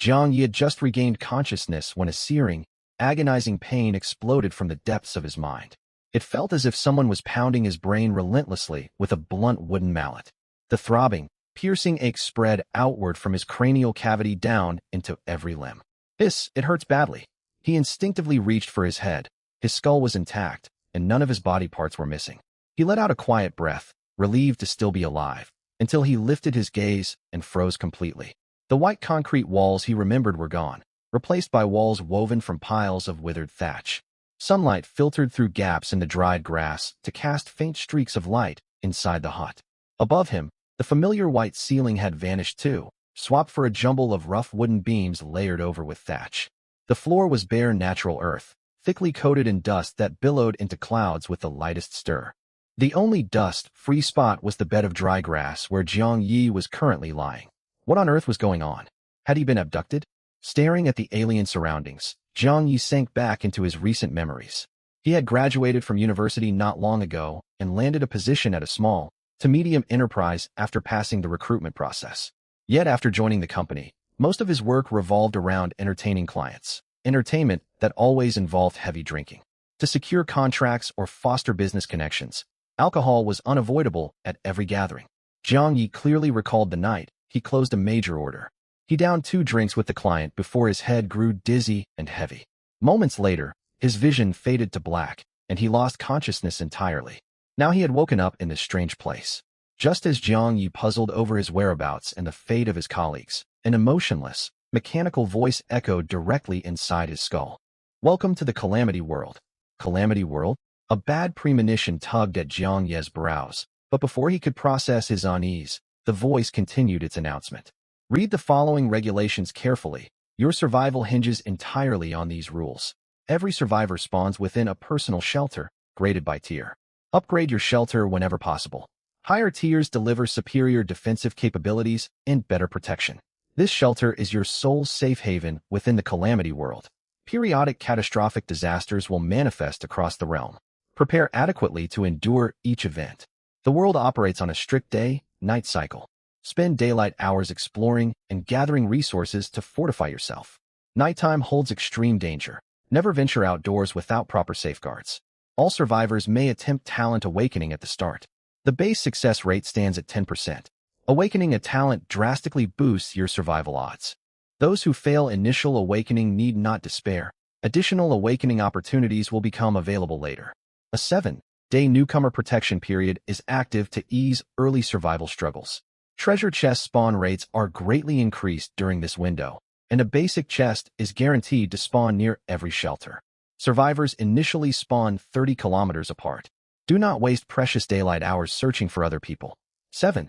Jiang Yi had just regained consciousness when a searing, agonizing pain exploded from the depths of his mind. It felt as if someone was pounding his brain relentlessly with a blunt wooden mallet. The throbbing, piercing ache spread outward from his cranial cavity down into every limb. It hurts badly. He instinctively reached for his head. His skull was intact, and none of his body parts were missing. He let out a quiet breath, relieved to still be alive, until he lifted his gaze and froze completely. The white concrete walls he remembered were gone, replaced by walls woven from piles of withered thatch. Sunlight filtered through gaps in the dried grass to cast faint streaks of light inside the hut. Above him, the familiar white ceiling had vanished too, swapped for a jumble of rough wooden beams layered over with thatch. The floor was bare natural earth, thickly coated in dust that billowed into clouds with the lightest stir. The only dust-free spot was the bed of dry grass where Jiang Yi was currently lying. What on earth was going on? Had he been abducted? Staring at the alien surroundings, Jiang Yi sank back into his recent memories. He had graduated from university not long ago and landed a position at a small to medium enterprise after passing the recruitment process. Yet after joining the company, most of his work revolved around entertaining clients, entertainment that always involved heavy drinking. To secure contracts or foster business connections, alcohol was unavoidable at every gathering. Jiang Yi clearly recalled the night he closed a major order. He downed 2 drinks with the client before his head grew dizzy and heavy. Moments later, his vision faded to black, and he lost consciousness entirely. Now he had woken up in this strange place. Just as Jiang Yi puzzled over his whereabouts and the fate of his colleagues, an emotionless, mechanical voice echoed directly inside his skull. "Welcome to the Calamity World." Calamity World? A bad premonition tugged at Jiang Yi's brows, but before he could process his unease, the voice continued its announcement. "Read the following regulations carefully. Your survival hinges entirely on these rules. Every survivor spawns within a personal shelter, graded by tier. Upgrade your shelter whenever possible. Higher tiers deliver superior defensive capabilities and better protection. This shelter is your sole safe haven within the Calamity World. Periodic catastrophic disasters will manifest across the realm. Prepare adequately to endure each event. The world operates on a strict day-night cycle. Spend daylight hours exploring and gathering resources to fortify yourself. Nighttime holds extreme danger. Never venture outdoors without proper safeguards. All survivors may attempt talent awakening at the start. The base success rate stands at 10%. Awakening a talent drastically boosts your survival odds. Those who fail initial awakening need not despair. Additional awakening opportunities will become available later. A 7-day newcomer protection period is active to ease early survival struggles. Treasure chest spawn rates are greatly increased during this window, and a basic chest is guaranteed to spawn near every shelter. Survivors initially spawn 30 kilometers apart. Do not waste precious daylight hours searching for other people. 7.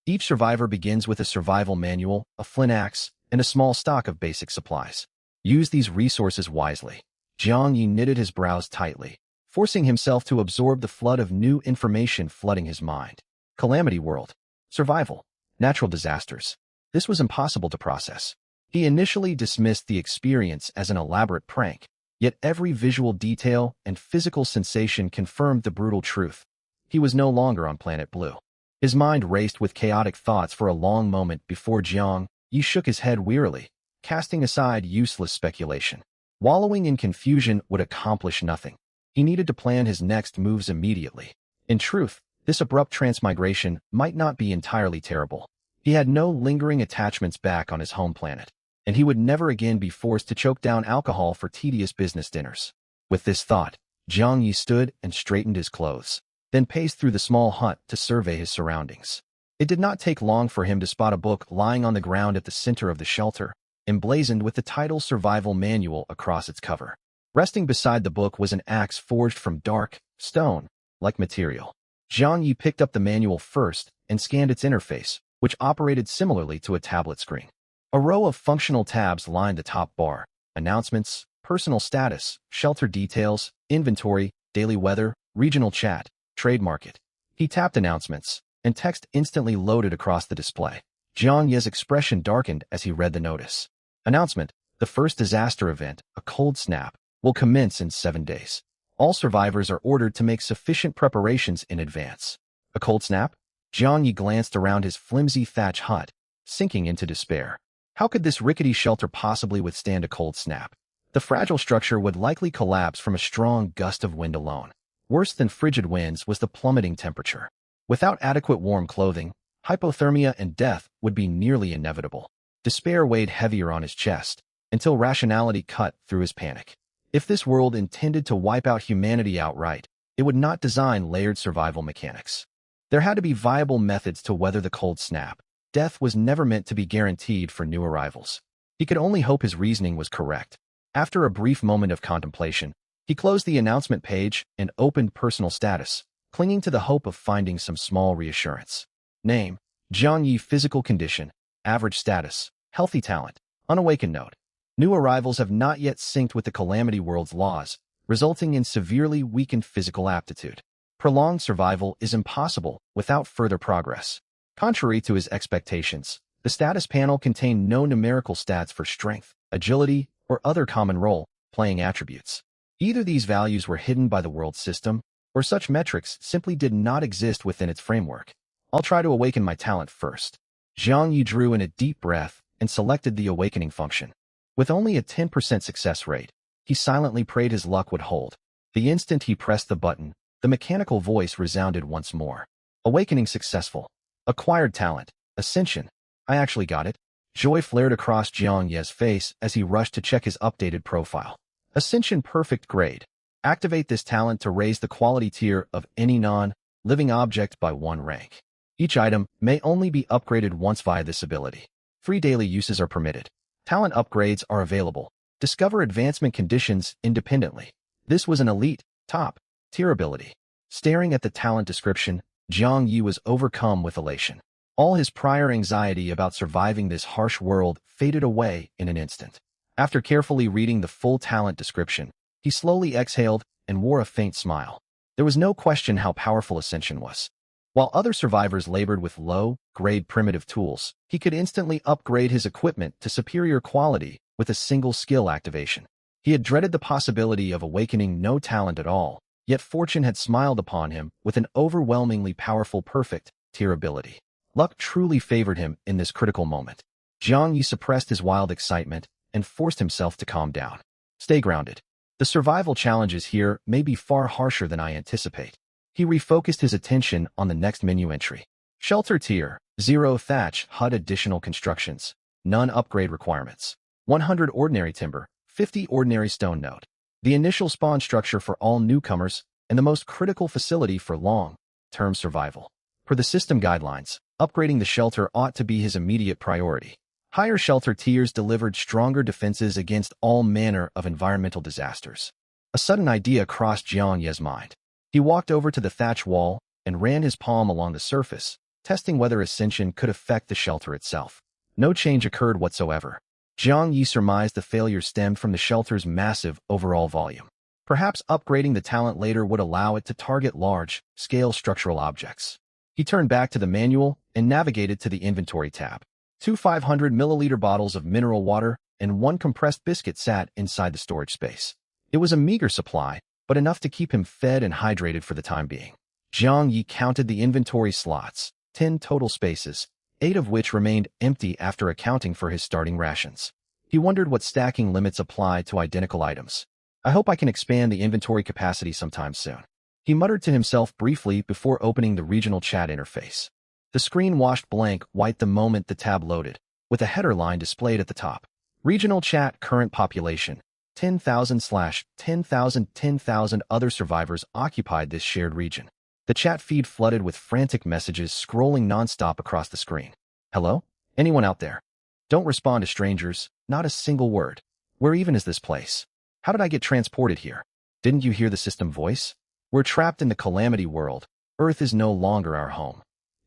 Each survivor begins with a survival manual, a flint axe, and a small stock of basic supplies. Use these resources wisely. Jiang Yi knitted his brows tightly, forcing himself to absorb the flood of new information flooding his mind. Calamity World. Survival. Natural disasters. This was impossible to process. He initially dismissed the experience as an elaborate prank, yet every visual detail and physical sensation confirmed the brutal truth. He was no longer on Planet Blue. His mind raced with chaotic thoughts for a long moment before Jiang Yi shook his head wearily, casting aside useless speculation. Wallowing in confusion would accomplish nothing. He needed to plan his next moves immediately. In truth, this abrupt transmigration might not be entirely terrible. He had no lingering attachments back on his home planet, and he would never again be forced to choke down alcohol for tedious business dinners. With this thought, Jiang Yi stood and straightened his clothes, then paced through the small hut to survey his surroundings. It did not take long for him to spot a book lying on the ground at the center of the shelter, emblazoned with the title Survival Manual across its cover. Resting beside the book was an axe forged from dark, stone-like material. Jiang Yi picked up the manual first and scanned its interface, which operated similarly to a tablet screen. A row of functional tabs lined the top bar: announcements, personal status, shelter details, inventory, daily weather, regional chat, trade market. He tapped announcements, and text instantly loaded across the display. Jiang Yi's expression darkened as he read the notice. Announcement: the first disaster event, a cold snap, will commence in 7 days. All survivors are ordered to make sufficient preparations in advance. A cold snap? Jiang Yi glanced around his flimsy thatch hut, sinking into despair. How could this rickety shelter possibly withstand a cold snap? The fragile structure would likely collapse from a strong gust of wind alone. Worse than frigid winds was the plummeting temperature. Without adequate warm clothing, hypothermia and death would be nearly inevitable. Despair weighed heavier on his chest, until rationality cut through his panic. If this world intended to wipe out humanity outright, it would not design layered survival mechanics. There had to be viable methods to weather the cold snap. Death was never meant to be guaranteed for new arrivals. He could only hope his reasoning was correct. After a brief moment of contemplation, he closed the announcement page and opened personal status, clinging to the hope of finding some small reassurance. Name: Jiang Yi. Physical condition: average status, healthy talent, unawakened note. New arrivals have not yet synced with the Calamity World's laws, resulting in severely weakened physical aptitude. Prolonged survival is impossible without further progress. Contrary to his expectations, the status panel contained no numerical stats for strength, agility, or other common role-playing attributes. Either these values were hidden by the world system, or such metrics simply did not exist within its framework. I'll try to awaken my talent first. Jiang Yi drew in a deep breath and selected the awakening function. With only a 10% success rate, he silently prayed his luck would hold. The instant he pressed the button, the mechanical voice resounded once more. Awakening successful. Acquired talent. Ascension. I actually got it. Joy flared across Jiang Yi's face as he rushed to check his updated profile. Ascension perfect grade. Activate this talent to raise the quality tier of any non-living object by 1 rank. Each item may only be upgraded once via this ability. 3 daily uses are permitted. Talent upgrades are available. Discover advancement conditions independently. This was an elite, top-tier ability. Staring at the talent description, Jiang Yi was overcome with elation. All his prior anxiety about surviving this harsh world faded away in an instant. After carefully reading the full talent description, he slowly exhaled and wore a faint smile. There was no question how powerful Ascension was. While other survivors labored with low-grade primitive tools, he could instantly upgrade his equipment to superior quality with a single skill activation. He had dreaded the possibility of awakening no talent at all, yet fortune had smiled upon him with an overwhelmingly powerful perfect-tier ability. Luck truly favored him in this critical moment. Jiang Yi suppressed his wild excitement and forced himself to calm down. Stay grounded. The survival challenges here may be far harsher than I anticipate. He refocused his attention on the next menu entry. Shelter tier, 0 thatch hut additional constructions, none upgrade requirements. 100 ordinary timber, 50 ordinary stone note. The initial spawn structure for all newcomers and the most critical facility for long-term survival. Per the system guidelines, upgrading the shelter ought to be his immediate priority. Higher shelter tiers delivered stronger defenses against all manner of environmental disasters. A sudden idea crossed Jiang Yi's mind. He walked over to the thatch wall and ran his palm along the surface, testing whether ascension could affect the shelter itself. No change occurred whatsoever. Jiang Yi surmised the failure stemmed from the shelter's massive overall volume. Perhaps upgrading the talent later would allow it to target large-scale structural objects. He turned back to the manual and navigated to the inventory tab. 2 500-milliliter bottles of mineral water and 1 compressed biscuit sat inside the storage space. It was a meager supply, but enough to keep him fed and hydrated for the time being. Jiang Yi counted the inventory slots, 10 total spaces, 8 of which remained empty after accounting for his starting rations. He wondered what stacking limits apply to identical items. I hope I can expand the inventory capacity sometime soon. He muttered to himself briefly before opening the regional chat interface. The screen washed blank white the moment the tab loaded, with a header line displayed at the top. Regional chat current population, 10,000/10,000. 10,000 other survivors occupied this shared region. The chat feed flooded with frantic messages scrolling nonstop across the screen. Hello? Anyone out there? Don't respond to strangers, not a single word. Where even is this place? How did I get transported here? Didn't you hear the system voice? We're trapped in the Calamity World. Earth is no longer our home.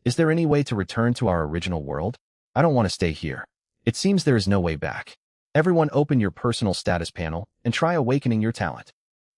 Is there any way to return to our original world? I don't want to stay here. It seems there is no way back. Everyone open your personal status panel and try awakening your talent.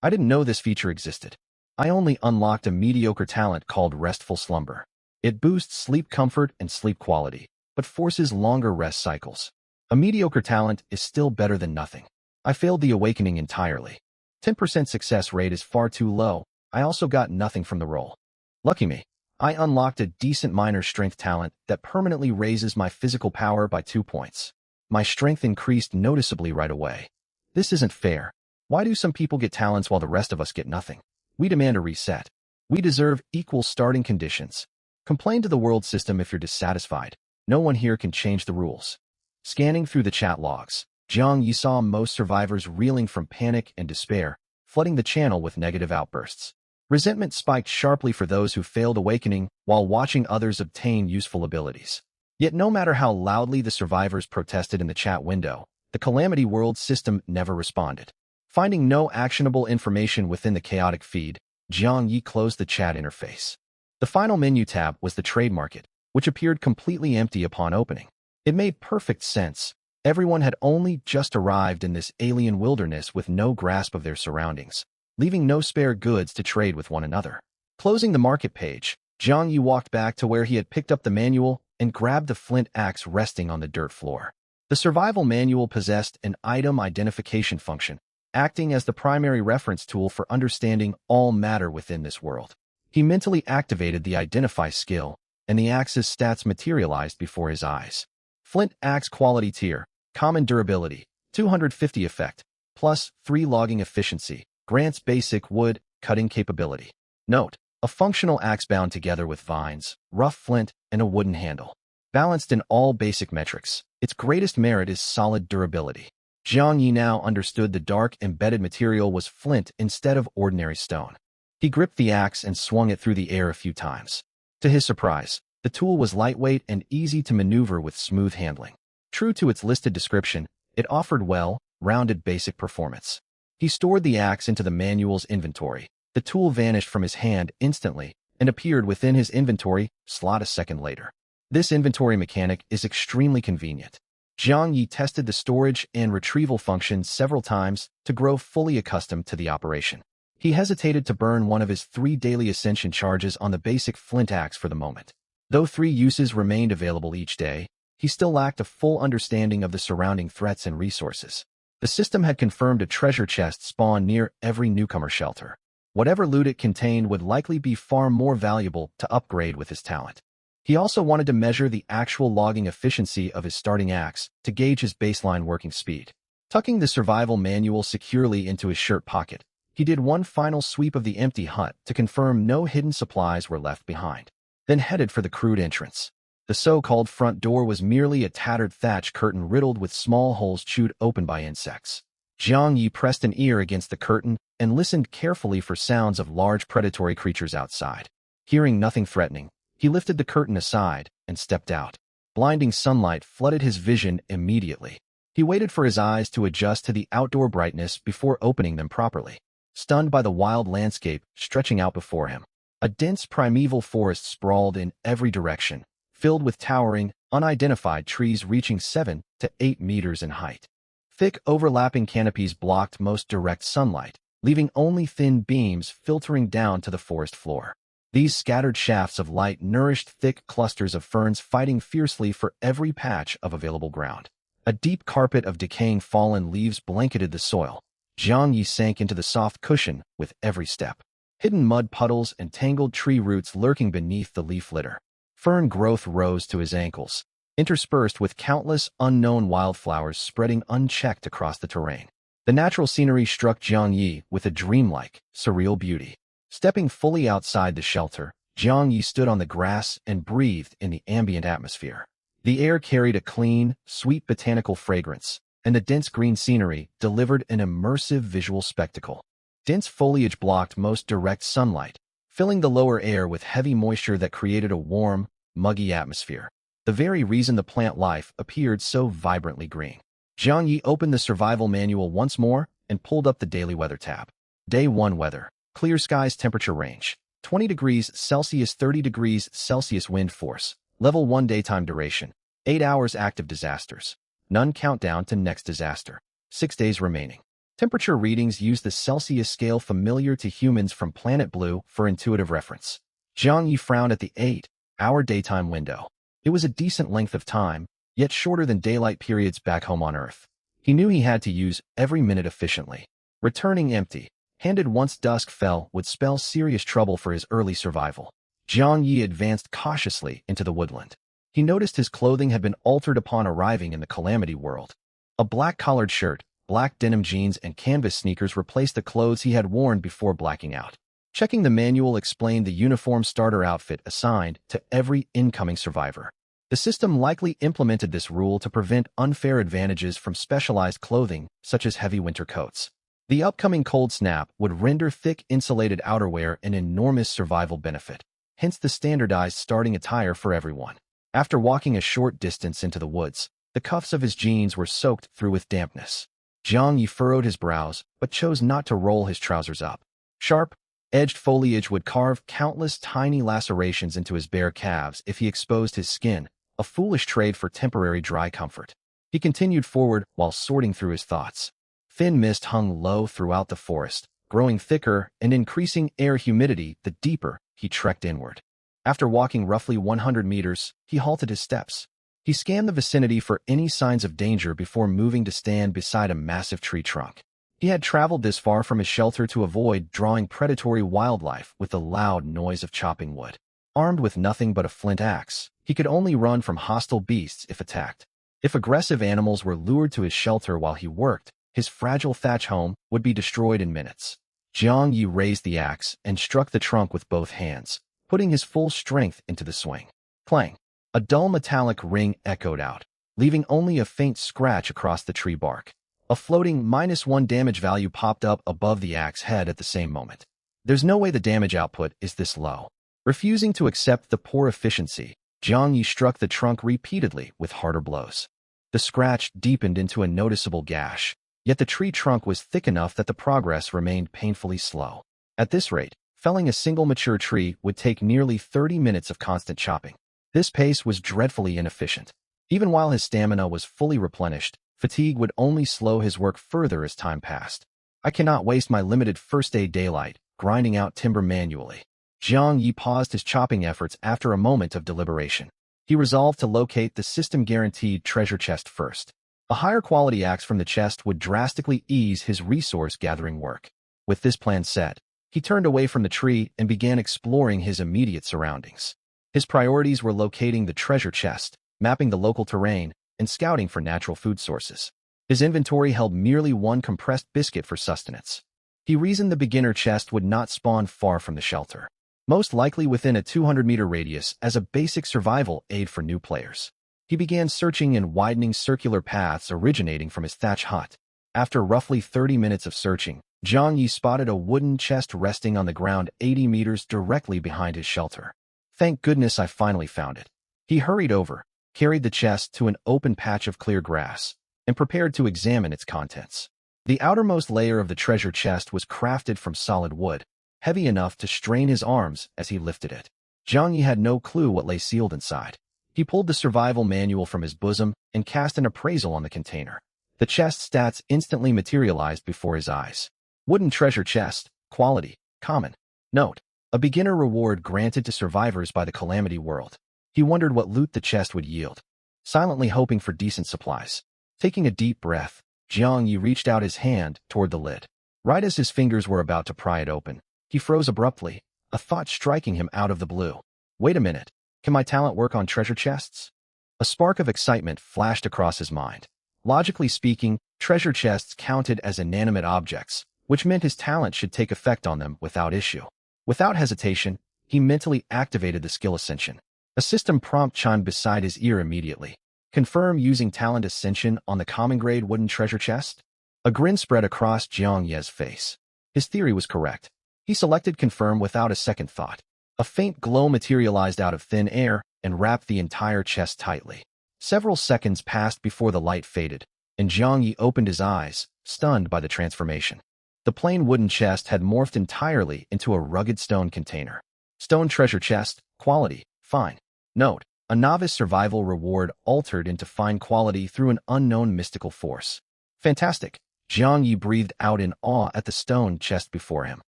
I didn't know this feature existed. I only unlocked a mediocre talent called Restful Slumber. It boosts sleep comfort and sleep quality, but forces longer rest cycles. A mediocre talent is still better than nothing. I failed the awakening entirely. 10% success rate is far too low. I also got nothing from the roll. Lucky me. I unlocked a decent minor strength talent that permanently raises my physical power by 2 points. My strength increased noticeably right away. This isn't fair. Why do some people get talents while the rest of us get nothing? We demand a reset. We deserve equal starting conditions. Complain to the world system if you're dissatisfied. No one here can change the rules. Scanning through the chat logs, Jiang Yi saw most survivors reeling from panic and despair, flooding the channel with negative outbursts. Resentment spiked sharply for those who failed awakening while watching others obtain useful abilities. Yet no matter how loudly the survivors protested in the chat window, the Calamity World system never responded. Finding no actionable information within the chaotic feed, Jiang Yi closed the chat interface. The final menu tab was the trade market, which appeared completely empty upon opening. It made perfect sense. Everyone had only just arrived in this alien wilderness with no grasp of their surroundings, leaving no spare goods to trade with one another. Closing the market page, Jiang Yi walked back to where he had picked up the manual and grabbed the flint axe resting on the dirt floor. The survival manual possessed an item identification function, acting as the primary reference tool for understanding all matter within this world. He mentally activated the Identify skill, and the axe's stats materialized before his eyes. Flint axe quality tier, common durability, 250 effect, plus 3 logging efficiency, grants basic wood cutting capability. Note: a functional axe bound together with vines, rough flint, and a wooden handle. Balanced in all basic metrics, its greatest merit is solid durability. Jiang Yi now understood the dark embedded material was flint instead of ordinary stone. He gripped the axe and swung it through the air a few times. To his surprise, the tool was lightweight and easy to maneuver with smooth handling. True to its listed description, it offered well-rounded basic performance. He stored the axe into the manual's inventory. The tool vanished from his hand instantly and appeared within his inventory slot a second later. This inventory mechanic is extremely convenient. Jiang Yi tested the storage and retrieval functions several times to grow fully accustomed to the operation. He hesitated to burn one of his 3 daily ascension charges on the basic flint axe for the moment. Though 3 uses remained available each day, he still lacked a full understanding of the surrounding threats and resources. The system had confirmed a treasure chest spawned near every newcomer shelter. Whatever loot it contained would likely be far more valuable to upgrade with his talent. He also wanted to measure the actual logging efficiency of his starting axe to gauge his baseline working speed. Tucking the survival manual securely into his shirt pocket, he did one final sweep of the empty hut to confirm no hidden supplies were left behind, then headed for the crude entrance. The so-called front door was merely a tattered thatch curtain riddled with small holes chewed open by insects. Jiang Yi pressed an ear against the curtain and listened carefully for sounds of large predatory creatures outside. Hearing nothing threatening, he lifted the curtain aside and stepped out. Blinding sunlight flooded his vision immediately. He waited for his eyes to adjust to the outdoor brightness before opening them properly. Stunned by the wild landscape stretching out before him, a dense primeval forest sprawled in every direction, filled with towering, unidentified trees reaching 7 to 8 meters in height. Thick, overlapping canopies blocked most direct sunlight, leaving only thin beams filtering down to the forest floor. These scattered shafts of light nourished thick clusters of ferns fighting fiercely for every patch of available ground. A deep carpet of decaying fallen leaves blanketed the soil. Jiang Yi sank into the soft cushion with every step. Hidden mud puddles and tangled tree roots lurking beneath the leaf litter. Fern growth rose to his ankles, interspersed with countless unknown wildflowers spreading unchecked across the terrain. The natural scenery struck Jiang Yi with a dreamlike, surreal beauty. Stepping fully outside the shelter, Jiang Yi stood on the grass and breathed in the ambient atmosphere. The air carried a clean, sweet botanical fragrance, and the dense green scenery delivered an immersive visual spectacle. Dense foliage blocked most direct sunlight, filling the lower air with heavy moisture that created a warm, muggy atmosphere. The very reason the plant life appeared so vibrantly green. Jiang Yi opened the survival manual once more and pulled up the daily weather tab. Day 1 weather. Clear skies temperature range. 20 degrees Celsius 30 degrees Celsius wind force. Level 1 daytime duration. 8 hours active disasters. None countdown to next disaster. 6 days remaining. Temperature readings use the Celsius scale familiar to humans from Planet Blue for intuitive reference. Jiang Yi frowned at the 8-hour daytime window. It was a decent length of time, yet shorter than daylight periods back home on Earth. He knew he had to use every minute efficiently. Returning empty-handed once dusk fell would spell serious trouble for his early survival. Jiang Yi advanced cautiously into the woodland. He noticed his clothing had been altered upon arriving in the Calamity World. A black collared shirt, black denim jeans, and canvas sneakers replaced the clothes he had worn before blacking out. Checking the manual explained the uniform starter outfit assigned to every incoming survivor. The system likely implemented this rule to prevent unfair advantages from specialized clothing, such as heavy winter coats. The upcoming cold snap would render thick insulated outerwear an enormous survival benefit, hence the standardized starting attire for everyone. After walking a short distance into the woods, the cuffs of his jeans were soaked through with dampness. Jiang Yi furrowed his brows, but chose not to roll his trousers up. Sharp, edged foliage would carve countless tiny lacerations into his bare calves if he exposed his skin, a foolish trade for temporary dry comfort. He continued forward while sorting through his thoughts. Thin mist hung low throughout the forest, growing thicker and increasing air humidity the deeper he trekked inward. After walking roughly 100 meters, he halted his steps. He scanned the vicinity for any signs of danger before moving to stand beside a massive tree trunk. He had traveled this far from his shelter to avoid drawing predatory wildlife with the loud noise of chopping wood. Armed with nothing but a flint axe, he could only run from hostile beasts if attacked. If aggressive animals were lured to his shelter while he worked, his fragile thatch home would be destroyed in minutes. Jiang Yi raised the axe and struck the trunk with both hands, putting his full strength into the swing. Clang! A dull metallic ring echoed out, leaving only a faint scratch across the tree bark. A floating -1 damage value popped up above the axe head at the same moment. There's no way the damage output is this low. Refusing to accept the poor efficiency, Jiang Yi struck the trunk repeatedly with harder blows. The scratch deepened into a noticeable gash, yet the tree trunk was thick enough that the progress remained painfully slow. At this rate, felling a single mature tree would take nearly 30 minutes of constant chopping. This pace was dreadfully inefficient. Even while his stamina was fully replenished, fatigue would only slow his work further as time passed. I cannot waste my limited first-day daylight grinding out timber manually. Jiang Yi paused his chopping efforts after a moment of deliberation. He resolved to locate the system-guaranteed treasure chest first. A higher quality axe from the chest would drastically ease his resource-gathering work. With this plan set, he turned away from the tree and began exploring his immediate surroundings. His priorities were locating the treasure chest, mapping the local terrain, and scouting for natural food sources. His inventory held merely one compressed biscuit for sustenance. He reasoned the beginner chest would not spawn far from the shelter, most likely within a 200-meter radius as a basic survival aid for new players. He began searching in widening circular paths originating from his thatch hut. After roughly 30 minutes of searching, Jiang Yi spotted a wooden chest resting on the ground 80 meters directly behind his shelter. Thank goodness I finally found it. He hurried over, carried the chest to an open patch of clear grass, and prepared to examine its contents. The outermost layer of the treasure chest was crafted from solid wood, heavy enough to strain his arms as he lifted it. Jiang Yi had no clue what lay sealed inside. He pulled the survival manual from his bosom and cast an appraisal on the container. The chest's stats instantly materialized before his eyes. Wooden treasure chest, quality, common. Note: a beginner reward granted to survivors by the Calamity World. He wondered what loot the chest would yield, silently hoping for decent supplies. Taking a deep breath, Jiang Yi reached out his hand toward the lid. Right as his fingers were about to pry it open, he froze abruptly, a thought striking him out of the blue. Wait a minute, can my talent work on treasure chests? A spark of excitement flashed across his mind. Logically speaking, treasure chests counted as inanimate objects, which meant his talent should take effect on them without issue. Without hesitation, he mentally activated the skill ascension. A system prompt chimed beside his ear immediately. Confirm using talent ascension on the common grade wooden treasure chest? A grin spread across Jiang Yi's face. His theory was correct. He selected confirm without a second thought. A faint glow materialized out of thin air and wrapped the entire chest tightly. Several seconds passed before the light faded, and Jiang Yi opened his eyes, stunned by the transformation. The plain wooden chest had morphed entirely into a rugged stone container. Stone treasure chest, quality, fine. Note: a novice survival reward altered into fine quality through an unknown mystical force. Fantastic! Jiang Yi breathed out in awe at the stone chest before him.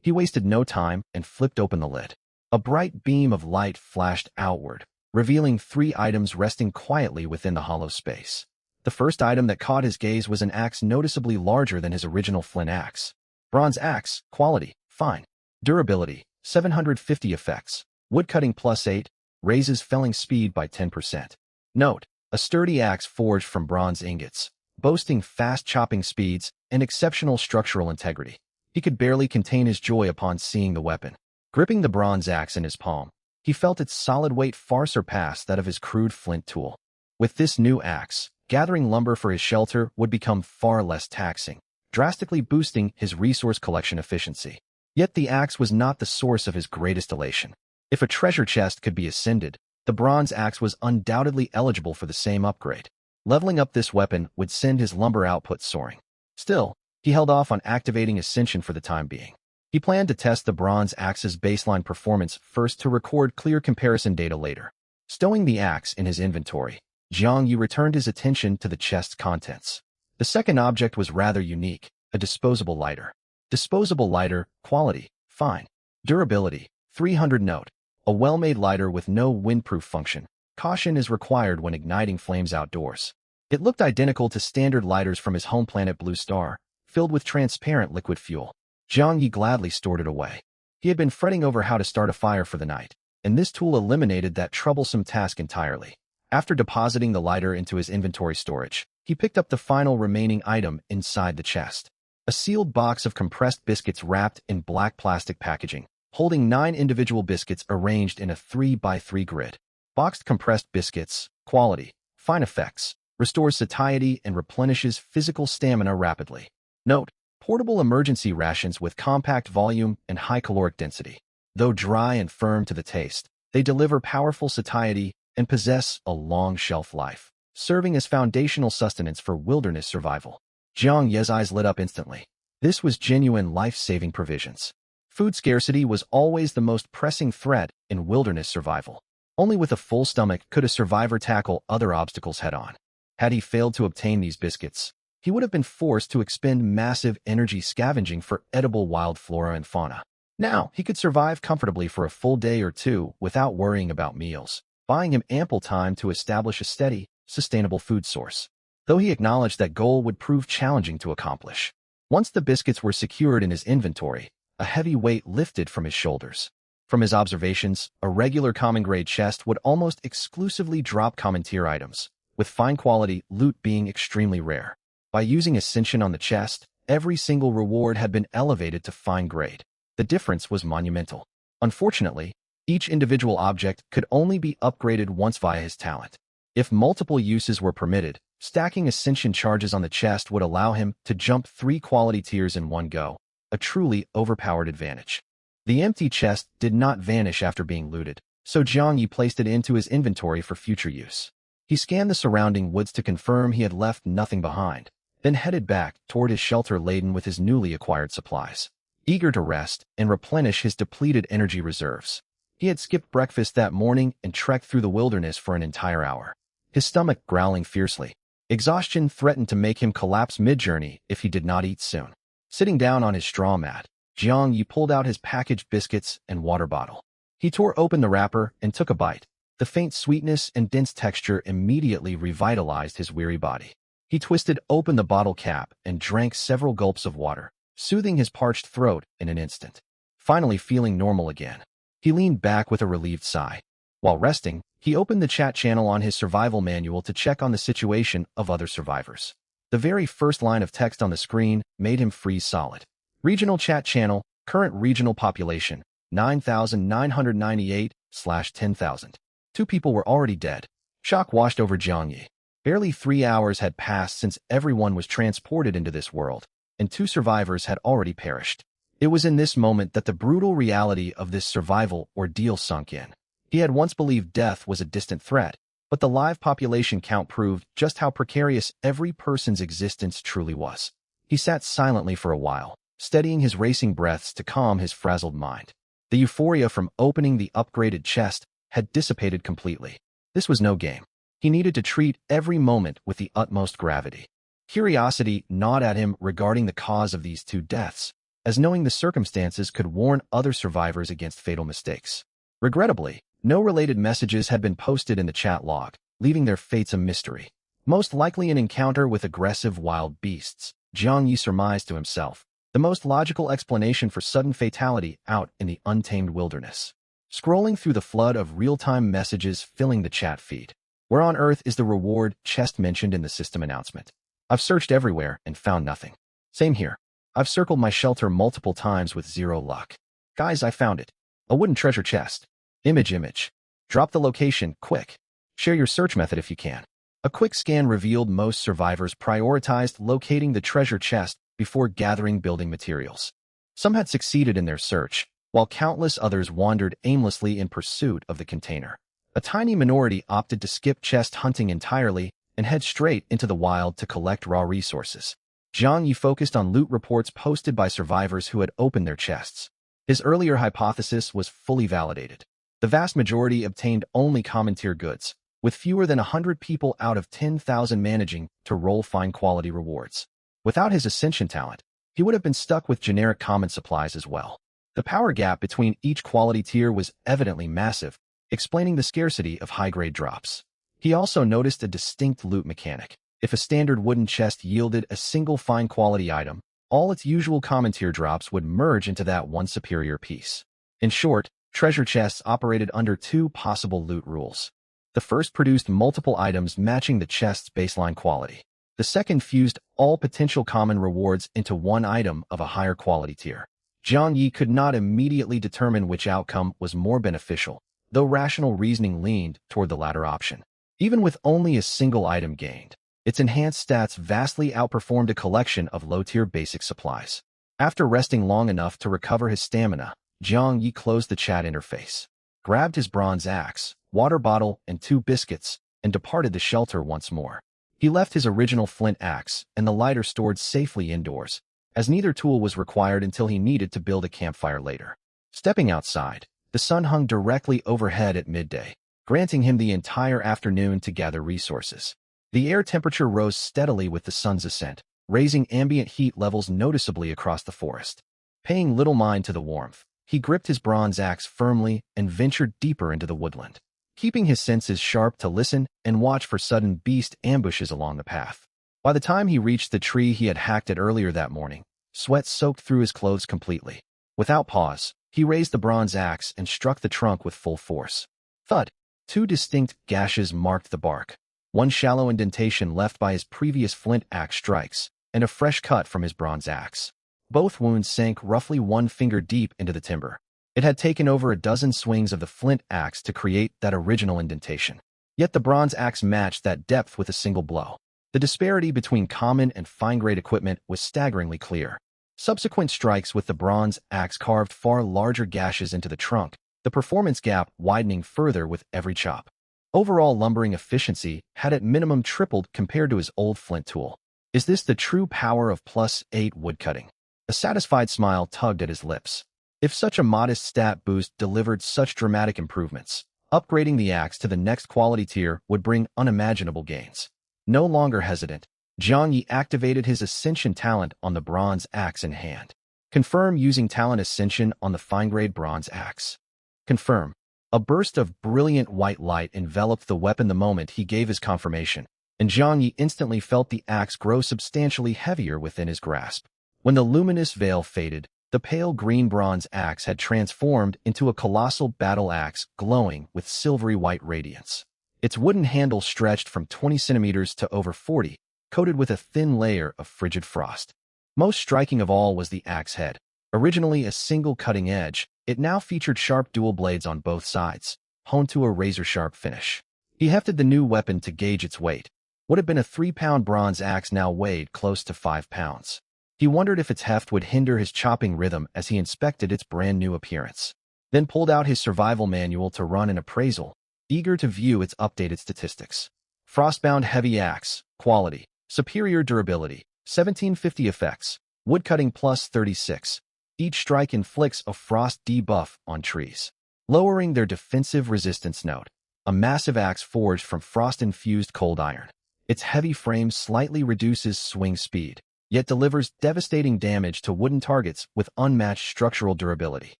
He wasted no time and flipped open the lid. A bright beam of light flashed outward, revealing 3 items resting quietly within the hollow space. The first item that caught his gaze was an axe noticeably larger than his original flint axe. Bronze axe, quality, fine. Durability, 750 effects. Woodcutting +8, raises felling speed by 10%. Note: a sturdy axe forged from bronze ingots, boasting fast chopping speeds and exceptional structural integrity. He could barely contain his joy upon seeing the weapon. Gripping the bronze axe in his palm, he felt its solid weight far surpass that of his crude flint tool. With this new axe, gathering lumber for his shelter would become far less taxing, drastically boosting his resource collection efficiency. Yet the axe was not the source of his greatest elation. If a treasure chest could be ascended, the bronze axe was undoubtedly eligible for the same upgrade. Leveling up this weapon would send his lumber output soaring. Still, he held off on activating Ascension for the time being. He planned to test the bronze axe's baseline performance first to record clear comparison data later. Stowing the axe in his inventory, Jiang Yi returned his attention to the chest's contents. The second object was rather unique, a disposable lighter. Disposable lighter, quality, fine. Durability, 300. Note: a well-made lighter with no windproof function. Caution is required when igniting flames outdoors. It looked identical to standard lighters from his home planet Blue Star, filled with transparent liquid fuel. Jiang Yi gladly stored it away. He had been fretting over how to start a fire for the night, and this tool eliminated that troublesome task entirely. After depositing the lighter into his inventory storage, he picked up the final remaining item inside the chest. A sealed box of compressed biscuits wrapped in black plastic packaging, holding 9 individual biscuits arranged in a 3x3 grid. Boxed compressed biscuits, quality, fine effects, restores satiety and replenishes physical stamina rapidly. Note: portable emergency rations with compact volume and high caloric density. Though dry and firm to the taste, they deliver powerful satiety and possess a long shelf life, serving as foundational sustenance for wilderness survival. Jiang Yi's eyes lit up instantly. This was genuine life-saving provisions. Food scarcity was always the most pressing threat in wilderness survival. Only with a full stomach could a survivor tackle other obstacles head-on. Had he failed to obtain these biscuits, he would have been forced to expend massive energy scavenging for edible wild flora and fauna. Now, he could survive comfortably for a full day or two without worrying about meals, buying him ample time to establish a steady, sustainable food source. Though he acknowledged that goal would prove challenging to accomplish. Once the biscuits were secured in his inventory, a heavy weight lifted from his shoulders. From his observations, a regular common-grade chest would almost exclusively drop common tier items, with fine-quality loot being extremely rare. By using Ascension on the chest, every single reward had been elevated to fine grade. The difference was monumental. Unfortunately, each individual object could only be upgraded once via his talent. If multiple uses were permitted, stacking Ascension charges on the chest would allow him to jump 3 quality tiers in one go, a truly overpowered advantage. The empty chest did not vanish after being looted, so Jiang Yi placed it into his inventory for future use. He scanned the surrounding woods to confirm he had left nothing behind, then headed back toward his shelter laden with his newly acquired supplies. Eager to rest and replenish his depleted energy reserves, he had skipped breakfast that morning and trekked through the wilderness for an entire hour, his stomach growling fiercely. Exhaustion threatened to make him collapse mid-journey if he did not eat soon. Sitting down on his straw mat, Jiang Yi pulled out his packaged biscuits and water bottle. He tore open the wrapper and took a bite. The faint sweetness and dense texture immediately revitalized his weary body. He twisted open the bottle cap and drank several gulps of water, soothing his parched throat in an instant. Finally feeling normal again, he leaned back with a relieved sigh. While resting, he opened the chat channel on his survival manual to check on the situation of other survivors. The very first line of text on the screen made him freeze solid. Regional chat channel, current regional population, 9,998/10,000. 2 people were already dead. Shock washed over Jiang Yi. Barely 3 hours had passed since everyone was transported into this world, and 2 survivors had already perished. It was in this moment that the brutal reality of this survival ordeal sunk in. He had once believed death was a distant threat, but the live population count proved just how precarious every person's existence truly was. He sat silently for a while, steadying his racing breaths to calm his frazzled mind. The euphoria from opening the upgraded chest had dissipated completely. This was no game. He needed to treat every moment with the utmost gravity. Curiosity gnawed at him regarding the cause of these 2 deaths, as knowing the circumstances could warn other survivors against fatal mistakes. Regrettably, no related messages had been posted in the chat log, leaving their fates a mystery. Most likely an encounter with aggressive wild beasts, Jiang Yi surmised to himself, the most logical explanation for sudden fatality out in the untamed wilderness. scrolling through the flood of real-time messages filling the chat feed. Where on earth is the reward chest mentioned in the system announcement? I've searched everywhere and found nothing. Same here. I've circled my shelter multiple times with zero luck. Guys, I found it. A wooden treasure chest. Image. Drop the location, quick. Share your search method if you can. A quick scan revealed most survivors prioritized locating the treasure chest before gathering building materials. Some had succeeded in their search, while countless others wandered aimlessly in pursuit of the container. A tiny minority opted to skip chest hunting entirely and head straight into the wild to collect raw resources. Zhang Yi focused on loot reports posted by survivors who had opened their chests. His earlier hypothesis was fully validated. The vast majority obtained only common-tier goods, with fewer than 100 people out of 10,000 managing to roll fine-quality rewards. Without his ascension talent, he would have been stuck with generic common supplies as well. The power gap between each quality tier was evidently massive, explaining the scarcity of high-grade drops. He also noticed a distinct loot mechanic. If a standard wooden chest yielded a single fine-quality item, all its usual common tier drops would merge into that one superior piece. In short, treasure chests operated under two possible loot rules. The first produced multiple items matching the chest's baseline quality. The second fused all potential common rewards into one item of a higher quality tier. Zhang Yi could not immediately determine which outcome was more beneficial, though rational reasoning leaned toward the latter option. Even with only a single item gained, its enhanced stats vastly outperformed a collection of low-tier basic supplies. After resting long enough to recover his stamina, Zhang Yi closed the chat interface, grabbed his bronze axe, water bottle, and 2 biscuits, and departed the shelter once more. He left his original flint axe and the lighter stored safely indoors, as neither tool was required until he needed to build a campfire later. Stepping outside, the sun hung directly overhead at midday, granting him the entire afternoon to gather resources. The air temperature rose steadily with the sun's ascent, raising ambient heat levels noticeably across the forest. Paying little mind to the warmth, he gripped his bronze axe firmly and ventured deeper into the woodland, keeping his senses sharp to listen and watch for sudden beast ambushes along the path. By the time he reached the tree he had hacked at earlier that morning, sweat soaked through his clothes completely. Without pause, he raised the bronze axe and struck the trunk with full force. Thud! 2 distinct gashes marked the bark. One shallow indentation left by his previous flint axe strikes, and a fresh cut from his bronze axe. Both wounds sank roughly 1 finger deep into the timber. It had taken over a dozen swings of the flint axe to create that original indentation. Yet the bronze axe matched that depth with a single blow. The disparity between common and fine-grade equipment was staggeringly clear. Subsequent strikes with the bronze axe carved far larger gashes into the trunk, the performance gap widening further with every chop. Overall lumbering efficiency had at minimum tripled compared to his old flint tool. Is this the true power of +8 woodcutting? A satisfied smile tugged at his lips. If such a modest stat boost delivered such dramatic improvements, upgrading the axe to the next quality tier would bring unimaginable gains. No longer hesitant, Zhang Yi activated his Ascension talent on the bronze axe in hand. Confirm using talent Ascension on the fine-grade bronze axe. Confirm. A burst of brilliant white light enveloped the weapon the moment he gave his confirmation, and Zhang Yi instantly felt the axe grow substantially heavier within his grasp. When the luminous veil faded, the pale green bronze axe had transformed into a colossal battle axe glowing with silvery white radiance. Its wooden handle stretched from 20 centimeters to over 40, coated with a thin layer of frigid frost. Most striking of all was the axe head. Originally a single cutting edge, it now featured sharp dual blades on both sides, honed to a razor-sharp finish. He hefted the new weapon to gauge its weight. What had been a 3-pound bronze axe now weighed close to 5 pounds. He wondered if its heft would hinder his chopping rhythm as he inspected its brand-new appearance. Then pulled out his survival manual to run an appraisal, eager to view its updated statistics. Frostbound heavy axe, quality, superior durability, 1750 effects, woodcutting +36. Each strike inflicts a frost debuff on trees, lowering their defensive resistance note. A massive axe forged from frost-infused cold iron. Its heavy frame slightly reduces swing speed, yet delivers devastating damage to wooden targets with unmatched structural durability.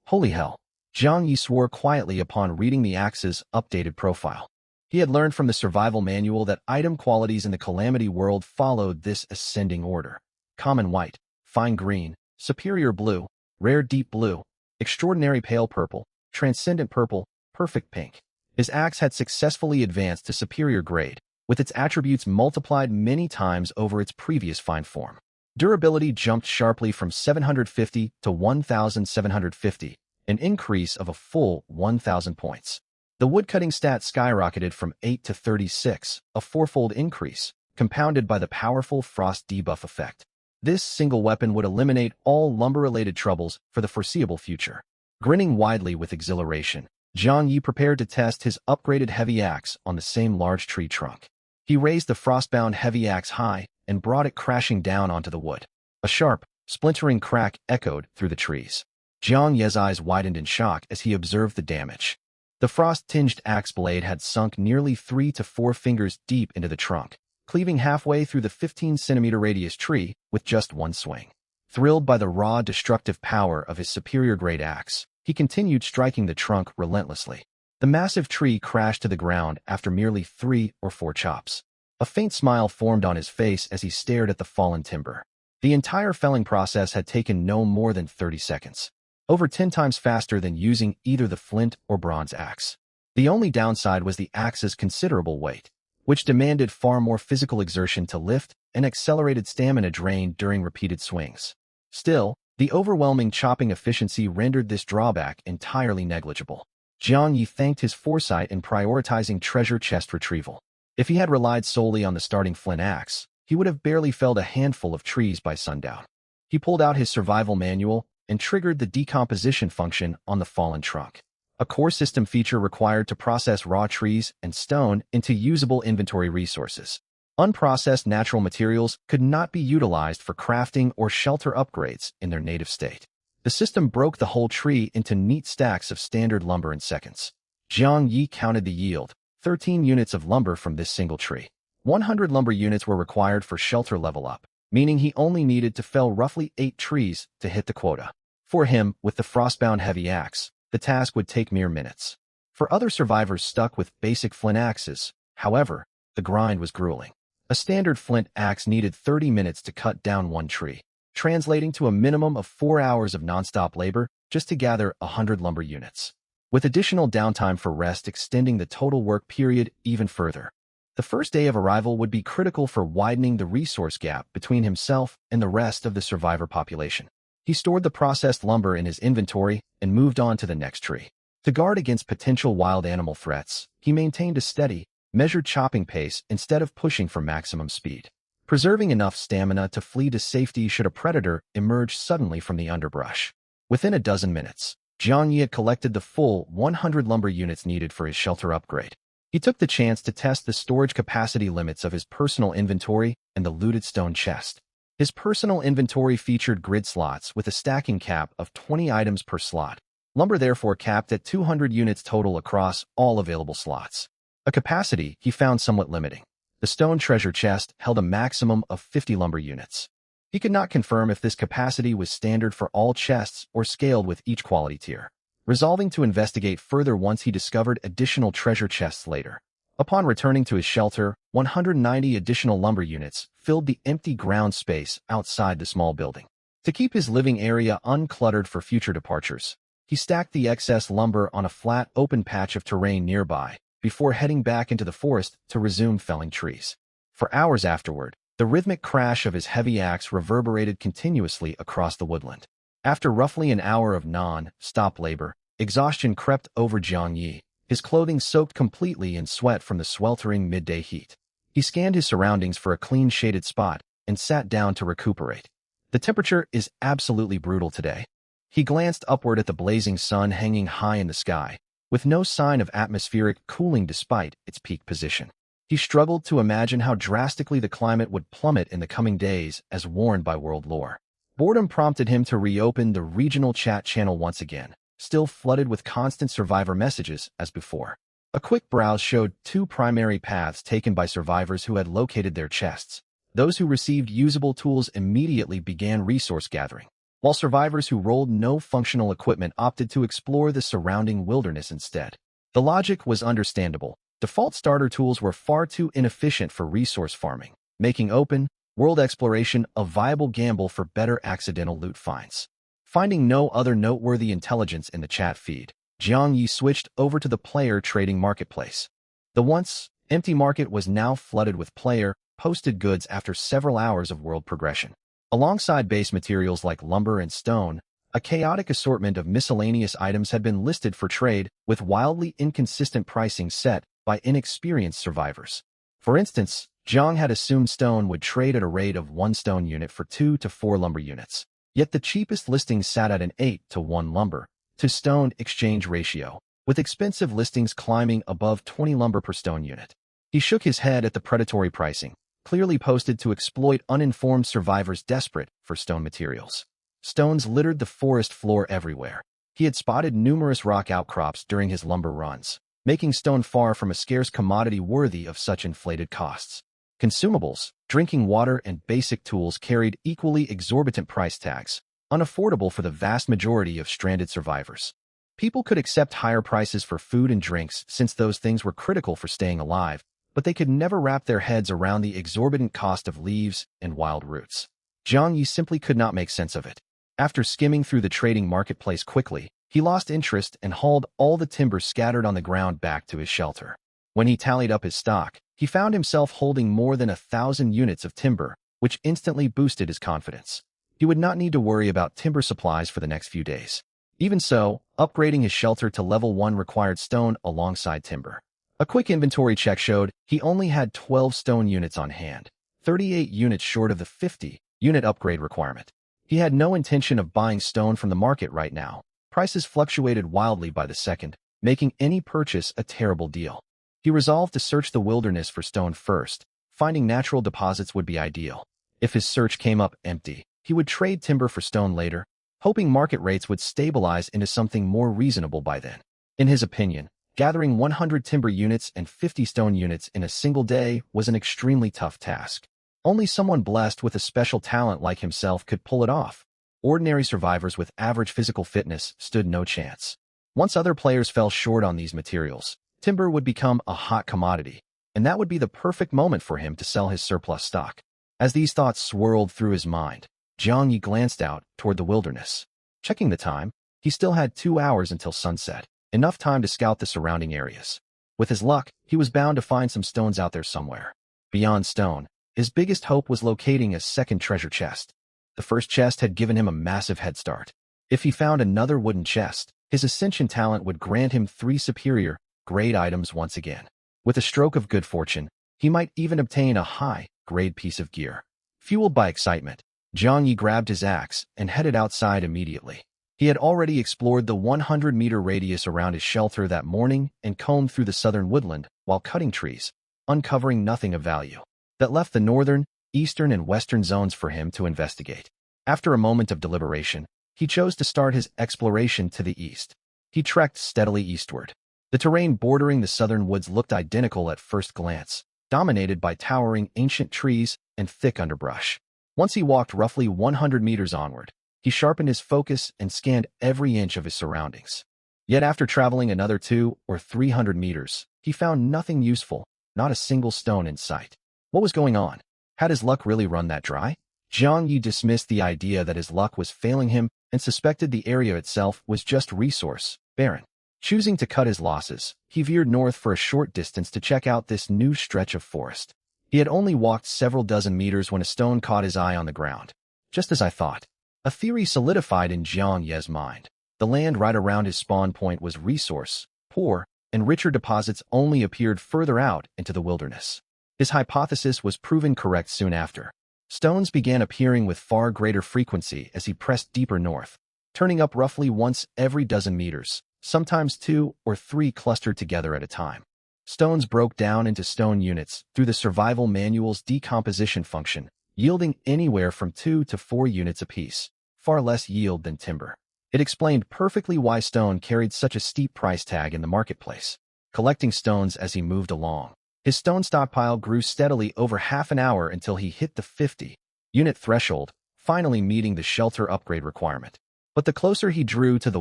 Holy hell! Zhang Yi swore quietly upon reading the axe's updated profile. He had learned from the survival manual that item qualities in the Calamity world followed this ascending order. Common white, fine green, superior blue, rare deep blue, extraordinary pale purple, transcendent purple, perfect pink. His axe had successfully advanced to superior grade, with its attributes multiplied many times over its previous fine form. Durability jumped sharply from 750 to 1,750, an increase of a full 1,000 points. The woodcutting stat skyrocketed from 8 to 36, a fourfold increase, compounded by the powerful frost debuff effect. This single weapon would eliminate all lumber-related troubles for the foreseeable future. Grinning widely with exhilaration, Jiang Yi prepared to test his upgraded heavy axe on the same large tree trunk. He raised the frostbound heavy axe high and brought it crashing down onto the wood. A sharp, splintering crack echoed through the trees. Jiang Yi's eyes widened in shock as he observed the damage. The frost-tinged axe blade had sunk nearly 3 to 4 fingers deep into the trunk, cleaving halfway through the 15-centimeter radius tree with just one swing. Thrilled by the raw, destructive power of his superior-grade axe, he continued striking the trunk relentlessly. The massive tree crashed to the ground after merely 3 or 4 chops. A faint smile formed on his face as he stared at the fallen timber. The entire felling process had taken no more than 30 seconds, over 10 times faster than using either the flint or bronze axe. The only downside was the axe's considerable weight, which demanded far more physical exertion to lift and accelerated stamina drain during repeated swings. Still, the overwhelming chopping efficiency rendered this drawback entirely negligible. Jiang Yi thanked his foresight in prioritizing treasure chest retrieval. If he had relied solely on the starting flint axe, he would have barely felled a handful of trees by sundown. He pulled out his survival manual and triggered the decomposition function on the fallen trunk, a core system feature required to process raw trees and stone into usable inventory resources. Unprocessed natural materials could not be utilized for crafting or shelter upgrades in their native state. The system broke the whole tree into neat stacks of standard lumber in seconds. Jiang Yi counted the yield, 13 units of lumber from this single tree. 100 lumber units were required for shelter level up, meaning he only needed to fell roughly 8 trees to hit the quota. For him, with the frostbound heavy axe, the task would take mere minutes. For other survivors stuck with basic flint axes, however, the grind was grueling. A standard flint axe needed 30 minutes to cut down one tree, translating to a minimum of 4 hours of nonstop labor just to gather 100 lumber units, with additional downtime for rest extending the total work period even further. The first day of arrival would be critical for widening the resource gap between himself and the rest of the survivor population. He stored the processed lumber in his inventory and moved on to the next tree. To guard against potential wild animal threats, he maintained a steady, measured chopping pace instead of pushing for maximum speed, preserving enough stamina to flee to safety should a predator emerge suddenly from the underbrush. Within a dozen minutes, Jiang Yi had collected the full 100 lumber units needed for his shelter upgrade. He took the chance to test the storage capacity limits of his personal inventory and the looted stone chest. His personal inventory featured grid slots with a stacking cap of 20 items per slot. Lumber therefore capped at 200 units total across all available slots, a capacity he found somewhat limiting. The stone treasure chest held a maximum of 50 lumber units. He could not confirm if this capacity was standard for all chests or scaled with each quality tier, resolving to investigate further once he discovered additional treasure chests later. Upon returning to his shelter, 190 additional lumber units filled the empty ground space outside the small building. To keep his living area uncluttered for future departures, he stacked the excess lumber on a flat, open patch of terrain nearby before heading back into the forest to resume felling trees. For hours afterward, the rhythmic crash of his heavy axe reverberated continuously across the woodland. After roughly an hour of non-stop labor, exhaustion crept over Jiang Yi, his clothing soaked completely in sweat from the sweltering midday heat. He scanned his surroundings for a clean shaded spot and sat down to recuperate. The temperature is absolutely brutal today. He glanced upward at the blazing sun hanging high in the sky, with no sign of atmospheric cooling despite its peak position. He struggled to imagine how drastically the climate would plummet in the coming days as warned by world lore. Boredom prompted him to reopen the regional chat channel once again, still flooded with constant survivor messages as before. A quick browse showed 2 primary paths taken by survivors who had located their chests. Those who received usable tools immediately began resource gathering, while survivors who rolled no functional equipment opted to explore the surrounding wilderness instead. The logic was understandable. Default starter tools were far too inefficient for resource farming, making open, world exploration a viable gamble for better accidental loot finds. Finding no other noteworthy intelligence in the chat feed, Jiang Yi switched over to the player trading marketplace. The once empty market was now flooded with player-posted goods after several hours of world progression. Alongside base materials like lumber and stone, a chaotic assortment of miscellaneous items had been listed for trade, with wildly inconsistent pricing set by inexperienced survivors. For instance, Jiang had assumed stone would trade at a rate of 1 stone unit for 2 to 4 lumber units. Yet the cheapest listings sat at an 8 to 1 lumber to stone exchange ratio, with expensive listings climbing above 20 lumber per stone unit. He shook his head at the predatory pricing, clearly posted to exploit uninformed survivors desperate for stone materials. Stones littered the forest floor everywhere. He had spotted numerous rock outcrops during his lumber runs, making stone far from a scarce commodity worthy of such inflated costs. Consumables, drinking water, and basic tools carried equally exorbitant price tags, unaffordable for the vast majority of stranded survivors. People could accept higher prices for food and drinks since those things were critical for staying alive, but they could never wrap their heads around the exorbitant cost of leaves and wild roots. Jiang Yi simply could not make sense of it. After skimming through the trading marketplace quickly, he lost interest and hauled all the timber scattered on the ground back to his shelter. When he tallied up his stock, he found himself holding more than 1,000 units of timber, which instantly boosted his confidence. He would not need to worry about timber supplies for the next few days. Even so, upgrading his shelter to level 1 required stone alongside timber. A quick inventory check showed he only had 12 stone units on hand, 38 units short of the 50-unit upgrade requirement. He had no intention of buying stone from the market right now. Prices fluctuated wildly by the second, making any purchase a terrible deal. He resolved to search the wilderness for stone first. Finding natural deposits would be ideal. If his search came up empty, he would trade timber for stone later, hoping market rates would stabilize into something more reasonable by then. In his opinion, gathering 100 timber units and 50 stone units in a single day was an extremely tough task. Only someone blessed with a special talent like himself could pull it off. Ordinary survivors with average physical fitness stood no chance. Once other players fell short on these materials, timber would become a hot commodity, and that would be the perfect moment for him to sell his surplus stock. As these thoughts swirled through his mind, Jiang Yi glanced out toward the wilderness. Checking the time, he still had 2 hours until sunset, enough time to scout the surrounding areas. With his luck, he was bound to find some stones out there somewhere. Beyond stone, his biggest hope was locating a second treasure chest. The first chest had given him a massive head start. If he found another wooden chest, his ascension talent would grant him 3 superior, grade items once again. With a stroke of good fortune, he might even obtain a high-grade piece of gear. Fueled by excitement, Jiang Yi grabbed his axe and headed outside immediately. He had already explored the 100-meter radius around his shelter that morning and combed through the southern woodland while cutting trees, uncovering nothing of value. That left the northern, eastern, and western zones for him to investigate. After a moment of deliberation, he chose to start his exploration to the east. He trekked steadily eastward. The terrain bordering the southern woods looked identical at first glance, dominated by towering ancient trees and thick underbrush. Once he walked roughly 100 meters onward, he sharpened his focus and scanned every inch of his surroundings. Yet after traveling another 200 or 300 meters, he found nothing useful, not a single stone in sight. What was going on? Had his luck really run that dry? Jiang Yi dismissed the idea that his luck was failing him and suspected the area itself was just resource barren. Choosing to cut his losses, he veered north for a short distance to check out this new stretch of forest. He had only walked several dozen meters when a stone caught his eye on the ground. Just as I thought. A theory solidified in Jiang Yi's mind. The land right around his spawn point was resource poor, and richer deposits only appeared further out into the wilderness. His hypothesis was proven correct soon after. Stones began appearing with far greater frequency as he pressed deeper north, turning up roughly once every dozen meters, sometimes 2 or 3 clustered together at a time. Stones broke down into stone units through the survival manual's decomposition function, yielding anywhere from 2 to 4 units apiece, far less yield than timber. It explained perfectly why stone carried such a steep price tag in the marketplace. Collecting stones as he moved along, his stone stockpile grew steadily over half an hour until he hit the 50-unit threshold, finally meeting the shelter upgrade requirement. But the closer he drew to the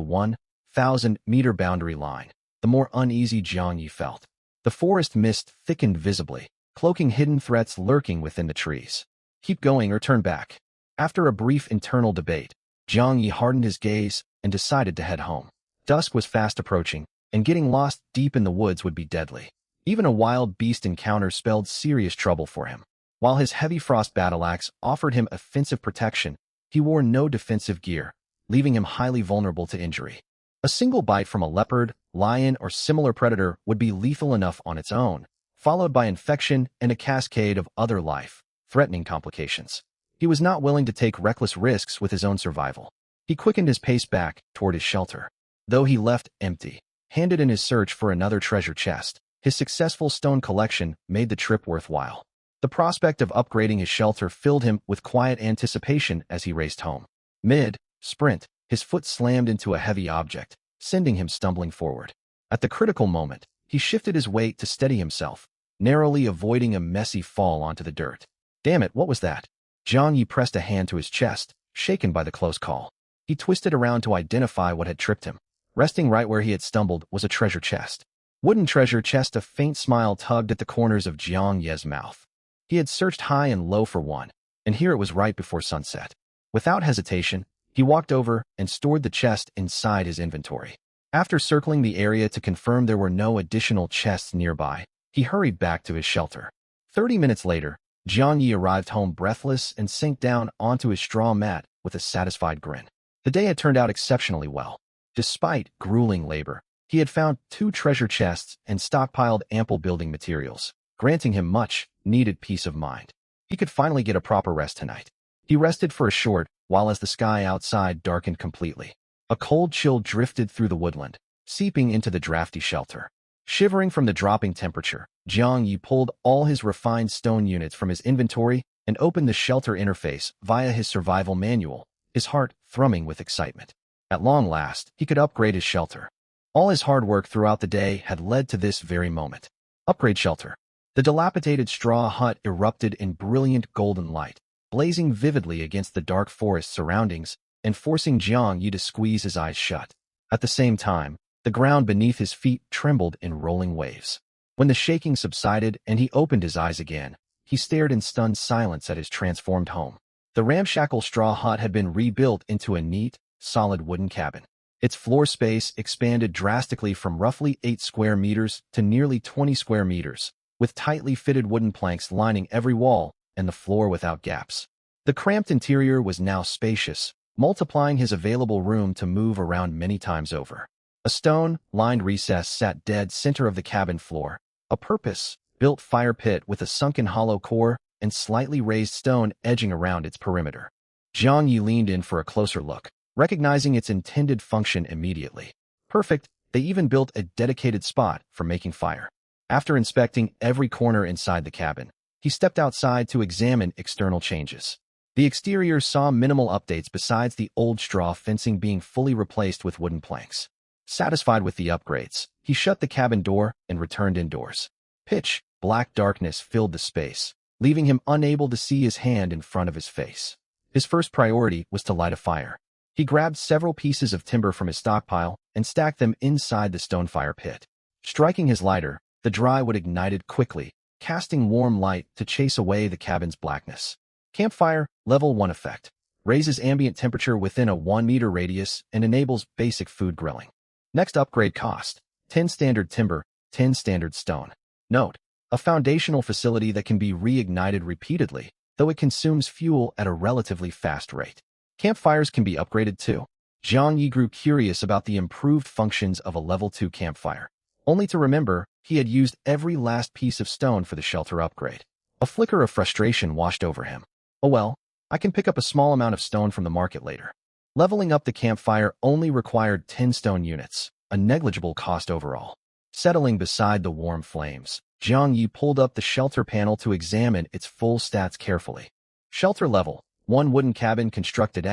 1,000-meter boundary line, the more uneasy Jiang Yi felt. The forest mist thickened visibly, cloaking hidden threats lurking within the trees. Keep going or turn back. After a brief internal debate, Jiang Yi hardened his gaze and decided to head home. Dusk was fast approaching, and getting lost deep in the woods would be deadly. Even a wild beast encounter spelled serious trouble for him. While his heavy frost battle axe offered him offensive protection, he wore no defensive gear, leaving him highly vulnerable to injury. A single bite from a leopard, lion, or similar predator would be lethal enough on its own, followed by infection and a cascade of other life-threatening complications. He was not willing to take reckless risks with his own survival. He quickened his pace back toward his shelter. Though he left empty-handed in his search for another treasure chest, his successful stone collection made the trip worthwhile. The prospect of upgrading his shelter filled him with quiet anticipation as he raced home. Mid-sprint, his foot slammed into a heavy object, sending him stumbling forward. At the critical moment, he shifted his weight to steady himself, narrowly avoiding a messy fall onto the dirt. Damn it, what was that? Jiang Yi pressed a hand to his chest, shaken by the close call. He twisted around to identify what had tripped him. Resting right where he had stumbled was a treasure chest. Wooden treasure chest. A faint smile tugged at the corners of Jiang Ye's mouth. He had searched high and low for one, and here it was right before sunset. Without hesitation, he walked over and stored the chest inside his inventory. After circling the area to confirm there were no additional chests nearby, he hurried back to his shelter. 30 minutes later, Jiang Yi arrived home breathless and sank down onto his straw mat with a satisfied grin. The day had turned out exceptionally well. Despite grueling labor, he had found 2 treasure chests and stockpiled ample building materials, granting him much-needed peace of mind. He could finally get a proper rest tonight. He rested for a short while as the sky outside darkened completely. A cold chill drifted through the woodland, seeping into the drafty shelter. Shivering from the dropping temperature, Jiang Yi pulled all his refined stone units from his inventory and opened the shelter interface via his survival manual, his heart thrumming with excitement. At long last, he could upgrade his shelter. All his hard work throughout the day had led to this very moment. Upgrade shelter. The dilapidated straw hut erupted in brilliant golden light, blazing vividly against the dark forest surroundings and forcing Jiang Yi to squeeze his eyes shut. At the same time, the ground beneath his feet trembled in rolling waves. When the shaking subsided and he opened his eyes again, he stared in stunned silence at his transformed home. The ramshackle straw hut had been rebuilt into a neat, solid wooden cabin. Its floor space expanded drastically from roughly 8 square meters to nearly 20 square meters, with tightly fitted wooden planks lining every wall and the floor without gaps. The cramped interior was now spacious, multiplying his available room to move around many times over. A stone-lined recess sat dead center of the cabin floor, a purpose-built fire pit with a sunken hollow core and slightly raised stone edging around its perimeter. Jiang Yi leaned in for a closer look, recognizing its intended function immediately. Perfect, they even built a dedicated spot for making fire. After inspecting every corner inside the cabin, he stepped outside to examine external changes. The exterior saw minimal updates besides the old straw fencing being fully replaced with wooden planks. Satisfied with the upgrades, he shut the cabin door and returned indoors. Pitch black darkness filled the space, leaving him unable to see his hand in front of his face. His first priority was to light a fire. He grabbed several pieces of timber from his stockpile and stacked them inside the stone fire pit. Striking his lighter, the dry wood ignited quickly, casting warm light to chase away the cabin's blackness. Campfire, Level 1 effect. Raises ambient temperature within a 1-meter radius and enables basic food grilling. Next upgrade cost: 10 standard timber, 10 standard stone. Note: a foundational facility that can be reignited repeatedly, though it consumes fuel at a relatively fast rate. Campfires can be upgraded too. Jiang Yi grew curious about the improved functions of a Level 2 campfire, only to remember he had used every last piece of stone for the shelter upgrade. A flicker of frustration washed over him. Oh well, I can pick up a small amount of stone from the market later. Leveling up the campfire only required 10 stone units, a negligible cost overall. Settling beside the warm flames, Jiang Yi pulled up the shelter panel to examine its full stats carefully. Shelter level: 1 wooden cabin constructed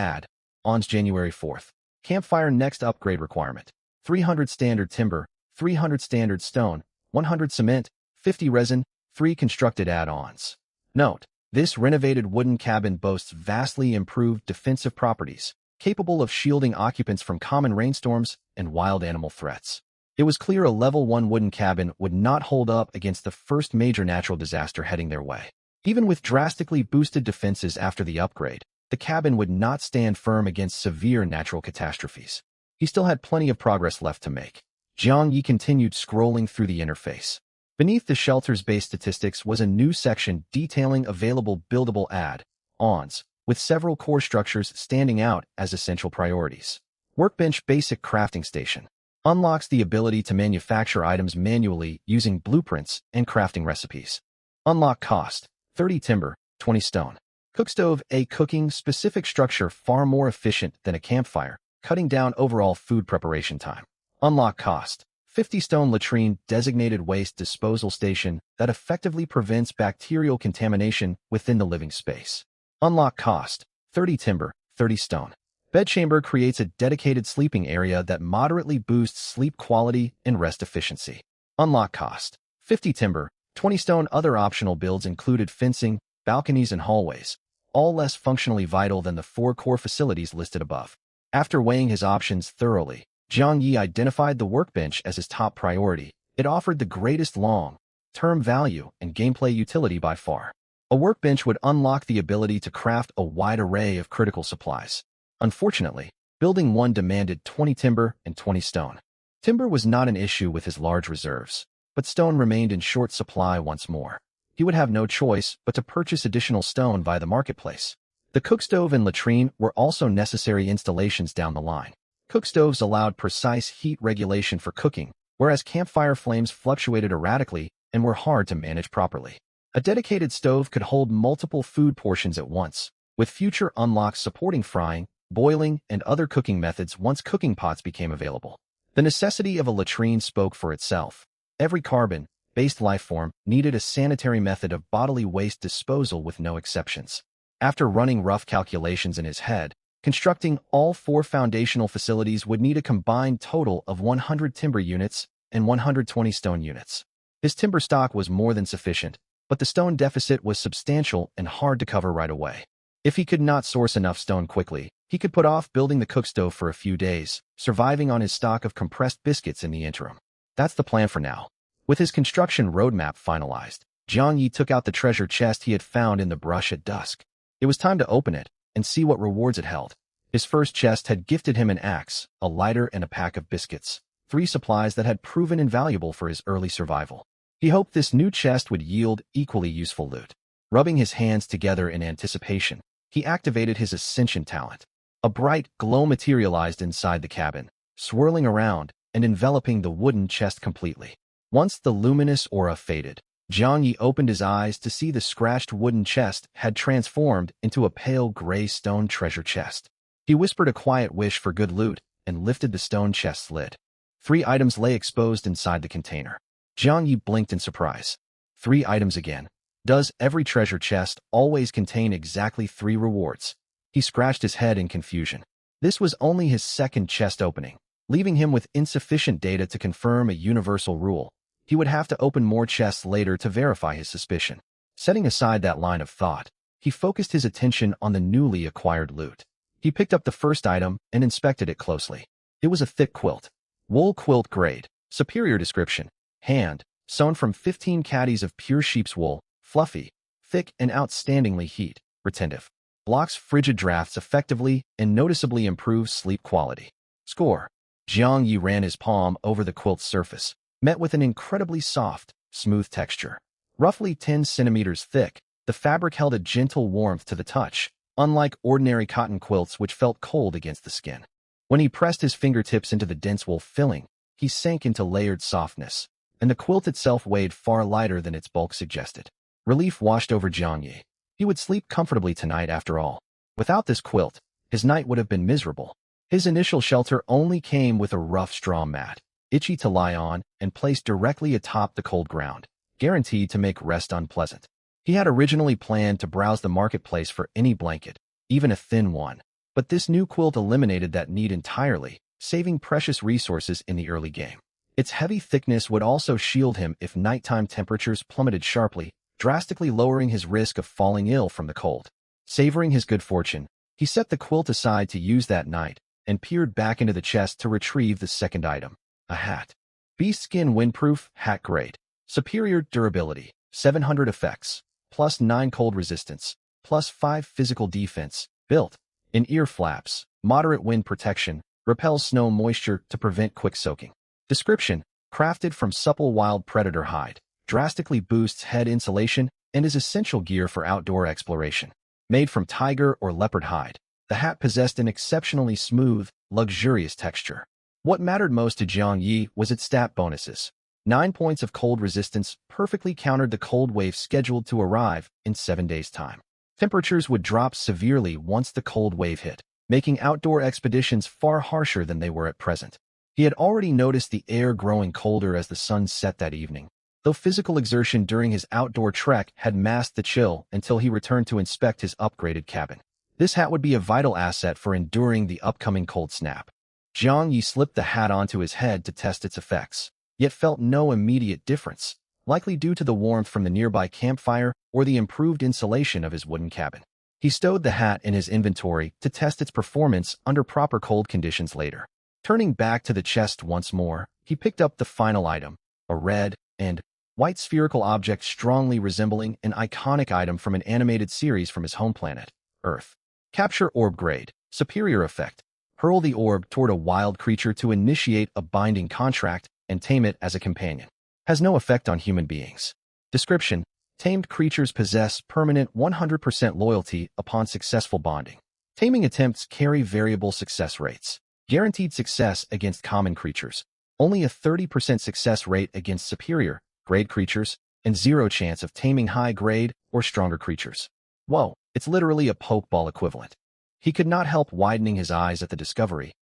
on January 4th. Campfire next upgrade requirement: 300 standard timber, 300 standard stone, 100 cement, 50 resin, 3 constructed add-ons. Note: this renovated wooden cabin boasts vastly improved defensive properties, capable of shielding occupants from common rainstorms and wild animal threats. It was clear a Level 1 wooden cabin would not hold up against the first major natural disaster heading their way. Even with drastically boosted defenses after the upgrade, the cabin would not stand firm against severe natural catastrophes. he still had plenty of progress left to make. Jiang Yi continued scrolling through the interface. Beneath the shelter's base statistics was a new section detailing available buildable add-ons, with several core structures standing out as essential priorities. Workbench Basic Crafting Station unlocks the ability to manufacture items manually using blueprints and crafting recipes. Unlock cost: 30 timber, 20 stone. Cookstove, a cooking-specific structure far more efficient than a campfire, cutting down overall food preparation time. Unlock cost: 50 stone. Latrine, designated waste disposal station that effectively prevents bacterial contamination within the living space. Unlock cost: 30 timber, 30 stone. Bedchamber creates a dedicated sleeping area that moderately boosts sleep quality and rest efficiency. Unlock cost: 50 timber, 20 stone. Other optional builds included fencing, balconies, and hallways, all less functionally vital than the 4 core facilities listed above. After weighing his options thoroughly, Jiang Yi identified the workbench as his top priority. It offered the greatest long-term value and gameplay utility by far. A workbench would unlock the ability to craft a wide array of critical supplies. Unfortunately, building one demanded 20 timber and 20 stone. Timber was not an issue with his large reserves, but stone remained in short supply once more. He would have no choice but to purchase additional stone via the marketplace. The cookstove and latrine were also necessary installations down the line. Cookstoves allowed precise heat regulation for cooking, whereas campfire flames fluctuated erratically and were hard to manage properly. A dedicated stove could hold multiple food portions at once, with future unlocks supporting frying, boiling, and other cooking methods once cooking pots became available. The necessity of a latrine spoke for itself. Every carbon-based lifeform needed a sanitary method of bodily waste disposal with no exceptions. After running rough calculations in his head, constructing all 4 foundational facilities would need a combined total of 100 timber units and 120 stone units. His timber stock was more than sufficient, but the stone deficit was substantial and hard to cover right away. If he could not source enough stone quickly, he could put off building the cookstove for a few days, surviving on his stock of compressed biscuits in the interim. That's the plan for now. With his construction roadmap finalized, Jiang Yi took out the treasure chest he had found in the brush at dusk. It was time to open it and see what rewards it held. His first chest had gifted him an axe, a lighter, and a pack of biscuits, 3 supplies that had proven invaluable for his early survival. He hoped this new chest would yield equally useful loot. Rubbing his hands together in anticipation, he activated his ascension talent. A bright glow materialized inside the cabin, swirling around and enveloping the wooden chest completely. Once the luminous aura faded, Jiang Yi opened his eyes to see the scratched wooden chest had transformed into a pale gray stone treasure chest. He whispered a quiet wish for good loot and lifted the stone chest's lid. 3 items lay exposed inside the container. Jiang Yi blinked in surprise. 3 items again. Does every treasure chest always contain exactly 3 rewards? He scratched his head in confusion. This was only his second chest opening, leaving him with insufficient data to confirm a universal rule. He would have to open more chests later to verify his suspicion. Setting aside that line of thought, he focused his attention on the newly acquired loot. He picked up the first item and inspected it closely. It was a thick quilt. Wool quilt grade. Superior description. Hand, sewn from 15 caddies of pure sheep's wool, fluffy, thick, and outstandingly heat-retentive. Blocks frigid drafts effectively and noticeably improves sleep quality. Score. Jiang Yi ran his palm over the quilt's surface, met with an incredibly soft, smooth texture. Roughly 10 centimeters thick, the fabric held a gentle warmth to the touch, unlike ordinary cotton quilts which felt cold against the skin. When he pressed his fingertips into the dense wool filling, he sank into layered softness, and the quilt itself weighed far lighter than its bulk suggested. Relief washed over Jiang Yi. He would sleep comfortably tonight after all. Without this quilt, his night would have been miserable. His initial shelter only came with a rough straw mat, itchy to lie on and placed directly atop the cold ground, guaranteed to make rest unpleasant. He had originally planned to browse the marketplace for any blanket, even a thin one, but this new quilt eliminated that need entirely, saving precious resources in the early game. Its heavy thickness would also shield him if nighttime temperatures plummeted sharply, drastically lowering his risk of falling ill from the cold. Savoring his good fortune, he set the quilt aside to use that night and peered back into the chest to retrieve the second item, a hat. Beast skin windproof, hat grade. Superior durability, 700 effects, plus 9 cold resistance, plus 5 physical defense, built in ear flaps, moderate wind protection, repels snow moisture to prevent quick soaking. Description: crafted from supple wild predator hide, drastically boosts head insulation and is essential gear for outdoor exploration. Made from tiger or leopard hide, the hat possessed an exceptionally smooth, luxurious texture. What mattered most to Jiang Yi was its stat bonuses. 9 points of cold resistance perfectly countered the cold wave scheduled to arrive in 7 days' time. Temperatures would drop severely once the cold wave hit, making outdoor expeditions far harsher than they were at present. He had already noticed the air growing colder as the sun set that evening, though physical exertion during his outdoor trek had masked the chill until he returned to inspect his upgraded cabin. This hat would be a vital asset for enduring the upcoming cold snap. Jiang Yi slipped the hat onto his head to test its effects, yet felt no immediate difference, likely due to the warmth from the nearby campfire or the improved insulation of his wooden cabin. He stowed the hat in his inventory to test its performance under proper cold conditions later. Turning back to the chest once more, he picked up the final item, a red and white spherical object strongly resembling an iconic item from an animated series from his home planet, Earth. Capture Orb Grade. Superior Effect. Hurl the orb toward a wild creature to initiate a binding contract and tame it as a companion. Has no effect on human beings. Description: tamed creatures possess permanent 100% loyalty upon successful bonding. Taming attempts carry variable success rates. Guaranteed success against common creatures. Only a 30% success rate against superior grade creatures, and 0 chance of taming high grade or stronger creatures. Whoa, it's literally a pokeball equivalent. He could not help widening his eyes at the discovery,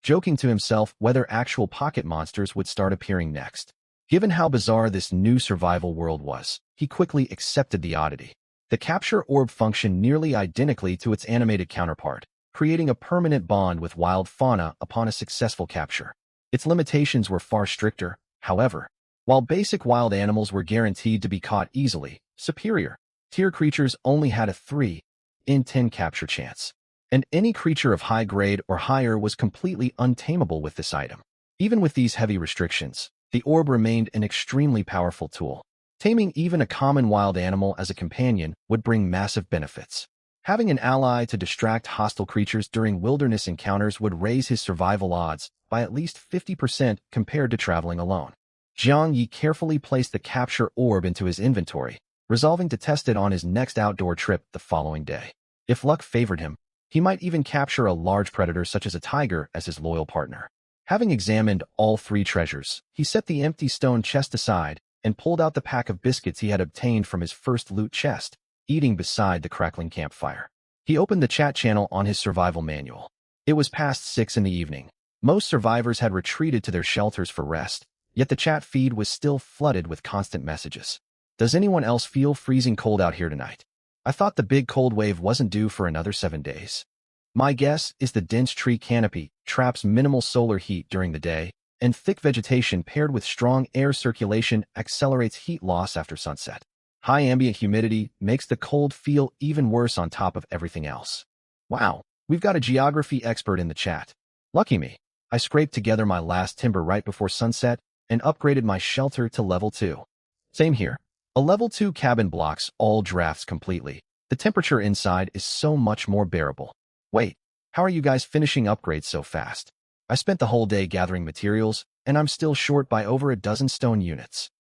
joking to himself whether actual pocket monsters would start appearing next. Given how bizarre this new survival world was, he quickly accepted the oddity. The capture orb functioned nearly identically to its animated counterpart, creating a permanent bond with wild fauna upon a successful capture. Its limitations were far stricter, however. While basic wild animals were guaranteed to be caught easily, superior tier creatures only had a 3 in 10 capture chance, and any creature of high grade or higher was completely untamable with this item. Even with these heavy restrictions, the orb remained an extremely powerful tool. Taming even a common wild animal as a companion would bring massive benefits. Having an ally to distract hostile creatures during wilderness encounters would raise his survival odds by at least 50% compared to traveling alone. Jiang Yi carefully placed the capture orb into his inventory, resolving to test it on his next outdoor trip the following day. If luck favored him, he might even capture a large predator such as a tiger as his loyal partner. Having examined all 3 treasures, he set the empty stone chest aside and pulled out the pack of biscuits he had obtained from his first loot chest, eating beside the crackling campfire. He opened the chat channel on his survival manual. It was past 6 in the evening. Most survivors had retreated to their shelters for rest, yet the chat feed was still flooded with constant messages. Does anyone else feel freezing cold out here tonight? I thought the big cold wave wasn't due for another 7 days. My guess is the dense tree canopy traps minimal solar heat during the day, and thick vegetation paired with strong air circulation accelerates heat loss after sunset. High ambient humidity makes the cold feel even worse on top of everything else. Wow, we've got a geography expert in the chat. Lucky me. I scraped together my last timber right before sunset and upgraded my shelter to level 2. Same here. A level 2 cabin blocks all drafts completely. The temperature inside is so much more bearable. Wait, how are you guys finishing upgrades so fast? I spent the whole day gathering materials, and I'm still short by over a dozen stone units.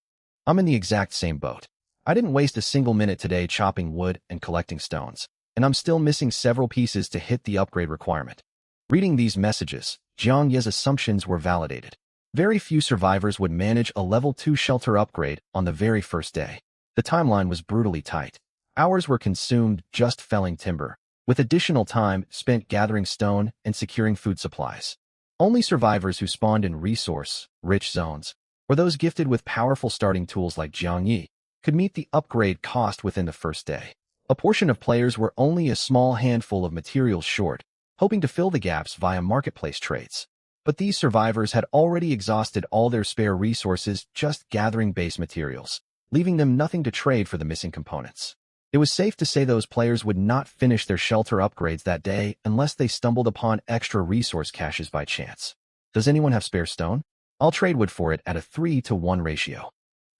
I'm in the exact same boat. I didn't waste a single minute today chopping wood and collecting stones, and I'm still missing several pieces to hit the upgrade requirement. Reading these messages, Jiang Yi's assumptions were validated. Very few survivors would manage a level 2 shelter upgrade on the very first day. The timeline was brutally tight. Hours were consumed just felling timber, with additional time spent gathering stone and securing food supplies. Only survivors who spawned in resource-rich zones, or those gifted with powerful starting tools like Jiang Yi, could meet the upgrade cost within the first day. A portion of players were only a small handful of materials short, hoping to fill the gaps via marketplace trades. But these survivors had already exhausted all their spare resources just gathering base materials, leaving them nothing to trade for the missing components. It was safe to say those players would not finish their shelter upgrades that day unless they stumbled upon extra resource caches by chance. Does anyone have spare stone? I'll trade wood for it at a 3-to-1 ratio.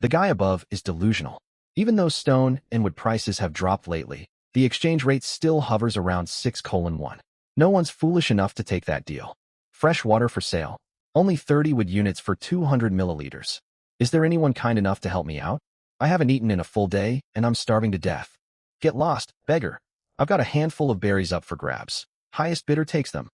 The guy above is delusional. Even though stone and wood prices have dropped lately, the exchange rate still hovers around 6:1. No one's foolish enough to take that deal. Fresh water for sale. Only 30 wood units for 200 milliliters. Is there anyone kind enough to help me out? I haven't eaten in a full day, and I'm starving to death. Get lost, beggar. I've got a handful of berries up for grabs. Highest bidder takes them.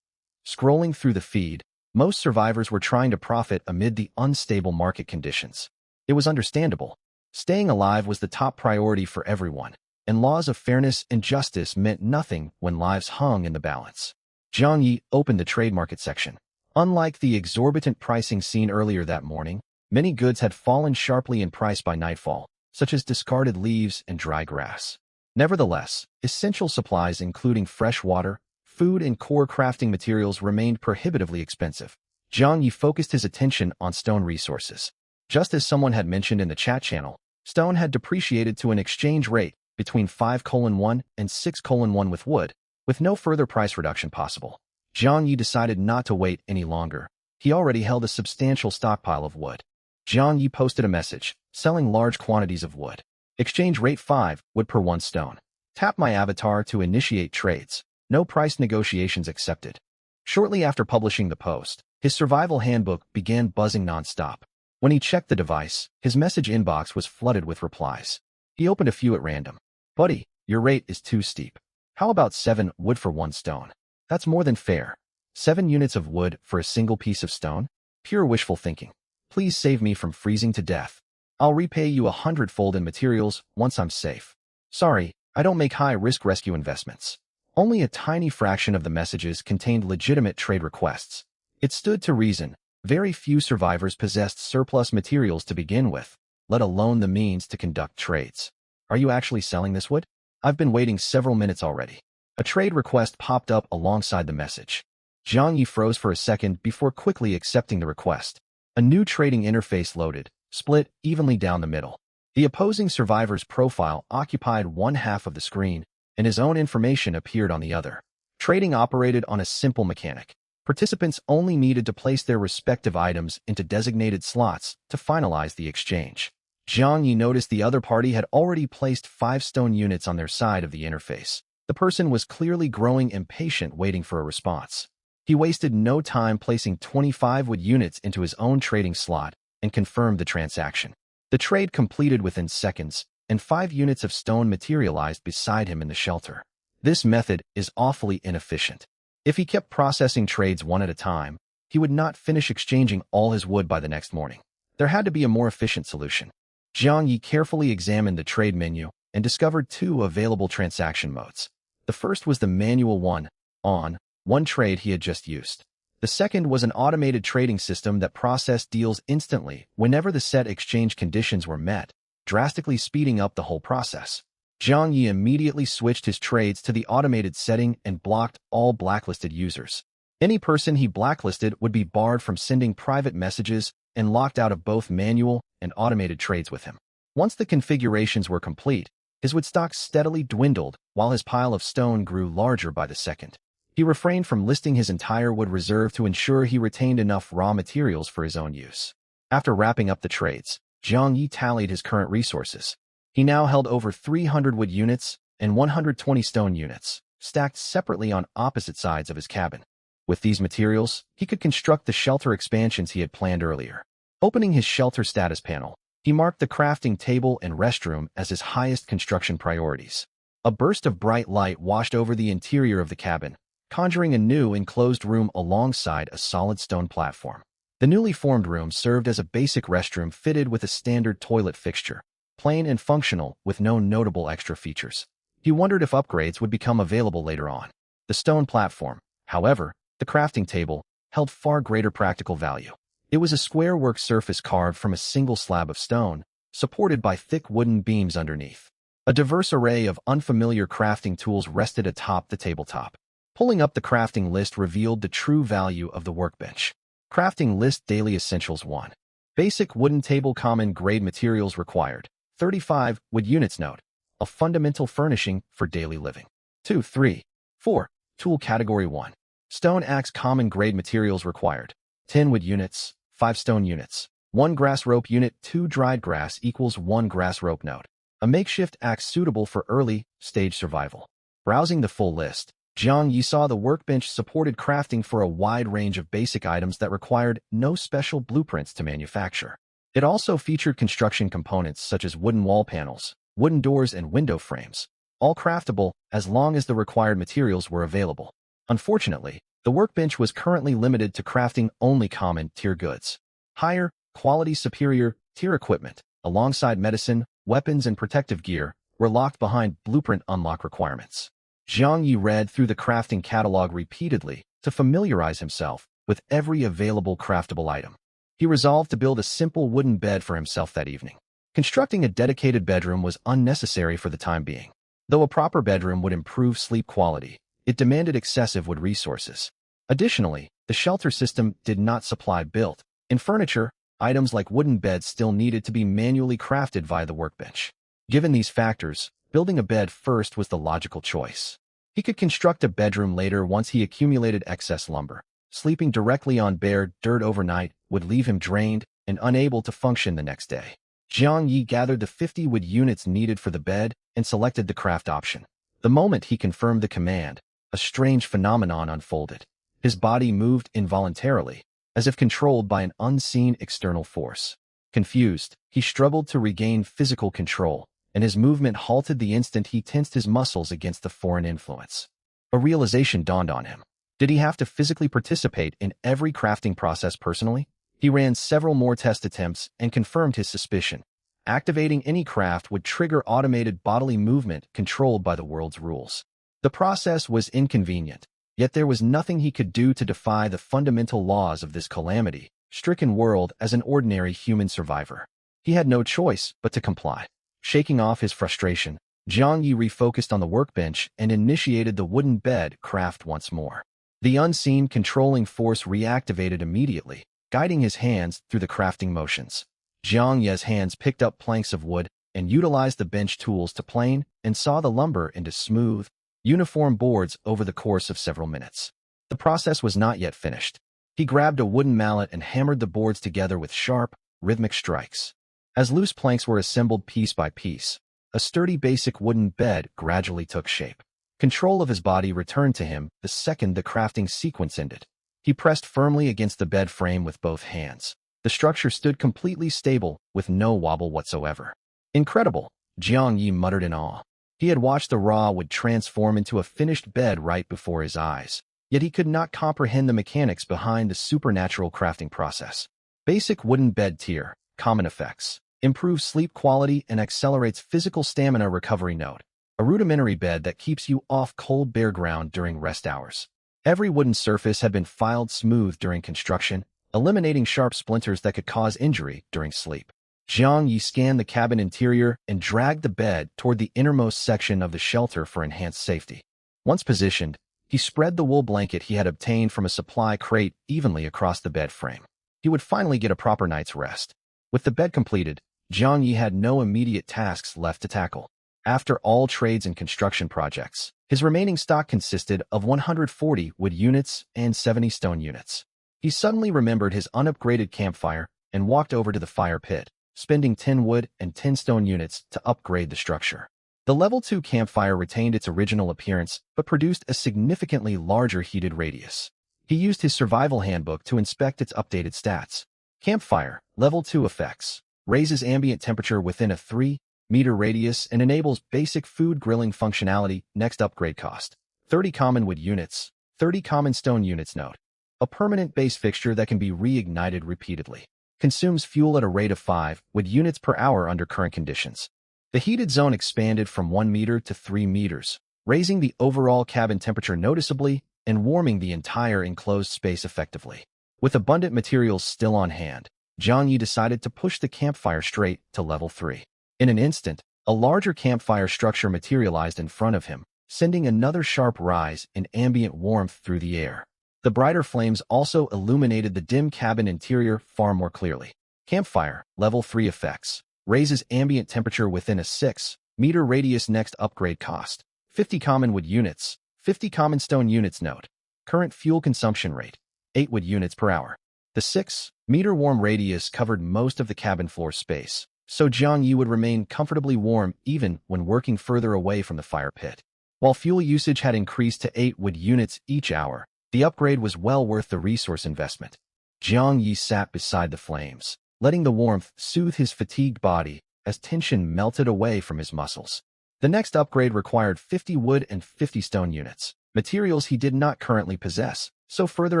Scrolling through the feed, most survivors were trying to profit amid the unstable market conditions. It was understandable. Staying alive was the top priority for everyone, and laws of fairness and justice meant nothing when lives hung in the balance. Zhang Yi opened the trade market section. Unlike the exorbitant pricing seen earlier that morning, many goods had fallen sharply in price by nightfall, such as discarded leaves and dry grass. Nevertheless, essential supplies including fresh water, food, and core crafting materials remained prohibitively expensive. Zhang Yi focused his attention on stone resources. Just as someone had mentioned in the chat channel, stone had depreciated to an exchange rate between 5:1 and 6:1 with wood, with no further price reduction possible. Zhang Yi decided not to wait any longer. He already held a substantial stockpile of wood. Zhang Yi posted a message, selling large quantities of wood. Exchange rate 5 wood per 1 stone. Tap my avatar to initiate trades. No price negotiations accepted. Shortly after publishing the post, his survival handbook began buzzing nonstop. When he checked the device, his message inbox was flooded with replies. He opened a few at random. Buddy, your rate is too steep. How about 7 wood for 1 stone? That's more than fair. 7 units of wood for a single piece of stone? Pure wishful thinking. Please save me from freezing to death. I'll repay you 100-fold in materials once I'm safe. Sorry, I don't make high-risk rescue investments. Only a tiny fraction of the messages contained legitimate trade requests. It stood to reason. Very few survivors possessed surplus materials to begin with, let alone the means to conduct trades. Are you actually selling this wood? I've been waiting several minutes already. A trade request popped up alongside the message. Zhang Yi froze for a second before quickly accepting the request. A new trading interface loaded, split evenly down the middle. The opposing survivor's profile occupied one half of the screen, and his own information appeared on the other. Trading operated on a simple mechanic. Participants only needed to place their respective items into designated slots to finalize the exchange. Zhang Yi noticed the other party had already placed 5 stone units on their side of the interface. The person was clearly growing impatient, waiting for a response. He wasted no time placing 25 wood units into his own trading slot and confirmed the transaction. The trade completed within seconds, and 5 units of stone materialized beside him in the shelter. This method is awfully inefficient. If he kept processing trades one at a time, he would not finish exchanging all his wood by the next morning. There had to be a more efficient solution. Zhang Yi carefully examined the trade menu and discovered 2 available transaction modes. The first was the manual one trade he had just used. The second was an automated trading system that processed deals instantly whenever the set exchange conditions were met, drastically speeding up the whole process. Zhang Yi immediately switched his trades to the automated setting and blocked all blacklisted users. Any person he blacklisted would be barred from sending private messages and locked out of both manual and automated trades with him. Once the configurations were complete, his wood stock steadily dwindled while his pile of stone grew larger by the second. He refrained from listing his entire wood reserve to ensure he retained enough raw materials for his own use. After wrapping up the trades, Zhang Yi tallied his current resources. He now held over 300 wood units and 120 stone units, stacked separately on opposite sides of his cabin. With these materials, he could construct the shelter expansions he had planned earlier. Opening his shelter status panel, he marked the crafting table and restroom as his highest construction priorities. A burst of bright light washed over the interior of the cabin, conjuring a new enclosed room alongside a solid stone platform. The newly formed room served as a basic restroom fitted with a standard toilet fixture, plain and functional with no notable extra features. He wondered if upgrades would become available later on. The stone platform, however, the crafting table, held far greater practical value. It was a square work surface carved from a single slab of stone, supported by thick wooden beams underneath. A diverse array of unfamiliar crafting tools rested atop the tabletop. Pulling up the crafting list revealed the true value of the workbench. Crafting list daily essentials 1. Basic wooden table, common grade materials required. 35 wood units. Note: a fundamental furnishing for daily living. 2, 3, 4. Tool category 1. Stone axe, common grade materials required. 10 wood units, 5 stone units, 1 grass rope unit. 2 dried grass equals 1 grass rope. Note: a makeshift axe suitable for early stage survival. Browsing the full list, Jiang Yi saw the workbench supported crafting for a wide range of basic items that required no special blueprints to manufacture. It also featured construction components such as wooden wall panels, wooden doors, and window frames, all craftable as long as the required materials were available. Unfortunately, the workbench was currently limited to crafting only common tier goods. Higher, quality superior tier equipment, alongside medicine, weapons, and protective gear, were locked behind blueprint unlock requirements. Jiang Yi read through the crafting catalog repeatedly to familiarize himself with every available craftable item. He resolved to build a simple wooden bed for himself that evening. Constructing a dedicated bedroom was unnecessary for the time being. Though a proper bedroom would improve sleep quality, it demanded excessive wood resources. Additionally, the shelter system did not supply built-in furniture. Items like wooden beds still needed to be manually crafted via the workbench. Given these factors, building a bed first was the logical choice. He could construct a bedroom later once he accumulated excess lumber. Sleeping directly on bare dirt overnight would leave him drained and unable to function the next day. Jiang Yi gathered the 50 wood units needed for the bed and selected the craft option. The moment he confirmed the command, a strange phenomenon unfolded. His body moved involuntarily, as if controlled by an unseen external force. Confused, he struggled to regain physical control, and his movement halted the instant he tensed his muscles against the foreign influence. A realization dawned on him. Did he have to physically participate in every crafting process personally? He ran several more test attempts and confirmed his suspicion. Activating any craft would trigger automated bodily movement controlled by the world's rules. The process was inconvenient, yet there was nothing he could do to defy the fundamental laws of this calamity-stricken world as an ordinary human survivor. He had no choice but to comply. Shaking off his frustration, Jiang Yi refocused on the workbench and initiated the wooden bed craft once more. The unseen controlling force reactivated immediately, guiding his hands through the crafting motions. Jiang Yi's hands picked up planks of wood and utilized the bench tools to plane and saw the lumber into smooth, uniform boards over the course of several minutes. The process was not yet finished. He grabbed a wooden mallet and hammered the boards together with sharp, rhythmic strikes. As loose planks were assembled piece by piece, a sturdy basic wooden bed gradually took shape. Control of his body returned to him the second the crafting sequence ended. He pressed firmly against the bed frame with both hands. The structure stood completely stable, with no wobble whatsoever. Incredible, Jiang Yi muttered in awe. He had watched the raw wood transform into a finished bed right before his eyes, yet he could not comprehend the mechanics behind the supernatural crafting process. Basic wooden bed tier, common effects. Improves sleep quality and accelerates physical stamina recovery. Note: a rudimentary bed that keeps you off cold bare ground during rest hours. Every wooden surface had been filed smooth during construction, eliminating sharp splinters that could cause injury during sleep. Jiang Yi scanned the cabin interior and dragged the bed toward the innermost section of the shelter for enhanced safety. Once positioned, he spread the wool blanket he had obtained from a supply crate evenly across the bed frame. He would finally get a proper night's rest. With the bed completed, Jiang Yi had no immediate tasks left to tackle. After all trades and construction projects, his remaining stock consisted of 140 wood units and 70 stone units. He suddenly remembered his unupgraded campfire and walked over to the fire pit, spending 10 wood and 10 stone units to upgrade the structure. The level 2 campfire retained its original appearance but produced a significantly larger heated radius. He used his survival handbook to inspect its updated stats. Campfire, level 2 effects. Raises ambient temperature within a 3-meter radius and enables basic food grilling functionality. Next upgrade cost: 30 common wood units, 30 common stone units. Note: a permanent base fixture that can be reignited repeatedly. Consumes fuel at a rate of 5 wood units per hour under current conditions. The heated zone expanded from 1 meter to 3 meters, raising the overall cabin temperature noticeably and warming the entire enclosed space effectively. With abundant materials still on hand, Jiang Yi decided to push the campfire straight to level 3. In an instant, a larger campfire structure materialized in front of him, sending another sharp rise in ambient warmth through the air. The brighter flames also illuminated the dim cabin interior far more clearly. Campfire, level 3 effects. Raises ambient temperature within a 6-meter radius. Next upgrade cost: 50 common wood units, 50 common stone units. Note: current fuel consumption rate: 8 wood units per hour. The 6-meter warm radius covered most of the cabin floor space, so Jiang Yi would remain comfortably warm even when working further away from the fire pit. While fuel usage had increased to 8 wood units each hour, the upgrade was well worth the resource investment. Jiang Yi sat beside the flames, letting the warmth soothe his fatigued body as tension melted away from his muscles. The next upgrade required 50 wood and 50 stone units, materials he did not currently possess, so further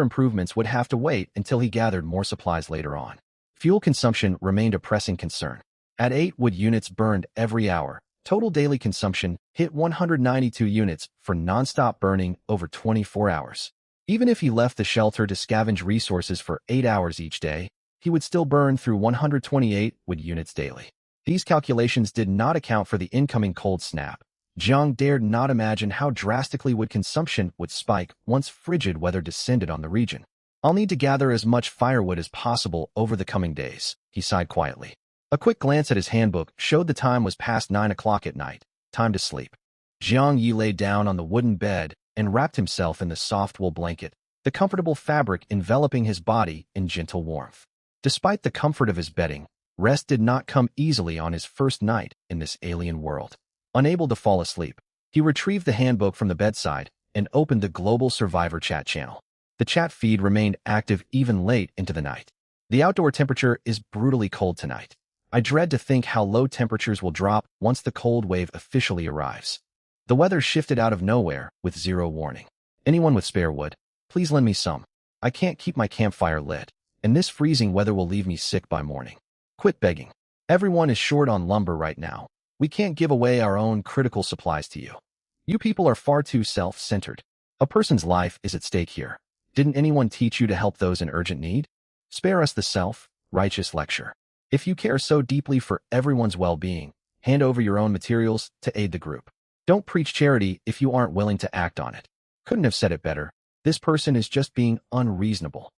improvements would have to wait until he gathered more supplies later on. Fuel consumption remained a pressing concern. At 8 wood units burned every hour, total daily consumption hit 192 units for non-stop burning over 24 hours. Even if he left the shelter to scavenge resources for 8 hours each day, he would still burn through 128 wood units daily. These calculations did not account for the incoming cold snap. Jiang dared not imagine how drastically wood consumption would spike once frigid weather descended on the region. I'll need to gather as much firewood as possible over the coming days, he sighed quietly. A quick glance at his handbook showed the time was past 9 o'clock at night, time to sleep. Jiang Yi lay down on the wooden bed and wrapped himself in the soft wool blanket, the comfortable fabric enveloping his body in gentle warmth. Despite the comfort of his bedding, rest did not come easily on his first night in this alien world. Unable to fall asleep, he retrieved the handbook from the bedside and opened the Global Survivor chat channel. The chat feed remained active even late into the night. The outdoor temperature is brutally cold tonight. I dread to think how low temperatures will drop once the cold wave officially arrives. The weather shifted out of nowhere with zero warning. Anyone with spare wood, please lend me some. I can't keep my campfire lit, and this freezing weather will leave me sick by morning. Quit begging. Everyone is short on lumber right now. We can't give away our own critical supplies to you. You people are far too self-centered. A person's life is at stake here. Didn't anyone teach you to help those in urgent need? Spare us the self-righteous lecture. If you care so deeply for everyone's well-being, hand over your own materials to aid the group. Don't preach charity if you aren't willing to act on it. Couldn't have said it better. This person is just being unreasonable.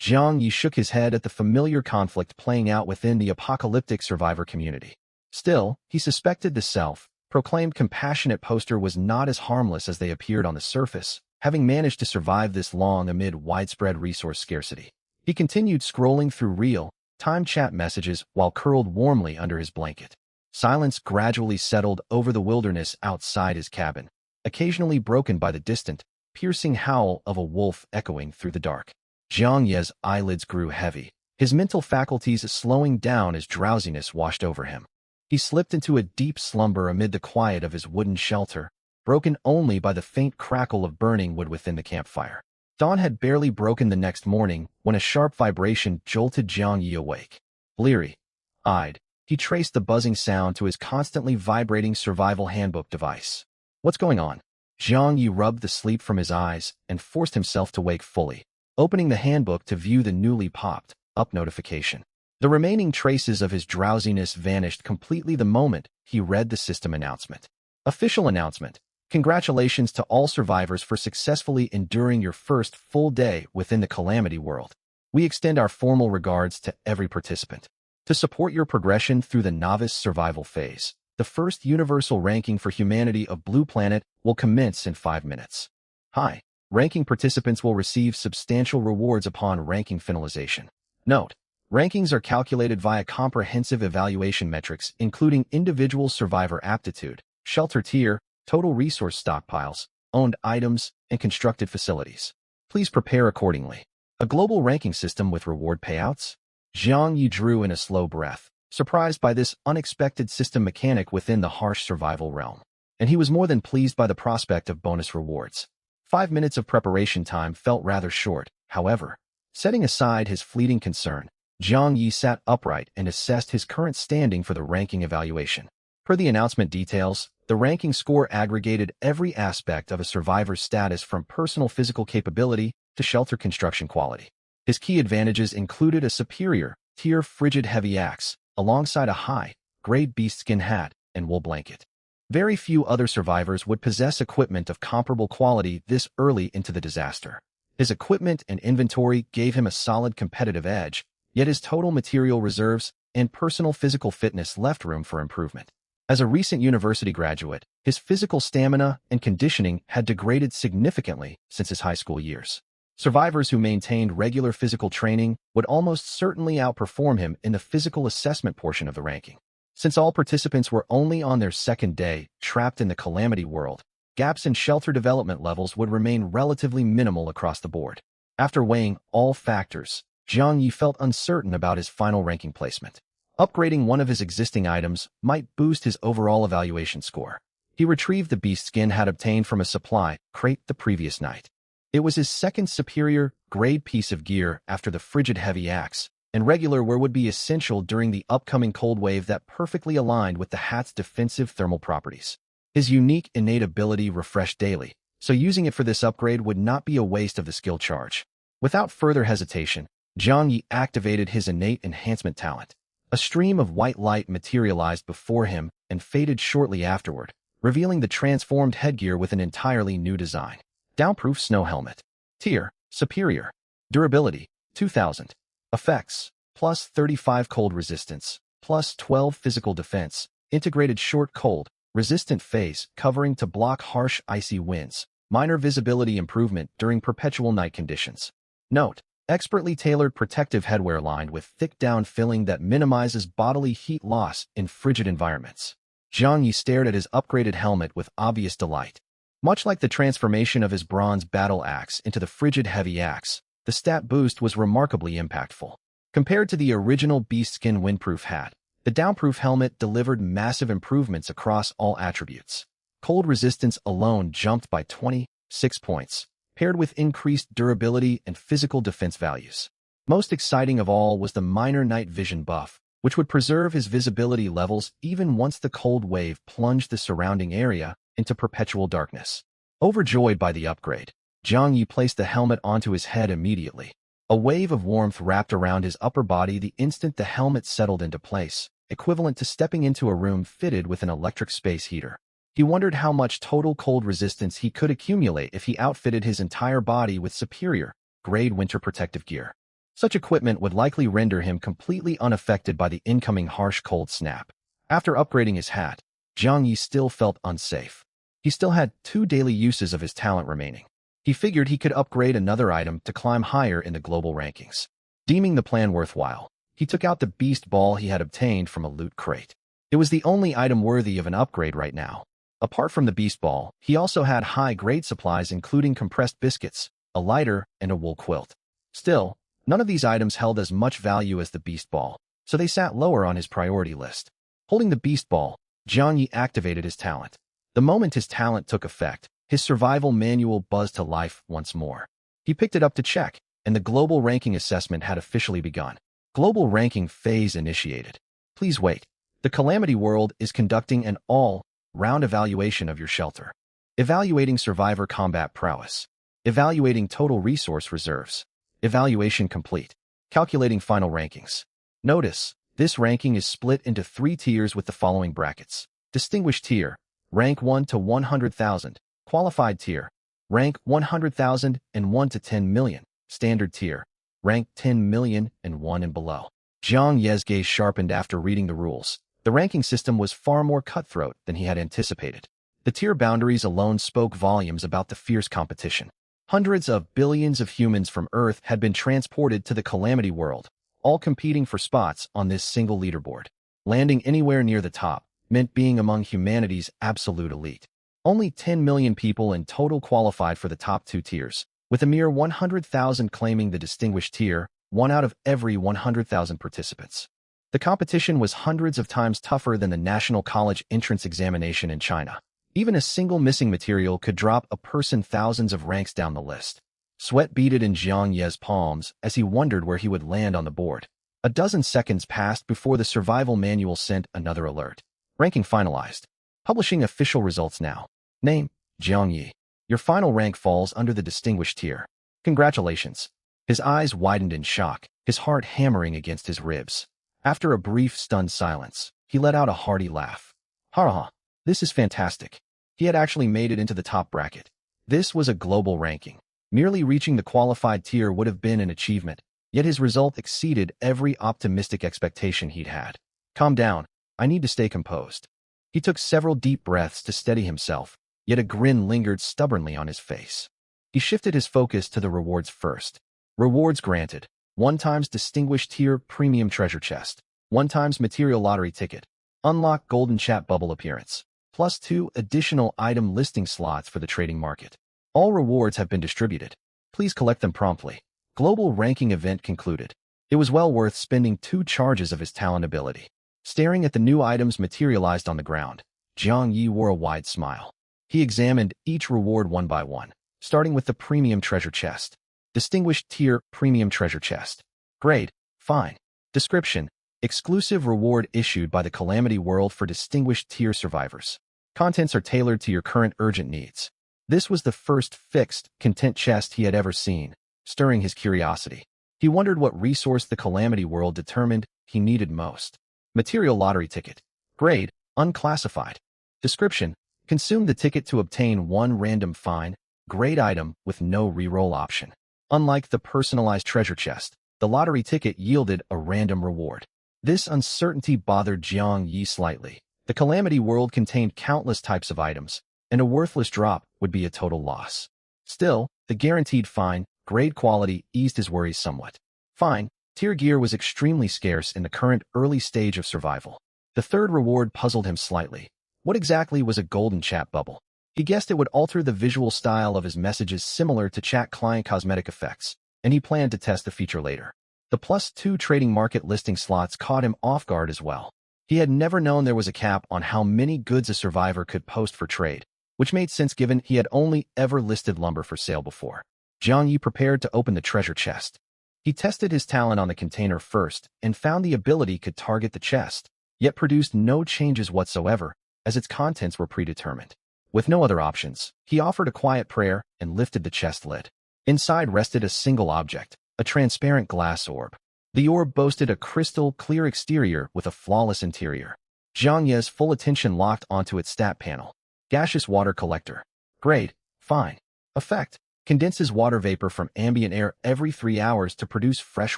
Jiang Yi shook his head at the familiar conflict playing out within the apocalyptic survivor community. Still, he suspected the self-proclaimed compassionate poster was not as harmless as they appeared on the surface, having managed to survive this long amid widespread resource scarcity. He continued scrolling through real-time chat messages while curled warmly under his blanket. Silence gradually settled over the wilderness outside his cabin, occasionally broken by the distant, piercing howl of a wolf echoing through the dark. Jiang Yi's eyelids grew heavy, his mental faculties slowing down as drowsiness washed over him. He slipped into a deep slumber amid the quiet of his wooden shelter, broken only by the faint crackle of burning wood within the campfire. Dawn had barely broken the next morning when a sharp vibration jolted Jiang Yi awake. Bleary-eyed, he traced the buzzing sound to his constantly vibrating survival handbook device. What's going on? Jiang Yi rubbed the sleep from his eyes and forced himself to wake fully, opening the handbook to view the newly popped-up notification. The remaining traces of his drowsiness vanished completely the moment he read the system announcement. Official announcement. Congratulations to all survivors for successfully enduring your first full day within the Calamity World. We extend our formal regards to every participant. To support your progression through the novice survival phase, the first universal ranking for humanity of Blue Planet will commence in 5 minutes. Hi. Ranking participants will receive substantial rewards upon ranking finalization. Note: rankings are calculated via comprehensive evaluation metrics including individual survivor aptitude, shelter tier, total resource stockpiles, owned items, and constructed facilities. Please prepare accordingly. A global ranking system with reward payouts? Jiang Yi drew in a slow breath, surprised by this unexpected system mechanic within the harsh survival realm. And he was more than pleased by the prospect of bonus rewards. 5 minutes of preparation time felt rather short, however. Setting aside his fleeting concern, Jiang Yi sat upright and assessed his current standing for the ranking evaluation. Per the announcement details, the ranking score aggregated every aspect of a survivor's status from personal physical capability to shelter construction quality. His key advantages included a superior, tier frigid heavy axe, alongside a high-grade beastskin hat and wool blanket. Very few other survivors would possess equipment of comparable quality this early into the disaster. His equipment and inventory gave him a solid competitive edge, yet his total material reserves and personal physical fitness left room for improvement. As a recent university graduate, his physical stamina and conditioning had degraded significantly since his high school years. Survivors who maintained regular physical training would almost certainly outperform him in the physical assessment portion of the ranking. Since all participants were only on their second day trapped in the Calamity World, gaps in shelter development levels would remain relatively minimal across the board. After weighing all factors, Jiang Yi felt uncertain about his final ranking placement. Upgrading one of his existing items might boost his overall evaluation score. He retrieved the beast skin had obtained from a supply crate the previous night. It was his second superior grade piece of gear after the frigid heavy axe, and regular wear would be essential during the upcoming cold wave that perfectly aligned with the hat's defensive thermal properties. His unique innate ability refreshed daily, so using it for this upgrade would not be a waste of the skill charge. Without further hesitation, Jiang Yi activated his innate enhancement talent. A stream of white light materialized before him and faded shortly afterward, revealing the transformed headgear with an entirely new design. Downproof Snow Helmet. Tier, Superior. Durability, 2000. Effects, plus 35 cold resistance, plus 12 physical defense, integrated short cold, resistant phase covering to block harsh icy winds, minor visibility improvement during perpetual night conditions. Note, expertly tailored protective headwear lined with thick down filling that minimizes bodily heat loss in frigid environments. Jiang Yi stared at his upgraded helmet with obvious delight. Much like the transformation of his bronze battle axe into the frigid heavy axe, the stat boost was remarkably impactful. Compared to the original beast skin windproof hat, the downproof helmet delivered massive improvements across all attributes. Cold resistance alone jumped by 26 points, paired with increased durability and physical defense values. Most exciting of all was the minor night vision buff, which would preserve his visibility levels even once the cold wave plunged the surrounding area into perpetual darkness. Overjoyed by the upgrade, Jiang Yi placed the helmet onto his head immediately. A wave of warmth wrapped around his upper body the instant the helmet settled into place, equivalent to stepping into a room fitted with an electric space heater. He wondered how much total cold resistance he could accumulate if he outfitted his entire body with superior, grade winter protective gear. Such equipment would likely render him completely unaffected by the incoming harsh cold snap. After upgrading his hat, Jiang Yi still felt unsafe. He still had 2 daily uses of his talent remaining. He figured he could upgrade another item to climb higher in the global rankings. Deeming the plan worthwhile, he took out the beast ball he had obtained from a loot crate. It was the only item worthy of an upgrade right now. Apart from the beast ball, he also had high-grade supplies including compressed biscuits, a lighter, and a wool quilt. Still, none of these items held as much value as the beast ball, so they sat lower on his priority list. Holding the beast ball, Jiang Yi activated his talent. The moment his talent took effect, his survival manual buzzed to life once more. He picked it up to check, and the global ranking assessment had officially begun. Global ranking phase initiated. Please wait. The Calamity World is conducting an all-round evaluation of your shelter. Evaluating survivor combat prowess. Evaluating total resource reserves. Evaluation complete. Calculating final rankings. Notice, this ranking is split into 3 tiers with the following brackets. Distinguished tier, rank 1 to 100,000. Qualified tier, rank 100,000 and 1 to 10 million. Standard tier, rank 10 million and 1 and below. Jiang Yi's gaze sharpened after reading the rules. The ranking system was far more cutthroat than he had anticipated. The tier boundaries alone spoke volumes about the fierce competition. Hundreds of billions of humans from Earth had been transported to the Calamity World, all competing for spots on this single leaderboard. Landing anywhere near the top meant being among humanity's absolute elite. Only 10 million people in total qualified for the top 2 tiers, with a mere 100,000 claiming the distinguished tier, 1 out of every 100,000 participants. The competition was hundreds of times tougher than the National College entrance examination in China. Even a single missing material could drop a person thousands of ranks down the list. Sweat beaded in Jiang Yi's palms as he wondered where he would land on the board. A dozen seconds passed before the survival manual sent another alert. Ranking finalized. Publishing official results now. Name, Jiang Yi. Your final rank falls under the distinguished tier. Congratulations. His eyes widened in shock, his heart hammering against his ribs. After a brief, stunned silence, he let out a hearty laugh. Ha ha, this is fantastic. He had actually made it into the top bracket. This was a global ranking. Merely reaching the qualified tier would have been an achievement, yet his result exceeded every optimistic expectation he'd had. Calm down, I need to stay composed. He took several deep breaths to steady himself, yet a grin lingered stubbornly on his face. He shifted his focus to the rewards first. Rewards granted. 1 times distinguished tier premium treasure chest. 1 times material lottery ticket. Unlock golden chat bubble appearance. plus 2 additional item listing slots for the trading market. All rewards have been distributed. Please collect them promptly. Global ranking event concluded. It was well worth spending 2 charges of his talent ability. Staring at the new items materialized on the ground, Jiang Yi wore a wide smile. He examined each reward one by one, starting with the Premium Treasure Chest. Distinguished Tier Premium Treasure Chest. Grade, Fine. Description, exclusive reward issued by the Calamity World for distinguished tier survivors. Contents are tailored to your current urgent needs. This was the first fixed, content chest he had ever seen, stirring his curiosity. He wondered what resource the Calamity World determined he needed most. Material lottery ticket. Grade, unclassified. Description, consume the ticket to obtain one random fine, grade item with no reroll option. Unlike the personalized treasure chest, the lottery ticket yielded a random reward. This uncertainty bothered Jiang Yi slightly. The Calamity World contained countless types of items, and a worthless drop would be a total loss. Still, the guaranteed fine, grade quality eased his worries somewhat. Fine, tier gear was extremely scarce in the current early stage of survival. The third reward puzzled him slightly. What exactly was a golden chat bubble? He guessed it would alter the visual style of his messages similar to chat client cosmetic effects, and he planned to test the feature later. The +2 trading market listing slots caught him off guard as well. He had never known there was a cap on how many goods a survivor could post for trade, which made sense given he had only ever listed lumber for sale before. Jiang Yi prepared to open the treasure chest. He tested his talent on the container first and found the ability could target the chest, yet produced no changes whatsoever, as its contents were predetermined. With no other options, he offered a quiet prayer and lifted the chest lid. Inside rested a single object, a transparent glass orb. The orb boasted a crystal-clear exterior with a flawless interior. Jiang Yi's full attention locked onto its stat panel. Gaseous water collector. Grade, Fine. Effect, condenses water vapor from ambient air every 3 hours to produce fresh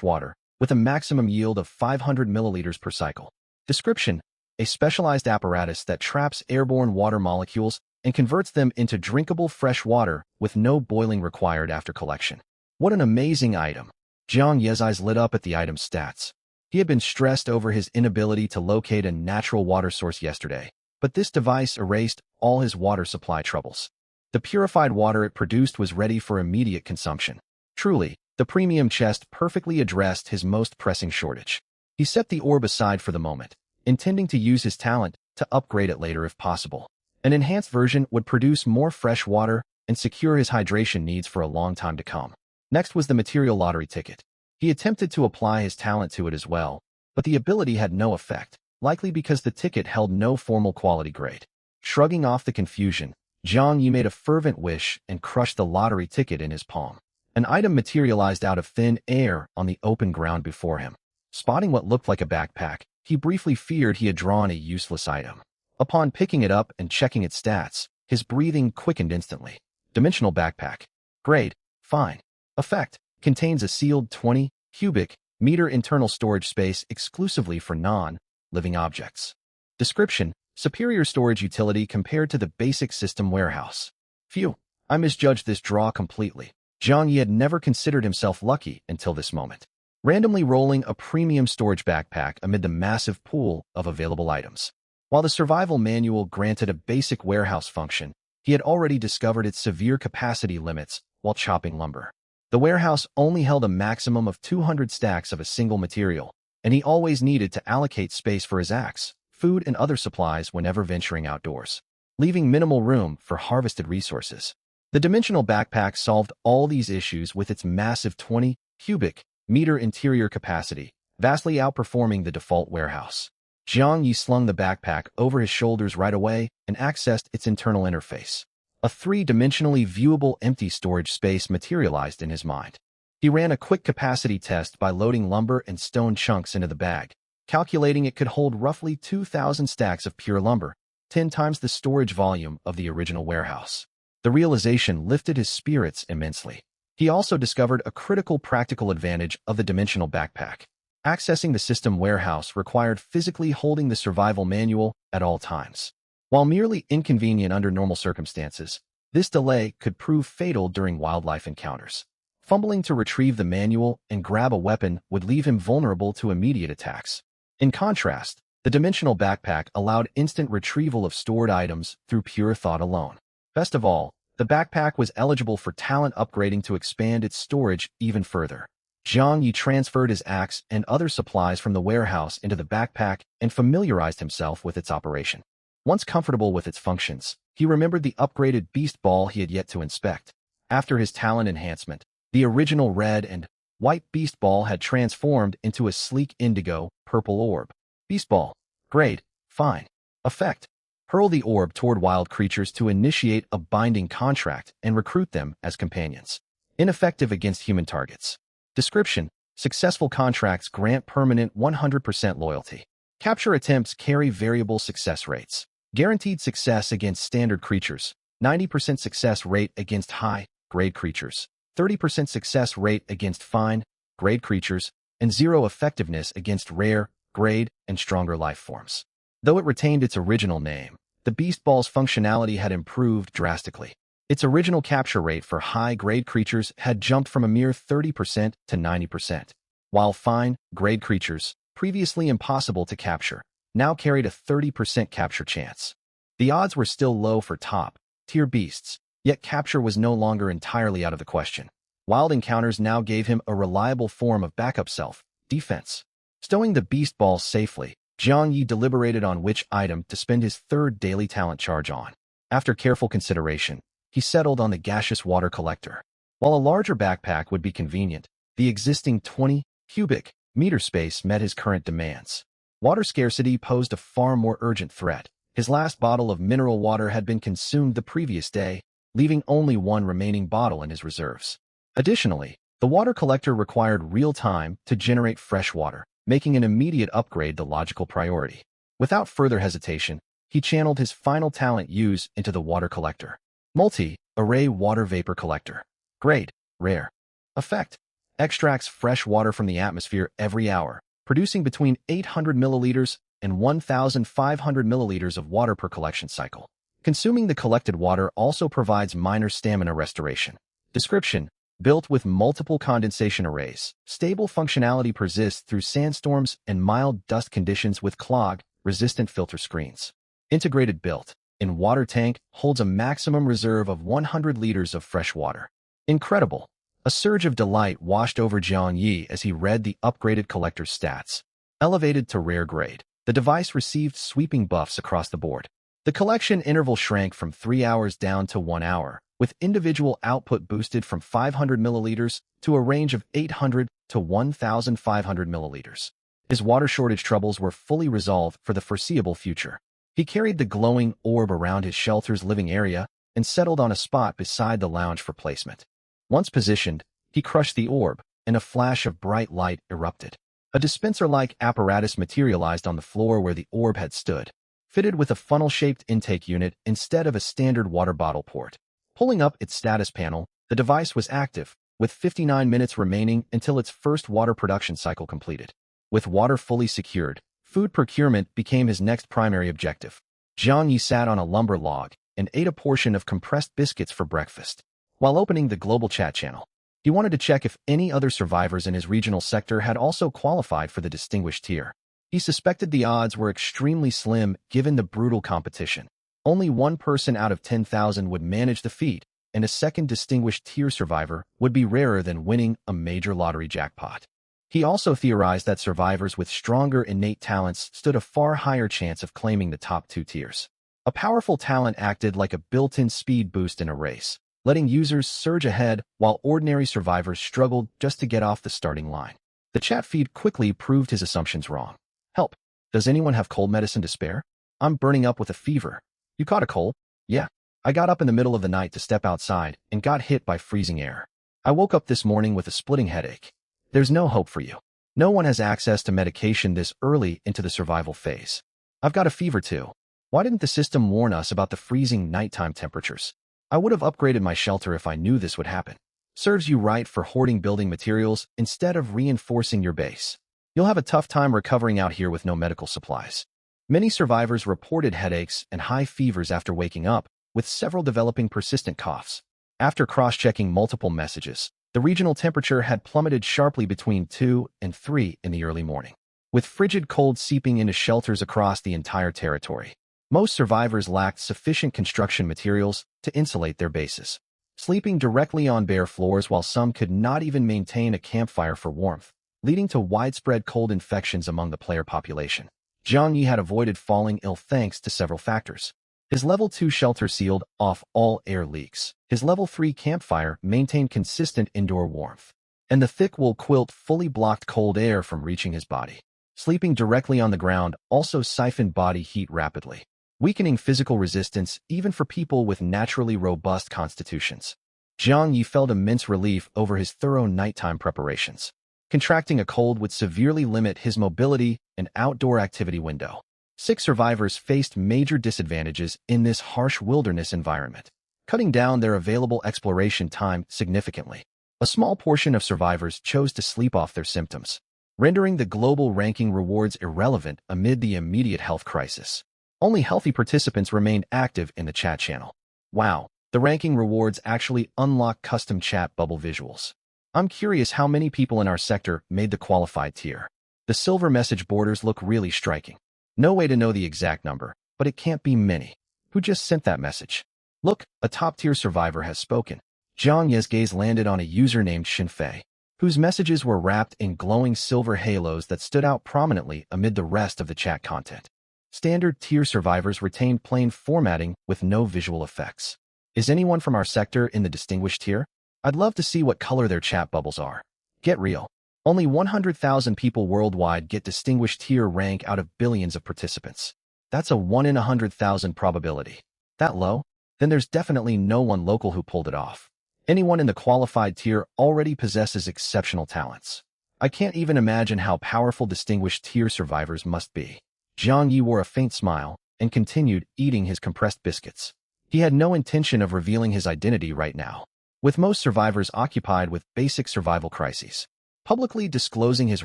water, with a maximum yield of 500 milliliters per cycle. Description, a specialized apparatus that traps airborne water molecules and converts them into drinkable fresh water with no boiling required after collection. What an amazing item. Jiang Yi's eyes lit up at the item's stats. He had been stressed over his inability to locate a natural water source yesterday, but this device erased all his water supply troubles. The purified water it produced was ready for immediate consumption. Truly, the premium chest perfectly addressed his most pressing shortage. He set the orb aside for the moment, intending to use his talent to upgrade it later if possible. An enhanced version would produce more fresh water and secure his hydration needs for a long time to come. Next was the material lottery ticket. He attempted to apply his talent to it as well, but the ability had no effect, likely because the ticket held no formal quality grade. Shrugging off the confusion, Jiang Yi made a fervent wish and crushed the lottery ticket in his palm. An item materialized out of thin air on the open ground before him. Spotting what looked like a backpack, he briefly feared he had drawn a useless item. Upon picking it up and checking its stats, his breathing quickened instantly. Dimensional backpack. Grade, Fine. Effect, contains a sealed 20 cubic meter internal storage space exclusively for non-living objects. Description, superior storage utility compared to the basic system warehouse. Phew, I misjudged this draw completely. Jiang Yi had never considered himself lucky until this moment. Randomly rolling a premium storage backpack amid the massive pool of available items. While the survival manual granted a basic warehouse function, he had already discovered its severe capacity limits while chopping lumber. The warehouse only held a maximum of 200 stacks of a single material, and he always needed to allocate space for his axe, food, and other supplies whenever venturing outdoors, leaving minimal room for harvested resources. The dimensional backpack solved all these issues with its massive 20 cubic meter interior capacity, vastly outperforming the default warehouse. Jiang Yi slung the backpack over his shoulders right away and accessed its internal interface. A 3-dimensionally viewable empty storage space materialized in his mind. He ran a quick capacity test by loading lumber and stone chunks into the bag, calculating it could hold roughly 2,000 stacks of pure lumber, 10 times the storage volume of the original warehouse. The realization lifted his spirits immensely. He also discovered a critical practical advantage of the dimensional backpack. Accessing the system warehouse required physically holding the survival manual at all times. While merely inconvenient under normal circumstances, this delay could prove fatal during wildlife encounters. Fumbling to retrieve the manual and grab a weapon would leave him vulnerable to immediate attacks. In contrast, The dimensional backpack allowed instant retrieval of stored items through pure thought alone. Best of all, the backpack was eligible for talent upgrading to expand its storage even further. Jiang Yi transferred his axe and other supplies from the warehouse into the backpack and familiarized himself with its operation. Once comfortable with its functions, he remembered the upgraded beast ball he had yet to inspect. After his talent enhancement, the original red and white beast ball had transformed into a sleek indigo purple orb. Beast ball. Grade. Fine. Effect. Hurl the orb toward wild creatures to initiate a binding contract and recruit them as companions. Ineffective against human targets. Description: successful contracts grant permanent 100% loyalty. Capture attempts carry variable success rates. Guaranteed success against standard creatures, 90% success rate against high-grade creatures, 30% success rate against fine-grade creatures, and 0 effectiveness against rare, grade, and stronger life forms. Though it retained its original name, the Beast Ball's functionality had improved drastically. Its original capture rate for high-grade creatures had jumped from a mere 30% to 90%, while fine-grade creatures, previously impossible to capture, now carried a 30% capture chance. The odds were still low for top-tier beasts, yet capture was no longer entirely out of the question. Wild encounters now gave him a reliable form of backup self-defense. Stowing the Beast Ball safely, Jiang Yi deliberated on which item to spend his third daily talent charge on. After careful consideration, he settled on the gaseous water collector. While a larger backpack would be convenient, the existing 20 cubic meter space met his current demands. Water scarcity posed a far more urgent threat. His last bottle of mineral water had been consumed the previous day, leaving only one remaining bottle in his reserves. Additionally, the water collector required real time to generate fresh water, making an immediate upgrade the logical priority. Without further hesitation, he channeled his final talent use into the water collector. Multi-array water vapor collector. Grade. Rare. Effect: extracts fresh water from the atmosphere every hour, producing between 800 milliliters and 1,500 milliliters of water per collection cycle. Consuming the collected water also provides minor stamina restoration. Description: built with multiple condensation arrays, stable functionality persists through sandstorms and mild dust conditions with clog-resistant filter screens. Integrated built-in water tank holds a maximum reserve of 100 liters of fresh water. Incredible! A surge of delight washed over Jiang Yi as he read the upgraded collector's stats. Elevated to rare grade, the device received sweeping buffs across the board. The collection interval shrank from 3 hours down to 1 hour, with individual output boosted from 500 milliliters to a range of 800 to 1,500 milliliters. His water shortage troubles were fully resolved for the foreseeable future. He carried the glowing orb around his shelter's living area and settled on a spot beside the lounge for placement. Once positioned, he crushed the orb, and a flash of bright light erupted. A dispenser-like apparatus materialized on the floor where the orb had stood, fitted with a funnel-shaped intake unit instead of a standard water bottle port. Pulling up its status panel, the device was active, with 59 minutes remaining until its first water production cycle completed. With water fully secured, food procurement became his next primary objective. Jiang Yi sat on a lumber log and ate a portion of compressed biscuits for breakfast. While opening the global chat channel, he wanted to check if any other survivors in his regional sector had also qualified for the distinguished tier. He suspected the odds were extremely slim given the brutal competition. Only one person out of 10,000 would manage the feat, and a second distinguished tier survivor would be rarer than winning a major lottery jackpot. He also theorized that survivors with stronger innate talents stood a far higher chance of claiming the top 2 tiers. A powerful talent acted like a built-in speed boost in a race, letting users surge ahead while ordinary survivors struggled just to get off the starting line. The chat feed quickly proved his assumptions wrong. Help! Does anyone have cold medicine to spare? I'm burning up with a fever. You caught a cold? Yeah. I got up in the middle of the night to step outside and got hit by freezing air. I woke up this morning with a splitting headache. There's no hope for you. No one has access to medication this early into the survival phase. I've got a fever too. Why didn't the system warn us about the freezing nighttime temperatures? I would have upgraded my shelter if I knew this would happen. Serves you right for hoarding building materials instead of reinforcing your base. You'll have a tough time recovering out here with no medical supplies. Many survivors reported headaches and high fevers after waking up, with several developing persistent coughs. After cross-checking multiple messages, the regional temperature had plummeted sharply between 2 and 3 in the early morning. with frigid cold seeping into shelters across the entire territory. Most survivors lacked sufficient construction materials to insulate their bases, sleeping directly on bare floors while some could not even maintain a campfire for warmth, leading to widespread cold infections among the player population. Zhang Yi had avoided falling ill thanks to several factors. His level 2 shelter sealed off all air leaks. His level 3 campfire maintained consistent indoor warmth, and the thick wool quilt fully blocked cold air from reaching his body. Sleeping directly on the ground also siphoned body heat rapidly, weakening physical resistance even for people with naturally robust constitutions. Zhang Yi felt immense relief over his thorough nighttime preparations. Contracting a cold would severely limit his mobility and outdoor activity window. 6 survivors faced major disadvantages in this harsh wilderness environment, cutting down their available exploration time significantly. A small portion of survivors chose to sleep off their symptoms, rendering the global ranking rewards irrelevant amid the immediate health crisis. Only healthy participants remained active in the chat channel. Wow, the ranking rewards actually unlock custom chat bubble visuals. I'm curious how many people in our sector made the qualified tier. The silver message borders look really striking. No way to know the exact number, but it can't be many. Who just sent that message? Look, a top-tier survivor has spoken. Zhang Yi's gaze landed on a user named Xinfei, whose messages were wrapped in glowing silver halos that stood out prominently amid the rest of the chat content. Standard tier survivors retained plain formatting with no visual effects. Is anyone from our sector in the distinguished tier? I'd love to see what color their chat bubbles are. Get real. Only 100,000 people worldwide get distinguished tier rank out of billions of participants. That's a 1 in 100,000 probability. That low? Then there's definitely no one local who pulled it off. Anyone in the qualified tier already possesses exceptional talents. I can't even imagine how powerful distinguished tier survivors must be. Zhang Yi wore a faint smile and continued eating his compressed biscuits. He had no intention of revealing his identity right now, with most survivors occupied with basic survival crises. Publicly disclosing his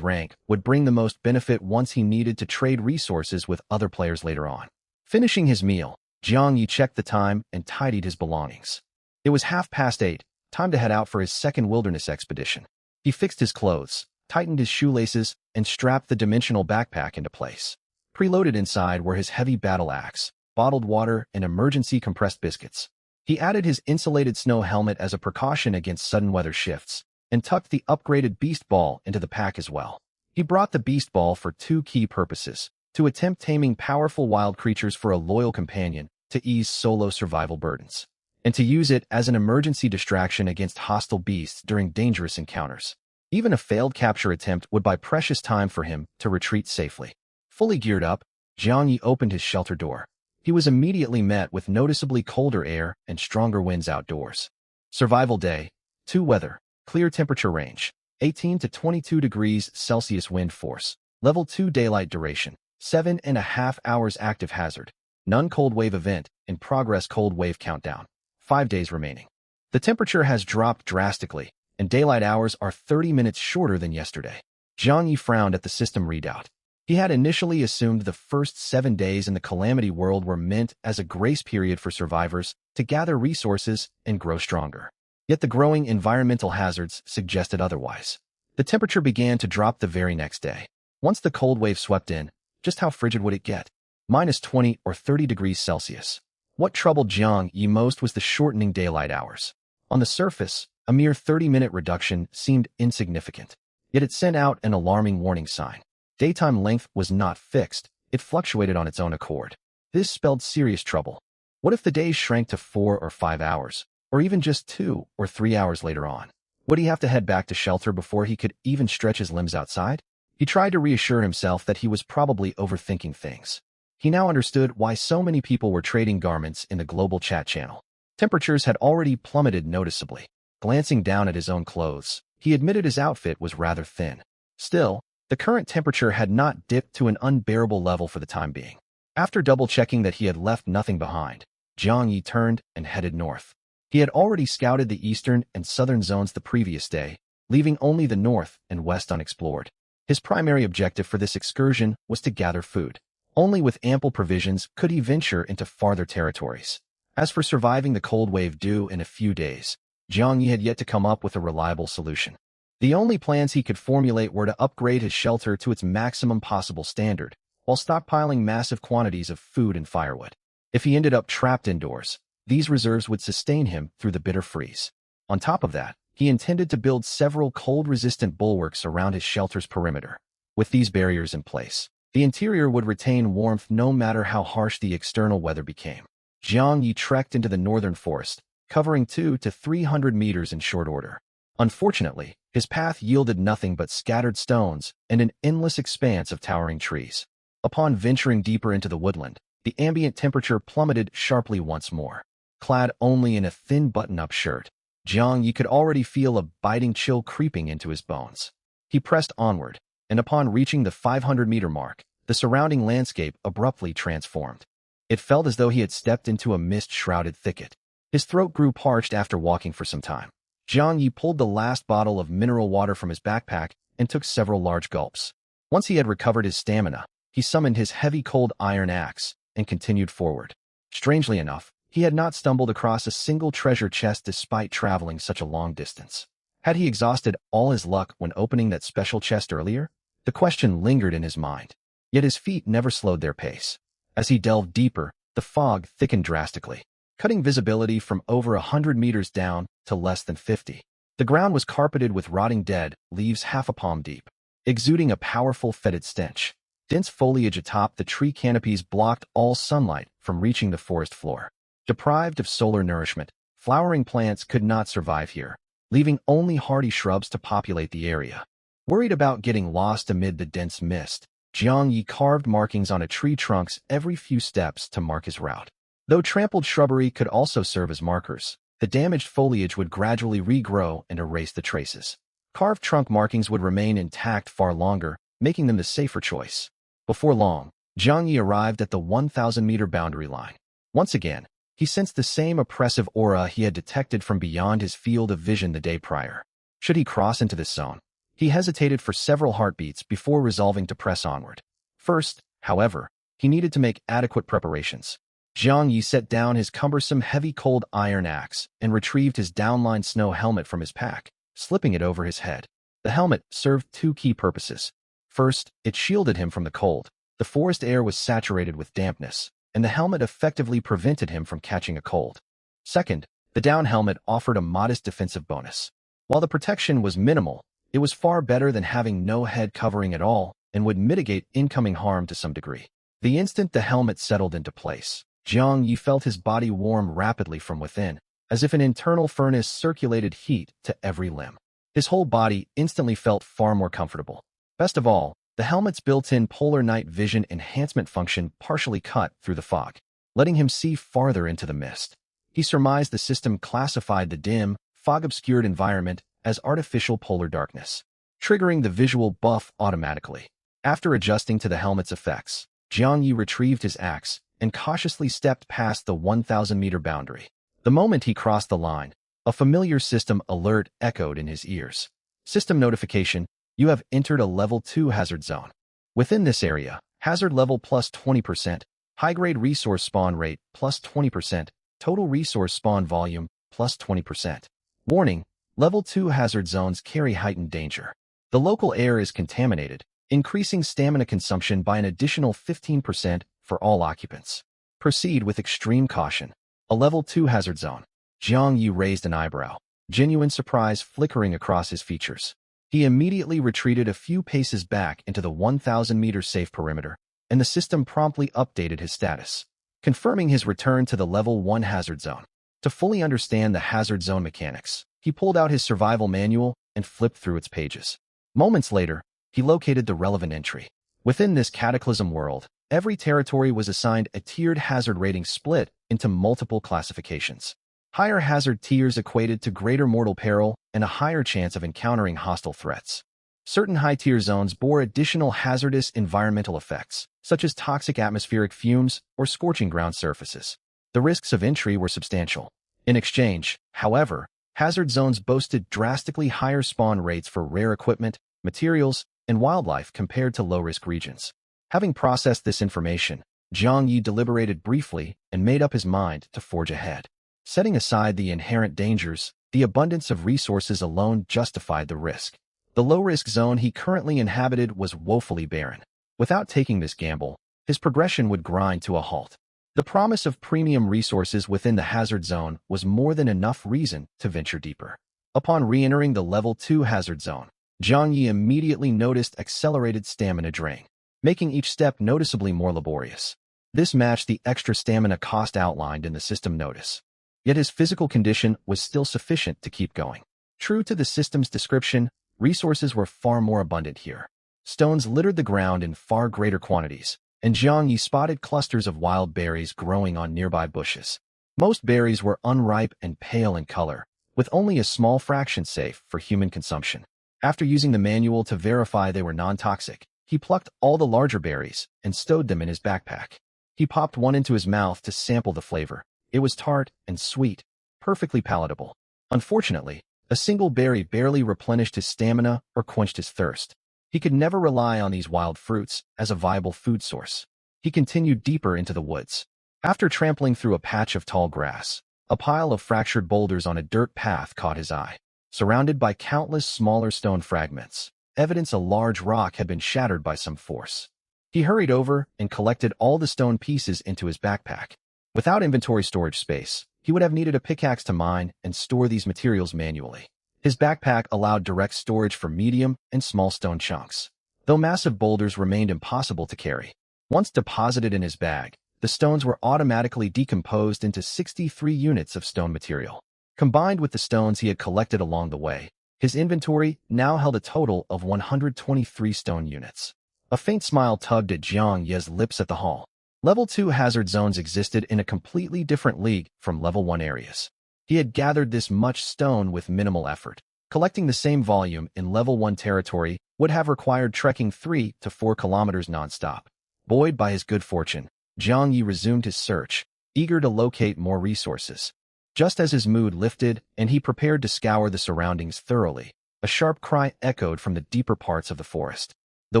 rank would bring the most benefit once he needed to trade resources with other players later on. Finishing his meal, Zhang Yi checked the time and tidied his belongings. It was 8:30, time to head out for his second wilderness expedition. He fixed his clothes, tightened his shoelaces, and strapped the dimensional backpack into place. Preloaded inside were his heavy battle axe, bottled water, and emergency compressed biscuits. He added his insulated snow helmet as a precaution against sudden weather shifts, and tucked the upgraded Beast Ball into the pack as well. He brought the Beast Ball for 2 key purposes: to attempt taming powerful wild creatures for a loyal companion to ease solo survival burdens, and to use it as an emergency distraction against hostile beasts during dangerous encounters. Even a failed capture attempt would buy precious time for him to retreat safely. Fully geared up, Zhang Yi opened his shelter door. He was immediately met with noticeably colder air and stronger winds outdoors. Survival Day 2 weather. Clear temperature range, 18 to 22 degrees Celsius wind force. Level 2 daylight duration, 7.5 hours active hazard. None cold wave event, in progress cold wave countdown. 5 days remaining. The temperature has dropped drastically, and daylight hours are 30 minutes shorter than yesterday. Zhang Yi frowned at the system readout. He had initially assumed the first 7 days in the Calamity World were meant as a grace period for survivors to gather resources and grow stronger. Yet the growing environmental hazards suggested otherwise. The temperature began to drop the very next day. Once the cold wave swept in, just how frigid would it get? -20 or 30 degrees Celsius. What troubled Zhang Yi most was the shortening daylight hours. On the surface, a mere 30-minute reduction seemed insignificant, yet it sent out an alarming warning sign. Daytime length was not fixed, it fluctuated on its own accord. This spelled serious trouble. What if the days shrank to 4 or 5 hours? Or even just 2 or 3 hours later on? Would he have to head back to shelter before he could even stretch his limbs outside? He tried to reassure himself that he was probably overthinking things. He now understood why so many people were trading garments in the global chat channel. Temperatures had already plummeted noticeably. Glancing down at his own clothes, he admitted his outfit was rather thin. Still, the current temperature had not dipped to an unbearable level for the time being. After double-checking that he had left nothing behind, Zhang Yi turned and headed north. He had already scouted the eastern and southern zones the previous day, leaving only the north and west unexplored. His primary objective for this excursion was to gather food. Only with ample provisions could he venture into farther territories. As for surviving the cold wave due in a few days, Zhang Yi had yet to come up with a reliable solution. The only plans he could formulate were to upgrade his shelter to its maximum possible standard, while stockpiling massive quantities of food and firewood. If he ended up trapped indoors, these reserves would sustain him through the bitter freeze. On top of that, he intended to build several cold-resistant bulwarks around his shelter's perimeter. With these barriers in place, the interior would retain warmth no matter how harsh the external weather became. Jiang Yi trekked into the northern forest, covering 200 to 300 meters in short order. Unfortunately, his path yielded nothing but scattered stones and an endless expanse of towering trees. Upon venturing deeper into the woodland, the ambient temperature plummeted sharply once more. Clad only in a thin button-up shirt, Jiang Yi could already feel a biting chill creeping into his bones. He pressed onward, and upon reaching the 500-meter mark, the surrounding landscape abruptly transformed. It felt as though he had stepped into a mist-shrouded thicket. His throat grew parched after walking for some time. Jiang Yi pulled the last bottle of mineral water from his backpack and took several large gulps. Once he had recovered his stamina, he summoned his heavy cold iron axe and continued forward. Strangely enough, he had not stumbled across a single treasure chest despite traveling such a long distance. Had he exhausted all his luck when opening that special chest earlier? The question lingered in his mind. Yet his feet never slowed their pace. As he delved deeper, the fog thickened drastically, cutting visibility from over 100 meters down to less than 50. The ground was carpeted with rotting dead leaves half a palm deep, exuding a powerful fetid stench. Dense foliage atop the tree canopies blocked all sunlight from reaching the forest floor. Deprived of solar nourishment, flowering plants could not survive here, leaving only hardy shrubs to populate the area. Worried about getting lost amid the dense mist, Jiang Yi carved markings on a tree trunks every few steps to mark his route. Though trampled shrubbery could also serve as markers, the damaged foliage would gradually regrow and erase the traces. Carved trunk markings would remain intact far longer, making them the safer choice. Before long, Jiang Yi arrived at the 1,000-meter boundary line. Once again, he sensed the same oppressive aura he had detected from beyond his field of vision the day prior. Should he cross into this zone? He hesitated for several heartbeats before resolving to press onward. First, however, he needed to make adequate preparations. Jiang Yi set down his cumbersome heavy cold iron axe and retrieved his downline snow helmet from his pack, slipping it over his head. The helmet served two key purposes. First, it shielded him from the cold. The forest air was saturated with dampness, and the helmet effectively prevented him from catching a cold. Second, the down helmet offered a modest defensive bonus. While the protection was minimal, it was far better than having no head covering at all and would mitigate incoming harm to some degree. The instant the helmet settled into place, Jiang Yi felt his body warm rapidly from within, as if an internal furnace circulated heat to every limb. His whole body instantly felt far more comfortable. Best of all, the helmet's built-in polar night vision enhancement function partially cut through the fog, letting him see farther into the mist. He surmised the system classified the dim, fog-obscured environment as artificial polar darkness, triggering the visual buff automatically. After adjusting to the helmet's effects, Jiang Yi retrieved his axe and cautiously stepped past the 1,000-meter boundary. The moment he crossed the line, a familiar system alert echoed in his ears. System notification: you have entered a level 2 hazard zone. Within this area, hazard level plus 20%, high-grade resource spawn rate plus 20%, total resource spawn volume plus 20%. Warning: level 2 hazard zones carry heightened danger. The local air is contaminated, increasing stamina consumption by an additional 15% for all occupants. Proceed with extreme caution. A level 2 hazard zone. Jiang Yi raised an eyebrow, genuine surprise flickering across his features. He immediately retreated a few paces back into the 1,000-meter safe perimeter, and the system promptly updated his status, confirming his return to the level 1 hazard zone. To fully understand the hazard zone mechanics, he pulled out his survival manual and flipped through its pages. Moments later, he located the relevant entry. Within this cataclysm world, every territory was assigned a tiered hazard rating split into multiple classifications. Higher hazard tiers equated to greater mortal peril and a higher chance of encountering hostile threats. Certain high-tier zones bore additional hazardous environmental effects, such as toxic atmospheric fumes or scorching ground surfaces. The risks of entry were substantial. In exchange, however, hazard zones boasted drastically higher spawn rates for rare equipment, materials, and wildlife compared to low-risk regions. Having processed this information, Jiang Yi deliberated briefly and made up his mind to forge ahead. Setting aside the inherent dangers, the abundance of resources alone justified the risk. The low-risk zone he currently inhabited was woefully barren. Without taking this gamble, his progression would grind to a halt. The promise of premium resources within the hazard zone was more than enough reason to venture deeper. Upon re-entering the Level 2 hazard zone, Jiang Yi immediately noticed accelerated stamina drain, making each step noticeably more laborious. This matched the extra stamina cost outlined in the system notice. Yet his physical condition was still sufficient to keep going. True to the system's description, resources were far more abundant here. Stones littered the ground in far greater quantities, and Jiang Yi spotted clusters of wild berries growing on nearby bushes. Most berries were unripe and pale in color, with only a small fraction safe for human consumption. After using the manual to verify they were non-toxic, he plucked all the larger berries and stowed them in his backpack. He popped one into his mouth to sample the flavor. It was tart and sweet, perfectly palatable. Unfortunately, a single berry barely replenished his stamina or quenched his thirst. He could never rely on these wild fruits as a viable food source. He continued deeper into the woods. After trampling through a patch of tall grass, a pile of fractured boulders on a dirt path caught his eye. Surrounded by countless smaller stone fragments, evidence a large rock had been shattered by some force. He hurried over and collected all the stone pieces into his backpack. Without inventory storage space, he would have needed a pickaxe to mine and store these materials manually. His backpack allowed direct storage for medium and small stone chunks, though massive boulders remained impossible to carry. Once deposited in his bag, the stones were automatically decomposed into 63 units of stone material. Combined with the stones he had collected along the way, his inventory now held a total of 123 stone units. A faint smile tugged at Jiang Yi's lips at the haul. Level 2 hazard zones existed in a completely different league from Level 1 areas. He had gathered this much stone with minimal effort. Collecting the same volume in Level 1 territory would have required trekking 3 to 4 kilometers non-stop. Buoyed by his good fortune, Jiang Yi resumed his search, eager to locate more resources. Just as his mood lifted and he prepared to scour the surroundings thoroughly, a sharp cry echoed from the deeper parts of the forest. The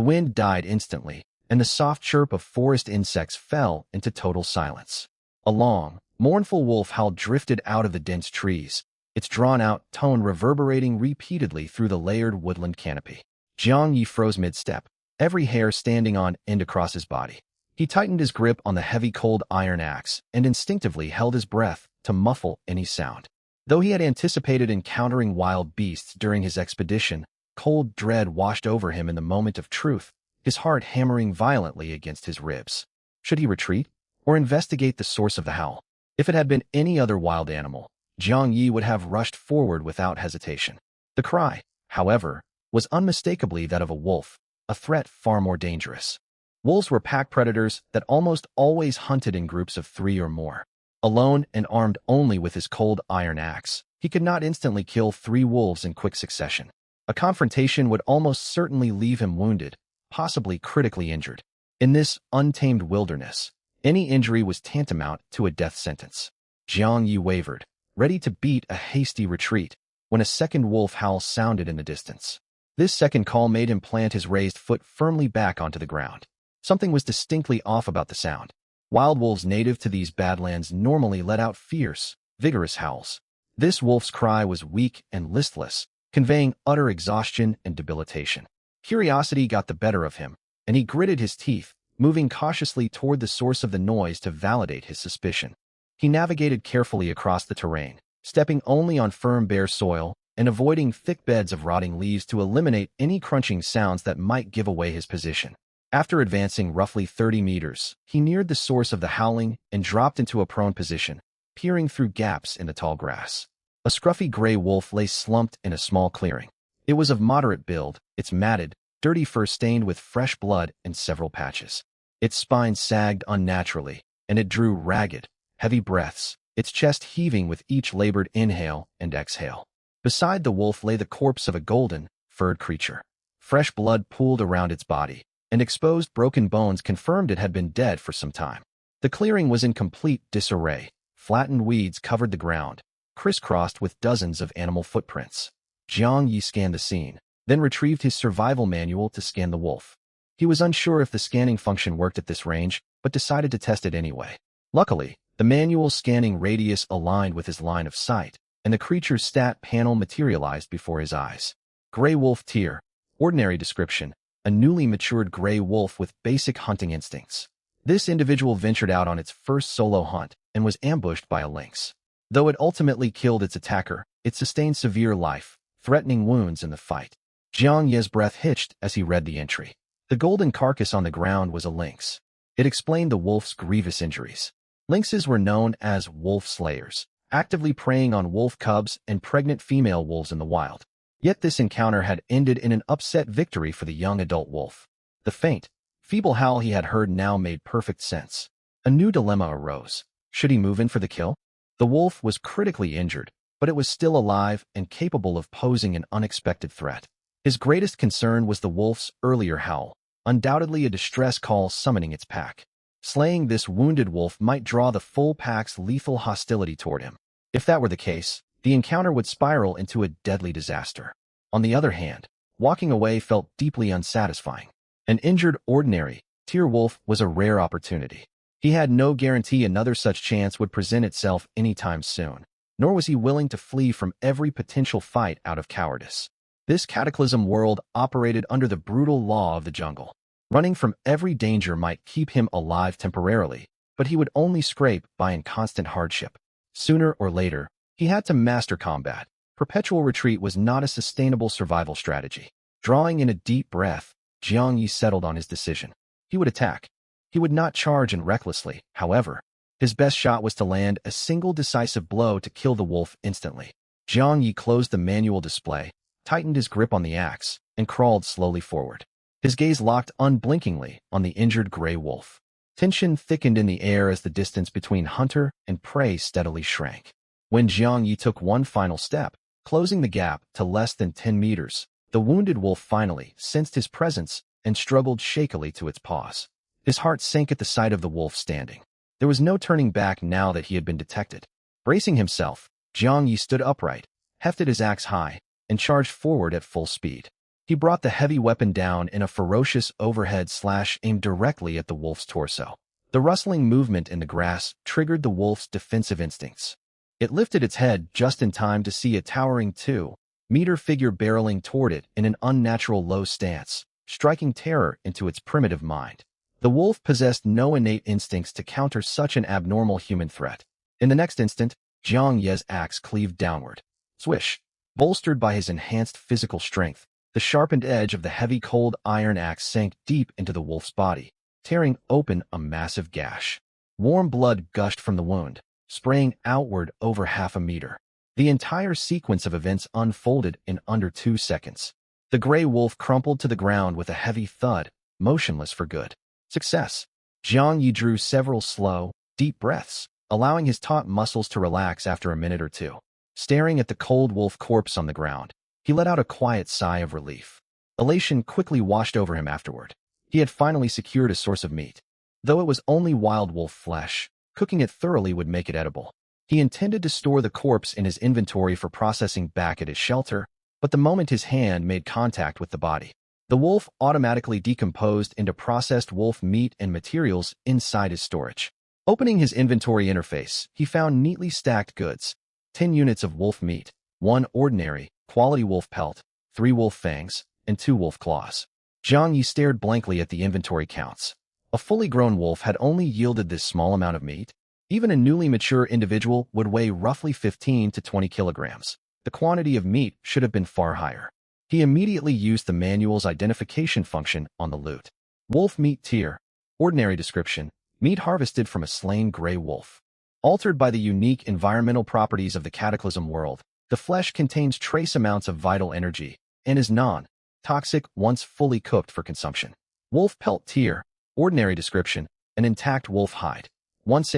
wind died instantly, and the soft chirp of forest insects fell into total silence. A long, mournful wolf howl drifted out of the dense trees, its drawn-out tone reverberating repeatedly through the layered woodland canopy. Jiang Yi froze mid-step, every hair standing on end across his body. He tightened his grip on the heavy cold iron axe and instinctively held his breath to muffle any sound. Though he had anticipated encountering wild beasts during his expedition, cold dread washed over him in the moment of truth, his heart hammering violently against his ribs. Should he retreat or investigate the source of the howl? If it had been any other wild animal, Jiang Yi would have rushed forward without hesitation. The cry, however, was unmistakably that of a wolf, a threat far more dangerous. Wolves were pack predators that almost always hunted in groups of 3 or more. Alone and armed only with his cold iron axe, he could not instantly kill 3 wolves in quick succession. A confrontation would almost certainly leave him wounded, possibly critically injured. In this untamed wilderness, any injury was tantamount to a death sentence. Jiang Yi wavered, ready to beat a hasty retreat, when a second wolf howl sounded in the distance. This second call made him plant his raised foot firmly back onto the ground. Something was distinctly off about the sound. Wild wolves native to these badlands normally let out fierce, vigorous howls. This wolf's cry was weak and listless, conveying utter exhaustion and debilitation. Curiosity got the better of him, and he gritted his teeth, moving cautiously toward the source of the noise to validate his suspicion. He navigated carefully across the terrain, stepping only on firm bare soil and avoiding thick beds of rotting leaves to eliminate any crunching sounds that might give away his position. After advancing roughly 30 meters, he neared the source of the howling and dropped into a prone position, peering through gaps in the tall grass. A scruffy gray wolf lay slumped in a small clearing. It was of moderate build, its matted, dirty fur stained with fresh blood in several patches. Its spine sagged unnaturally, and it drew ragged, heavy breaths, its chest heaving with each labored inhale and exhale. Beside the wolf lay the corpse of a golden, furred creature. Fresh blood pooled around its body, and exposed broken bones confirmed it had been dead for some time. The clearing was in complete disarray. Flattened weeds covered the ground, crisscrossed with dozens of animal footprints. Jiang Yi scanned the scene, then retrieved his survival manual to scan the wolf. He was unsure if the scanning function worked at this range, but decided to test it anyway. Luckily, the manual's scanning radius aligned with his line of sight, and the creature's stat panel materialized before his eyes. Gray wolf tier. Ordinary description. A newly matured gray wolf with basic hunting instincts. This individual ventured out on its first solo hunt and was ambushed by a lynx. Though it ultimately killed its attacker, it sustained severe life-threatening wounds in the fight. Jiang Ye's breath hitched as he read the entry. The golden carcass on the ground was a lynx. It explained the wolf's grievous injuries. Lynxes were known as wolf slayers, actively preying on wolf cubs and pregnant female wolves in the wild. Yet this encounter had ended in an upset victory for the young adult wolf. The faint, feeble howl he had heard now made perfect sense. A new dilemma arose. Should he move in for the kill? The wolf was critically injured, but it was still alive and capable of posing an unexpected threat. His greatest concern was the wolf's earlier howl, undoubtedly a distress call summoning its pack. Slaying this wounded wolf might draw the full pack's lethal hostility toward him. If that were the case, the encounter would spiral into a deadly disaster. On the other hand, walking away felt deeply unsatisfying. An injured, ordinary, tier wolf was a rare opportunity. He had no guarantee another such chance would present itself anytime soon, nor was he willing to flee from every potential fight out of cowardice. This cataclysm world operated under the brutal law of the jungle. Running from every danger might keep him alive temporarily, but he would only scrape by in constant hardship. Sooner or later, he had to master combat. Perpetual retreat was not a sustainable survival strategy. Drawing in a deep breath, Jiang Yi settled on his decision. He would attack. He would not charge in recklessly, however. His best shot was to land a single decisive blow to kill the wolf instantly. Jiang Yi closed the manual display, tightened his grip on the axe, and crawled slowly forward. His gaze locked unblinkingly on the injured gray wolf. Tension thickened in the air as the distance between hunter and prey steadily shrank. When Jiang Yi took one final step, closing the gap to less than 10 meters, the wounded wolf finally sensed his presence and struggled shakily to its paws. His heart sank at the sight of the wolf standing. There was no turning back now that he had been detected. Bracing himself, Jiang Yi stood upright, hefted his axe high, and charged forward at full speed. He brought the heavy weapon down in a ferocious overhead slash aimed directly at the wolf's torso. The rustling movement in the grass triggered the wolf's defensive instincts. It lifted its head just in time to see a towering 2-meter figure barreling toward it in an unnatural low stance, striking terror into its primitive mind. The wolf possessed no innate instincts to counter such an abnormal human threat. In the next instant, Jiang Ye's axe cleaved downward. Swish! Bolstered by his enhanced physical strength, the sharpened edge of the heavy cold iron axe sank deep into the wolf's body, tearing open a massive gash. Warm blood gushed from the wound, spraying outward over half a meter. The entire sequence of events unfolded in under 2 seconds. The gray wolf crumpled to the ground with a heavy thud, motionless for good. Success. Jiang Yi drew several slow, deep breaths, allowing his taut muscles to relax after a minute or two. Staring at the cold wolf corpse on the ground, he let out a quiet sigh of relief. Elation quickly washed over him afterward. He had finally secured a source of meat. Though it was only wild wolf flesh, cooking it thoroughly would make it edible. He intended to store the corpse in his inventory for processing back at his shelter, but the moment his hand made contact with the body, the wolf automatically decomposed into processed wolf meat and materials inside his storage. Opening his inventory interface, he found neatly stacked goods. 10 units of wolf meat, 1 ordinary, quality wolf pelt, 3 wolf fangs, and 2 wolf claws. Jiang Yi stared blankly at the inventory counts. A fully grown wolf had only yielded this small amount of meat. Even a newly mature individual would weigh roughly 15 to 20 kilograms. The quantity of meat should have been far higher. He immediately used the manual's identification function on the loot. Wolf meat tier. Ordinary description. Meat harvested from a slain gray wolf. Altered by the unique environmental properties of the Cataclysm world, the flesh contains trace amounts of vital energy and is non-toxic once fully cooked for consumption. Wolf pelt tier. Ordinary description. An intact wolf hide. Once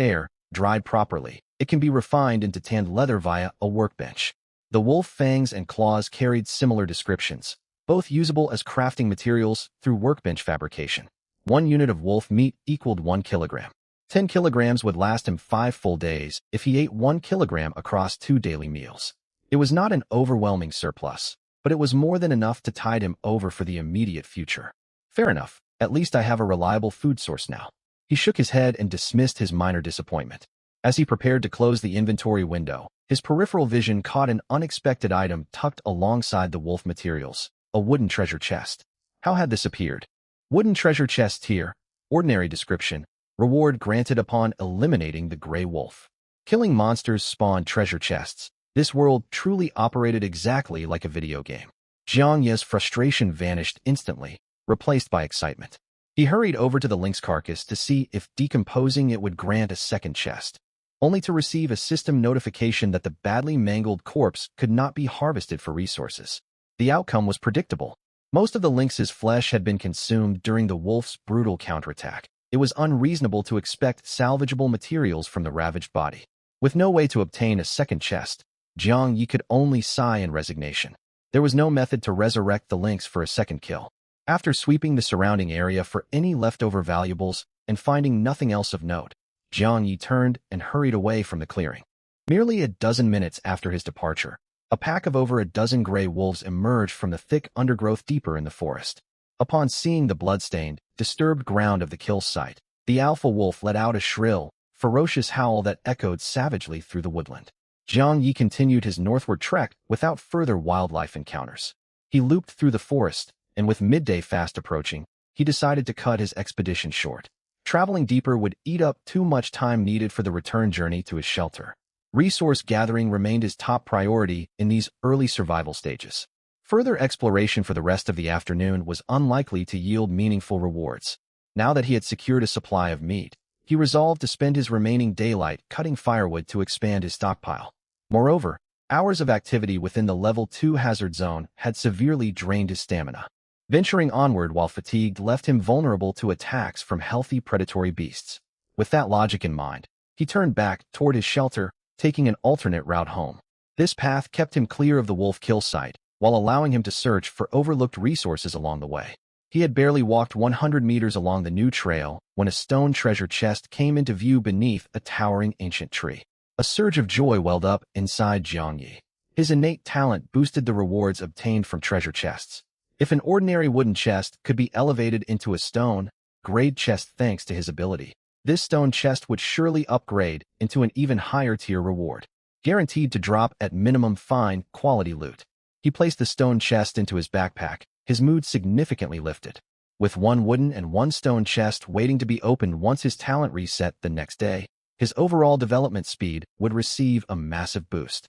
dried properly, it can be refined into tanned leather via a workbench. The wolf fangs and claws carried similar descriptions, both usable as crafting materials through workbench fabrication. 1 unit of wolf meat equaled 1 kilogram. 10 kilograms would last him 5 full days if he ate 1 kilogram across 2 daily meals. It was not an overwhelming surplus, but it was more than enough to tide him over for the immediate future. Fair enough, at least I have a reliable food source now. He shook his head and dismissed his minor disappointment. As he prepared to close the inventory window, His peripheral vision caught an unexpected item tucked alongside the wolf materials, a wooden treasure chest. How had this appeared? Wooden treasure chest here. Ordinary description. Reward granted upon eliminating the gray wolf. Killing monsters spawned treasure chests. This world truly operated exactly like a video game. Jiang Ye's frustration vanished instantly, replaced by excitement. He hurried over to the lynx carcass to see if decomposing it would grant a second chest, only to receive a system notification that the badly mangled corpse could not be harvested for resources. The outcome was predictable. Most of the lynx's flesh had been consumed during the wolf's brutal counterattack. It was unreasonable to expect salvageable materials from the ravaged body. With no way to obtain a second chest, Jiang Yi could only sigh in resignation. There was no method to resurrect the lynx for a second kill. After sweeping the surrounding area for any leftover valuables and finding nothing else of note, Jiang Yi turned and hurried away from the clearing. Merely a dozen minutes after his departure, a pack of over a dozen gray wolves emerged from the thick undergrowth deeper in the forest. Upon seeing the bloodstained, disturbed ground of the kill site, the alpha wolf let out a shrill, ferocious howl that echoed savagely through the woodland. Jiang Yi continued his northward trek without further wildlife encounters. He looped through the forest, and with midday fast approaching, he decided to cut his expedition short. Traveling deeper would eat up too much time needed for the return journey to his shelter. Resource gathering remained his top priority in these early survival stages. Further exploration for the rest of the afternoon was unlikely to yield meaningful rewards. Now that he had secured a supply of meat, he resolved to spend his remaining daylight cutting firewood to expand his stockpile. Moreover, hours of activity within the Level 2 hazard zone had severely drained his stamina. Venturing onward while fatigued left him vulnerable to attacks from healthy predatory beasts. With that logic in mind, he turned back toward his shelter, taking an alternate route home. This path kept him clear of the wolf kill site, while allowing him to search for overlooked resources along the way. He had barely walked 100 meters along the new trail when a stone treasure chest came into view beneath a towering ancient tree. A surge of joy welled up inside Jiang Yi. His innate talent boosted the rewards obtained from treasure chests. If an ordinary wooden chest could be elevated into a stone-grade chest thanks to his ability, this stone chest would surely upgrade into an even higher tier reward, guaranteed to drop at minimum fine quality loot. He placed the stone chest into his backpack, his mood significantly lifted. With one wooden and one stone chest waiting to be opened once his talent reset the next day, his overall development speed would receive a massive boost.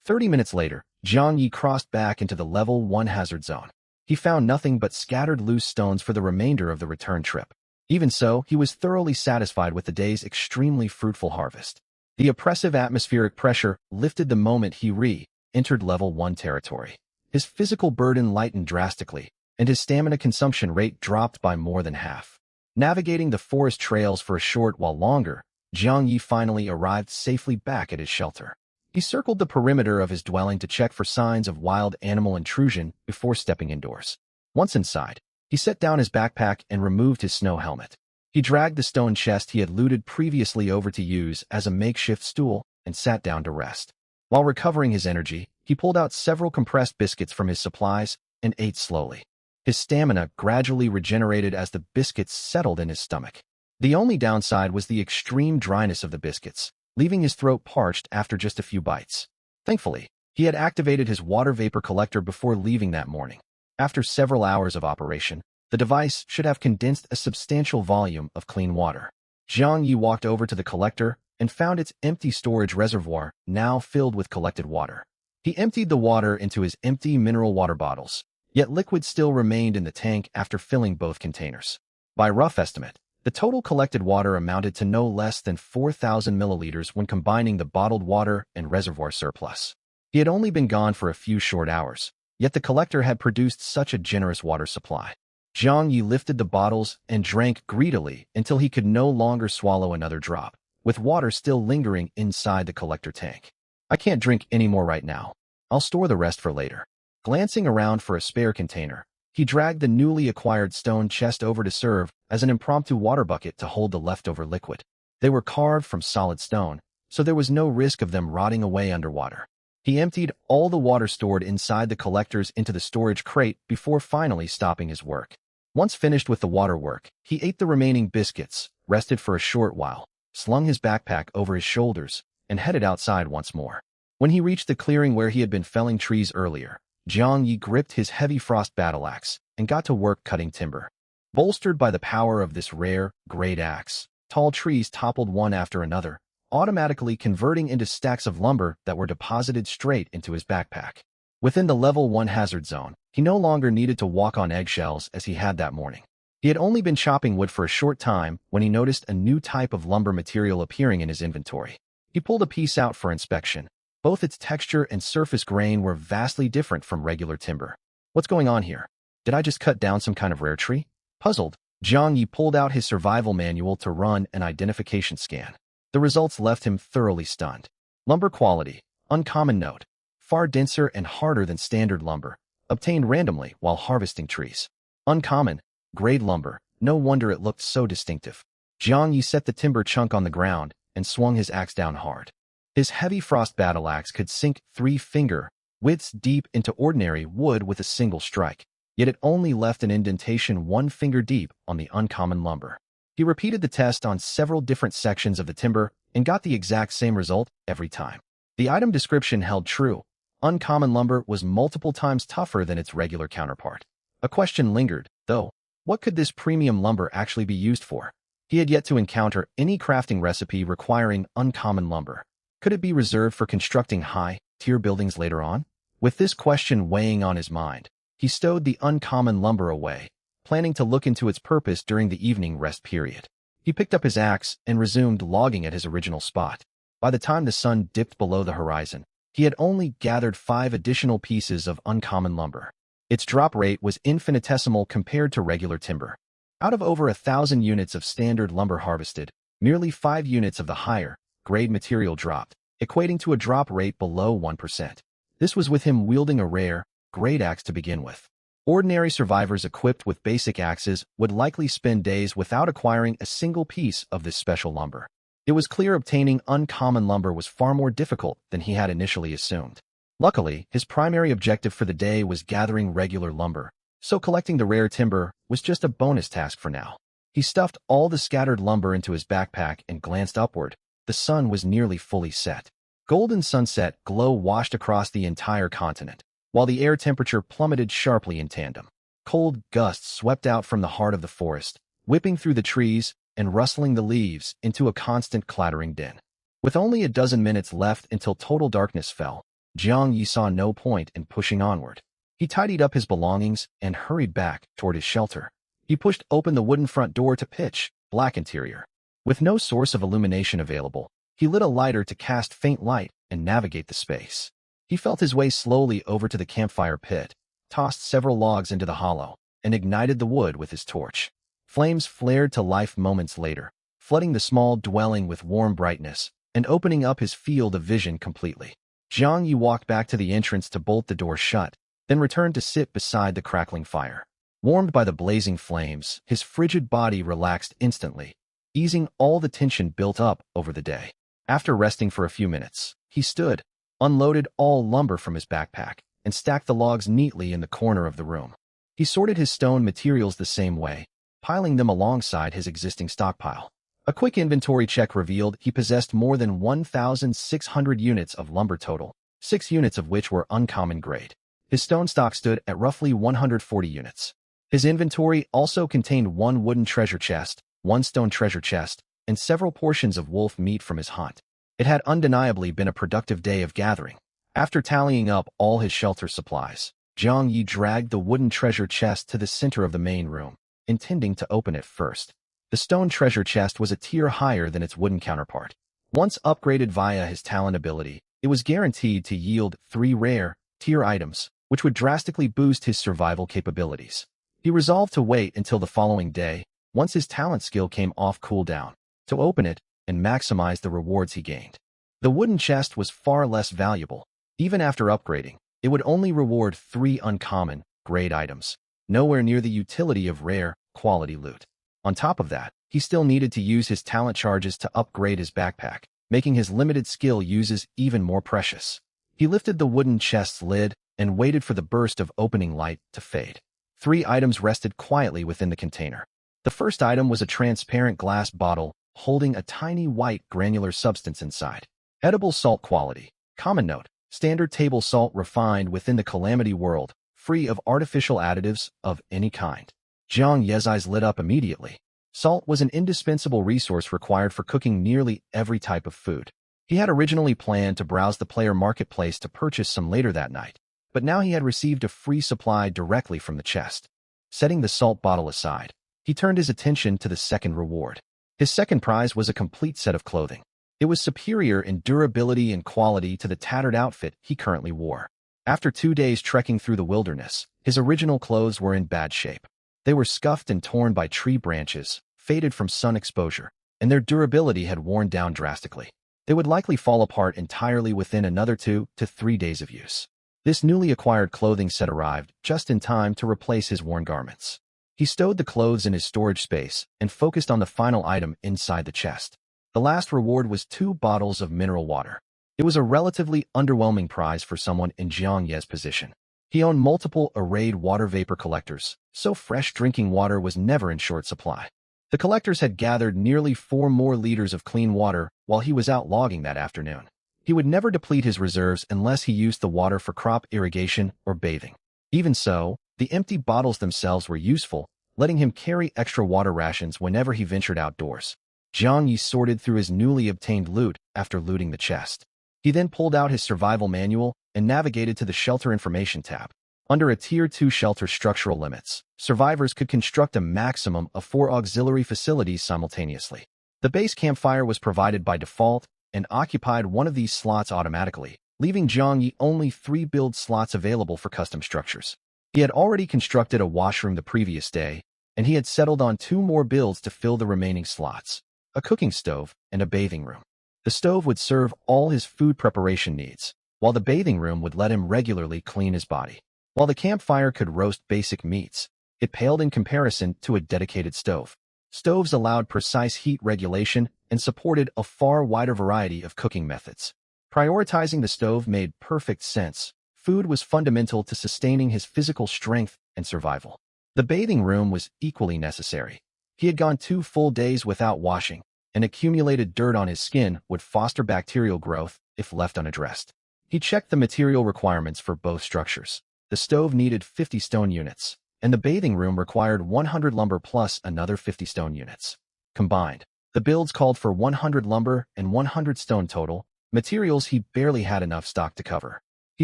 30 minutes later, Jiang Yi crossed back into the Level 1 hazard zone. He found nothing but scattered loose stones for the remainder of the return trip. Even so, he was thoroughly satisfied with the day's extremely fruitful harvest. The oppressive atmospheric pressure lifted the moment he re-entered Level 1 territory. His physical burden lightened drastically, and his stamina consumption rate dropped by more than half. Navigating the forest trails for a short while longer, Jiang Yi finally arrived safely back at his shelter. He circled the perimeter of his dwelling to check for signs of wild animal intrusion before stepping indoors. Once inside, he set down his backpack and removed his snow helmet. He dragged the stone chest he had looted previously over to use as a makeshift stool and sat down to rest. While recovering his energy, he pulled out several compressed biscuits from his supplies and ate slowly. His stamina gradually regenerated as the biscuits settled in his stomach. The only downside was the extreme dryness of the biscuits, leaving his throat parched after just a few bites. Thankfully, he had activated his water vapor collector before leaving that morning. After several hours of operation, the device should have condensed a substantial volume of clean water. Jiang Yi walked over to the collector and found its empty storage reservoir now filled with collected water. He emptied the water into his empty mineral water bottles, yet liquid still remained in the tank after filling both containers. By rough estimate, the total collected water amounted to no less than 4,000 milliliters when combining the bottled water and reservoir surplus. He had only been gone for a few short hours, yet the collector had produced such a generous water supply. Jiang Yi lifted the bottles and drank greedily until he could no longer swallow another drop, with water still lingering inside the collector tank. I can't drink any more right now. I'll store the rest for later. Glancing around for a spare container, he dragged the newly acquired stone chest over to serve as an impromptu water bucket to hold the leftover liquid. They were carved from solid stone, so there was no risk of them rotting away underwater. He emptied all the water stored inside the collectors into the storage crate before finally stopping his work. Once finished with the water work, he ate the remaining biscuits, rested for a short while, slung his backpack over his shoulders, and headed outside once more. When he reached the clearing where he had been felling trees earlier, Jiang Yi gripped his heavy frost battle axe and got to work cutting timber. Bolstered by the power of this rare, great axe, tall trees toppled one after another, automatically converting into stacks of lumber that were deposited straight into his backpack. Within the level 1 hazard zone, he no longer needed to walk on eggshells as he had that morning. He had only been chopping wood for a short time when he noticed a new type of lumber material appearing in his inventory. He pulled a piece out for inspection. Both its texture and surface grain were vastly different from regular timber. What's going on here? Did I just cut down some kind of rare tree? Puzzled, Jiang Yi pulled out his survival manual to run an identification scan. The results left him thoroughly stunned. Lumber quality, uncommon note, far denser and harder than standard lumber, obtained randomly while harvesting trees. Uncommon, grade lumber, no wonder it looked so distinctive. Jiang Yi set the timber chunk on the ground and swung his axe down hard. His heavy frost battle axe could sink 3-finger widths deep into ordinary wood with a single strike, yet it only left an indentation 1 finger deep on the uncommon lumber. He repeated the test on several different sections of the timber and got the exact same result every time. The item description held true. Uncommon lumber was multiple times tougher than its regular counterpart. A question lingered, though. What could this premium lumber actually be used for? He had yet to encounter any crafting recipe requiring uncommon lumber. Could it be reserved for constructing high-tier buildings later on? With this question weighing on his mind, he stowed the uncommon lumber away, planning to look into its purpose during the evening rest period. He picked up his axe and resumed logging at his original spot. By the time the sun dipped below the horizon, he had only gathered 5 additional pieces of uncommon lumber. Its drop rate was infinitesimal compared to regular timber. Out of over 1,000 units of standard lumber harvested, merely 5 units of the higher-grade material dropped, equating to a drop rate below 1%. This was with him wielding a rare, great axe to begin with. Ordinary survivors equipped with basic axes would likely spend days without acquiring a single piece of this special lumber. It was clear obtaining uncommon lumber was far more difficult than he had initially assumed. Luckily, his primary objective for the day was gathering regular lumber, so collecting the rare timber was just a bonus task for now. He stuffed all the scattered lumber into his backpack and glanced upward. The sun was nearly fully set. Golden sunset glow washed across the entire continent, while the air temperature plummeted sharply in tandem. Cold gusts swept out from the heart of the forest, whipping through the trees and rustling the leaves into a constant clattering din. With only a dozen minutes left until total darkness fell, Jiang Yi saw no point in pushing onward. He tidied up his belongings and hurried back toward his shelter. He pushed open the wooden front door to pitch black interior. With no source of illumination available, he lit a lighter to cast faint light and navigate the space. He felt his way slowly over to the campfire pit, tossed several logs into the hollow, and ignited the wood with his torch. Flames flared to life moments later, flooding the small dwelling with warm brightness and opening up his field of vision completely. Jiang Yi walked back to the entrance to bolt the door shut, then returned to sit beside the crackling fire. Warmed by the blazing flames, his frigid body relaxed instantly, easing all the tension built up over the day. After resting for a few minutes, he stood, unloaded all lumber from his backpack, and stacked the logs neatly in the corner of the room. He sorted his stone materials the same way, piling them alongside his existing stockpile. A quick inventory check revealed he possessed more than 1,600 units of lumber total, 6 units of which were uncommon grade. His stone stock stood at roughly 140 units. His inventory also contained 1 wooden treasure chest, 1 stone treasure chest, and several portions of wolf meat from his hunt. It had undeniably been a productive day of gathering. After tallying up all his shelter supplies, Jiang Yi dragged the wooden treasure chest to the center of the main room, intending to open it first. The stone treasure chest was a tier higher than its wooden counterpart. Once upgraded via his talent ability, it was guaranteed to yield 3 rare, tier items, which would drastically boost his survival capabilities. He resolved to wait until the following day, once his talent skill came off cooldown, to open it and maximize the rewards he gained. The wooden chest was far less valuable. Even after upgrading, it would only reward 3 uncommon, grade items, nowhere near the utility of rare, quality loot. On top of that, he still needed to use his talent charges to upgrade his backpack, making his limited skill uses even more precious. He lifted the wooden chest's lid and waited for the burst of opening light to fade. 3 items rested quietly within the container. The first item was a transparent glass bottle holding a tiny white granular substance inside. Edible salt quality. Common note, Standard table salt refined within the calamity world, free of artificial additives of any kind. Jiang Ye's eyes lit up immediately. Salt was an indispensable resource required for cooking nearly every type of food. He had originally planned to browse the player marketplace to purchase some later that night, but now he had received a free supply directly from the chest. Setting the salt bottle aside, he turned his attention to the second reward. His second prize was a complete set of clothing. It was superior in durability and quality to the tattered outfit he currently wore. After 2 days trekking through the wilderness, his original clothes were in bad shape. They were scuffed and torn by tree branches, faded from sun exposure, and their durability had worn down drastically. They would likely fall apart entirely within another 2 to 3 days of use. This newly acquired clothing set arrived just in time to replace his worn garments. He stowed the clothes in his storage space and focused on the final item inside the chest. The last reward was 2 bottles of mineral water. It was a relatively underwhelming prize for someone in Jiang Ye's position. He owned multiple arrayed water vapor collectors, so fresh drinking water was never in short supply. The collectors had gathered nearly 4 more liters of clean water while he was out logging that afternoon. He would never deplete his reserves unless he used the water for crop irrigation or bathing. Even so, the empty bottles themselves were useful, letting him carry extra water rations whenever he ventured outdoors. Jiang Ye sorted through his newly obtained loot after looting the chest. He then pulled out his survival manual and navigated to the Shelter Information tab. Under a Tier 2 shelter structural limits, survivors could construct a maximum of 4 auxiliary facilities simultaneously. The base campfire was provided by default and occupied one of these slots automatically, leaving Jiang Ye only 3 build slots available for custom structures. He had already constructed a washroom the previous day, and he had settled on 2 more builds to fill the remaining slots: a cooking stove and a bathing room. The stove would serve all his food preparation needs, while the bathing room would let him regularly clean his body. While the campfire could roast basic meats, it paled in comparison to a dedicated stove. Stoves allowed precise heat regulation and supported a far wider variety of cooking methods. Prioritizing the stove made perfect sense. Food was fundamental to sustaining his physical strength and survival. The bathing room was equally necessary. He had gone 2 full days without washing, and accumulated dirt on his skin would foster bacterial growth if left unaddressed. He checked the material requirements for both structures. The stove needed 50 stone units, and the bathing room required 100 lumber plus another 50 stone units. Combined, the builds called for 100 lumber and 100 stone total, materials he barely had enough stock to cover. He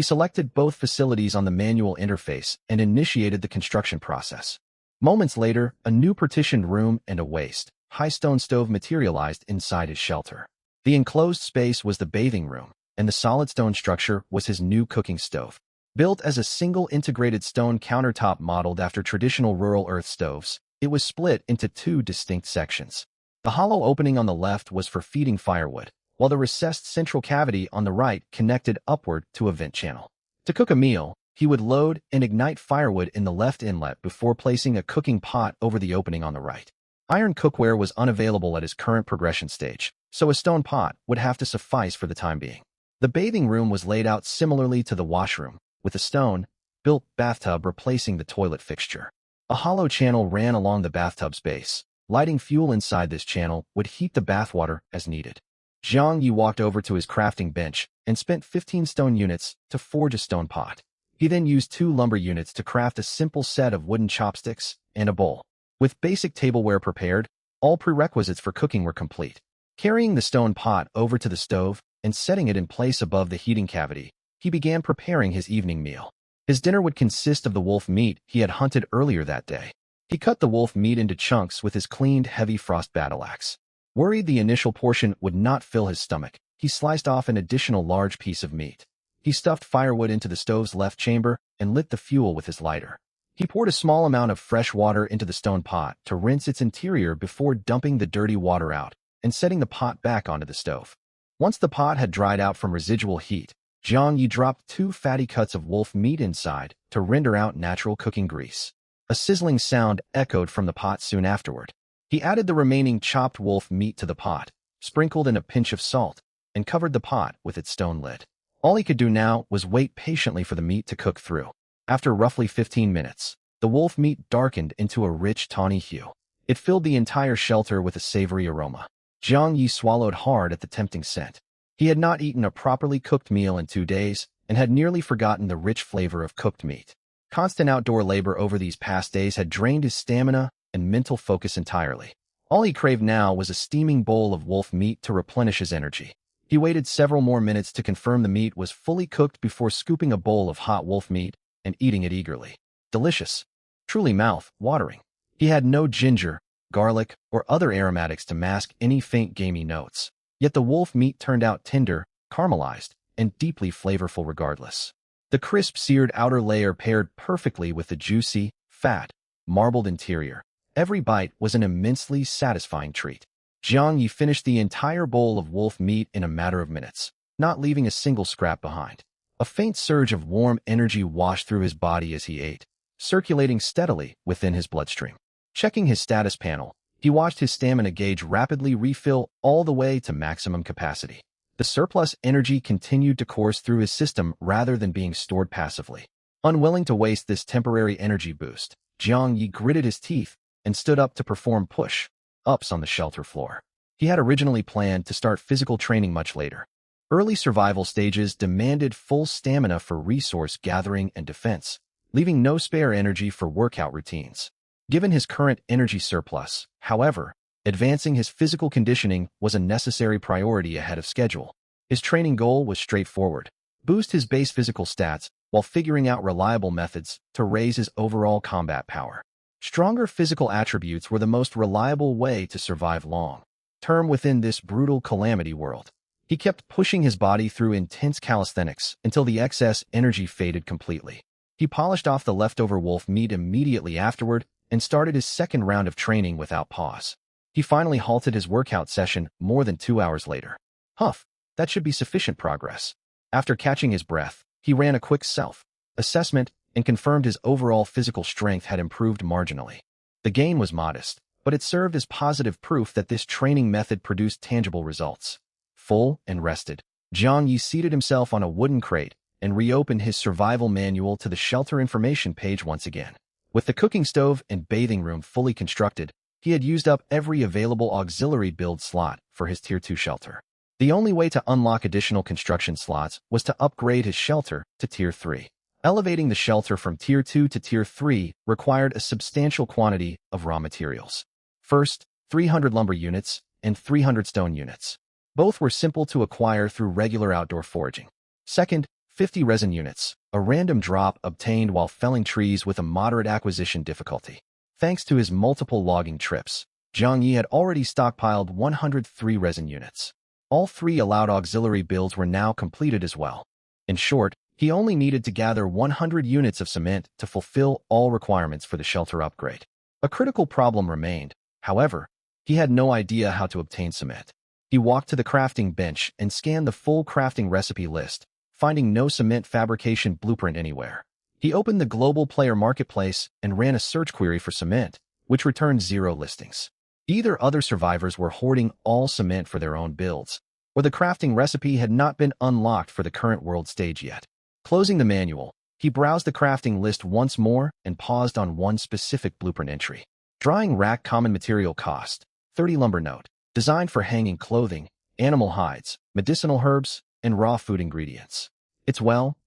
selected both facilities on the manual interface and initiated the construction process. Moments later, a new partitioned room and a waste, high stone stove materialized inside his shelter. The enclosed space was the bathing room, and the solid stone structure was his new cooking stove. Built as a single integrated stone countertop modeled after traditional rural earth stoves, it was split into 2 distinct sections. The hollow opening on the left was for feeding firewood, while the recessed central cavity on the right connected upward to a vent channel. To cook a meal, he would load and ignite firewood in the left inlet before placing a cooking pot over the opening on the right. Iron cookware was unavailable at his current progression stage, so a stone pot would have to suffice for the time being. The bathing room was laid out similarly to the washroom, with a stone-built bathtub replacing the toilet fixture. A hollow channel ran along the bathtub's base. Lighting fuel inside this channel would heat the bathwater as needed. Jiang Ye walked over to his crafting bench and spent 15 stone units to forge a stone pot. He then used 2 lumber units to craft a simple set of wooden chopsticks and a bowl. With basic tableware prepared, all prerequisites for cooking were complete. Carrying the stone pot over to the stove and setting it in place above the heating cavity, he began preparing his evening meal. His dinner would consist of the wolf meat he had hunted earlier that day. He cut the wolf meat into chunks with his cleaned heavy frost battle axe. Worried the initial portion would not fill his stomach, he sliced off an additional large piece of meat. He stuffed firewood into the stove's left chamber and lit the fuel with his lighter. He poured a small amount of fresh water into the stone pot to rinse its interior before dumping the dirty water out and setting the pot back onto the stove. Once the pot had dried out from residual heat, Jiang Ye dropped 2 fatty cuts of wolf meat inside to render out natural cooking grease. A sizzling sound echoed from the pot soon afterward. He added the remaining chopped wolf meat to the pot, sprinkled in a pinch of salt, and covered the pot with its stone lid. All he could do now was wait patiently for the meat to cook through. After roughly 15 minutes, the wolf meat darkened into a rich tawny hue. It filled the entire shelter with a savory aroma. Jiang Ye swallowed hard at the tempting scent. He had not eaten a properly cooked meal in 2 days, and had nearly forgotten the rich flavor of cooked meat. Constant outdoor labor over these past days had drained his stamina and mental focus entirely. All he craved now was a steaming bowl of wolf meat to replenish his energy. He waited several more minutes to confirm the meat was fully cooked before scooping a bowl of hot wolf meat and eating it eagerly. Delicious. Truly mouth-watering. He had no ginger, garlic, or other aromatics to mask any faint gamey notes. Yet the wolf meat turned out tender, caramelized, and deeply flavorful regardless. The crisp seared outer layer paired perfectly with the juicy, fat, marbled interior. Every bite was an immensely satisfying treat. Jiang Yi finished the entire bowl of wolf meat in a matter of minutes, not leaving a single scrap behind. A faint surge of warm energy washed through his body as he ate, circulating steadily within his bloodstream. Checking his status panel, he watched his stamina gauge rapidly refill all the way to maximum capacity. The surplus energy continued to course through his system rather than being stored passively. Unwilling to waste this temporary energy boost, Jiang Yi gritted his teeth and stood up to perform push-ups on the shelter floor. He had originally planned to start physical training much later. Early survival stages demanded full stamina for resource gathering and defense, leaving no spare energy for workout routines. Given his current energy surplus, however, advancing his physical conditioning was a necessary priority ahead of schedule. His training goal was straightforward: boost his base physical stats while figuring out reliable methods to raise his overall combat power. Stronger physical attributes were the most reliable way to survive long-term within this brutal calamity world. He kept pushing his body through intense calisthenics until the excess energy faded completely. He polished off the leftover wolf meat immediately afterward and started his second round of training without pause. He finally halted his workout session more than 2 hours later. Huff, that should be sufficient progress. After catching his breath, he ran a quick self-assessment and confirmed his overall physical strength had improved marginally. The gain was modest, but it served as positive proof that this training method produced tangible results. Full and rested, Jiang Yi seated himself on a wooden crate and reopened his survival manual to the shelter information page once again. With the cooking stove and bathing room fully constructed, he had used up every available auxiliary build slot for his Tier 2 shelter. The only way to unlock additional construction slots was to upgrade his shelter to Tier 3. Elevating the shelter from Tier 2 to Tier 3 required a substantial quantity of raw materials. First, 300 lumber units and 300 stone units. Both were simple to acquire through regular outdoor foraging. Second, 50 resin units, a random drop obtained while felling trees with a moderate acquisition difficulty. Thanks to his multiple logging trips, Jiang Yi had already stockpiled 103 resin units. All 3 allowed auxiliary builds were now completed as well. In short, he only needed to gather 100 units of cement to fulfill all requirements for the shelter upgrade. A critical problem remained, however. He had no idea how to obtain cement. He walked to the crafting bench and scanned the full crafting recipe list, finding no cement fabrication blueprint anywhere. He opened the global player marketplace and ran a search query for cement, which returned 0 listings. Either other survivors were hoarding all cement for their own builds, or the crafting recipe had not been unlocked for the current world stage yet. Closing the manual, he browsed the crafting list once more and paused on one specific blueprint entry. Drying rack common material cost, 30 lumber note, designed for hanging clothing, animal hides, medicinal herbs, and raw food ingredients. Its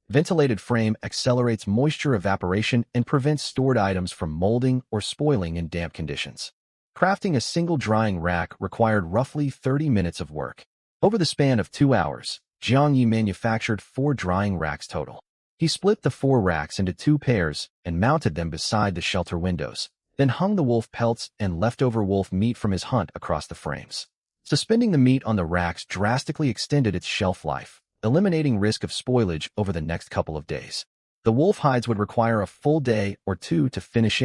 ventilated frame accelerates moisture evaporation and prevents stored items from molding or spoiling in damp conditions. Crafting a single drying rack required roughly 30 minutes of work. Over the span of 2 hours, Jiang Yi manufactured 4 drying racks total. He split the 4 racks into 2 pairs and mounted them beside the shelter windows, then hung the wolf pelts and leftover wolf meat from his hunt across the frames. Suspending the meat on the racks drastically extended its shelf life, eliminating risk of spoilage over the next couple of days. The wolf hides would require a full day or 2 to finish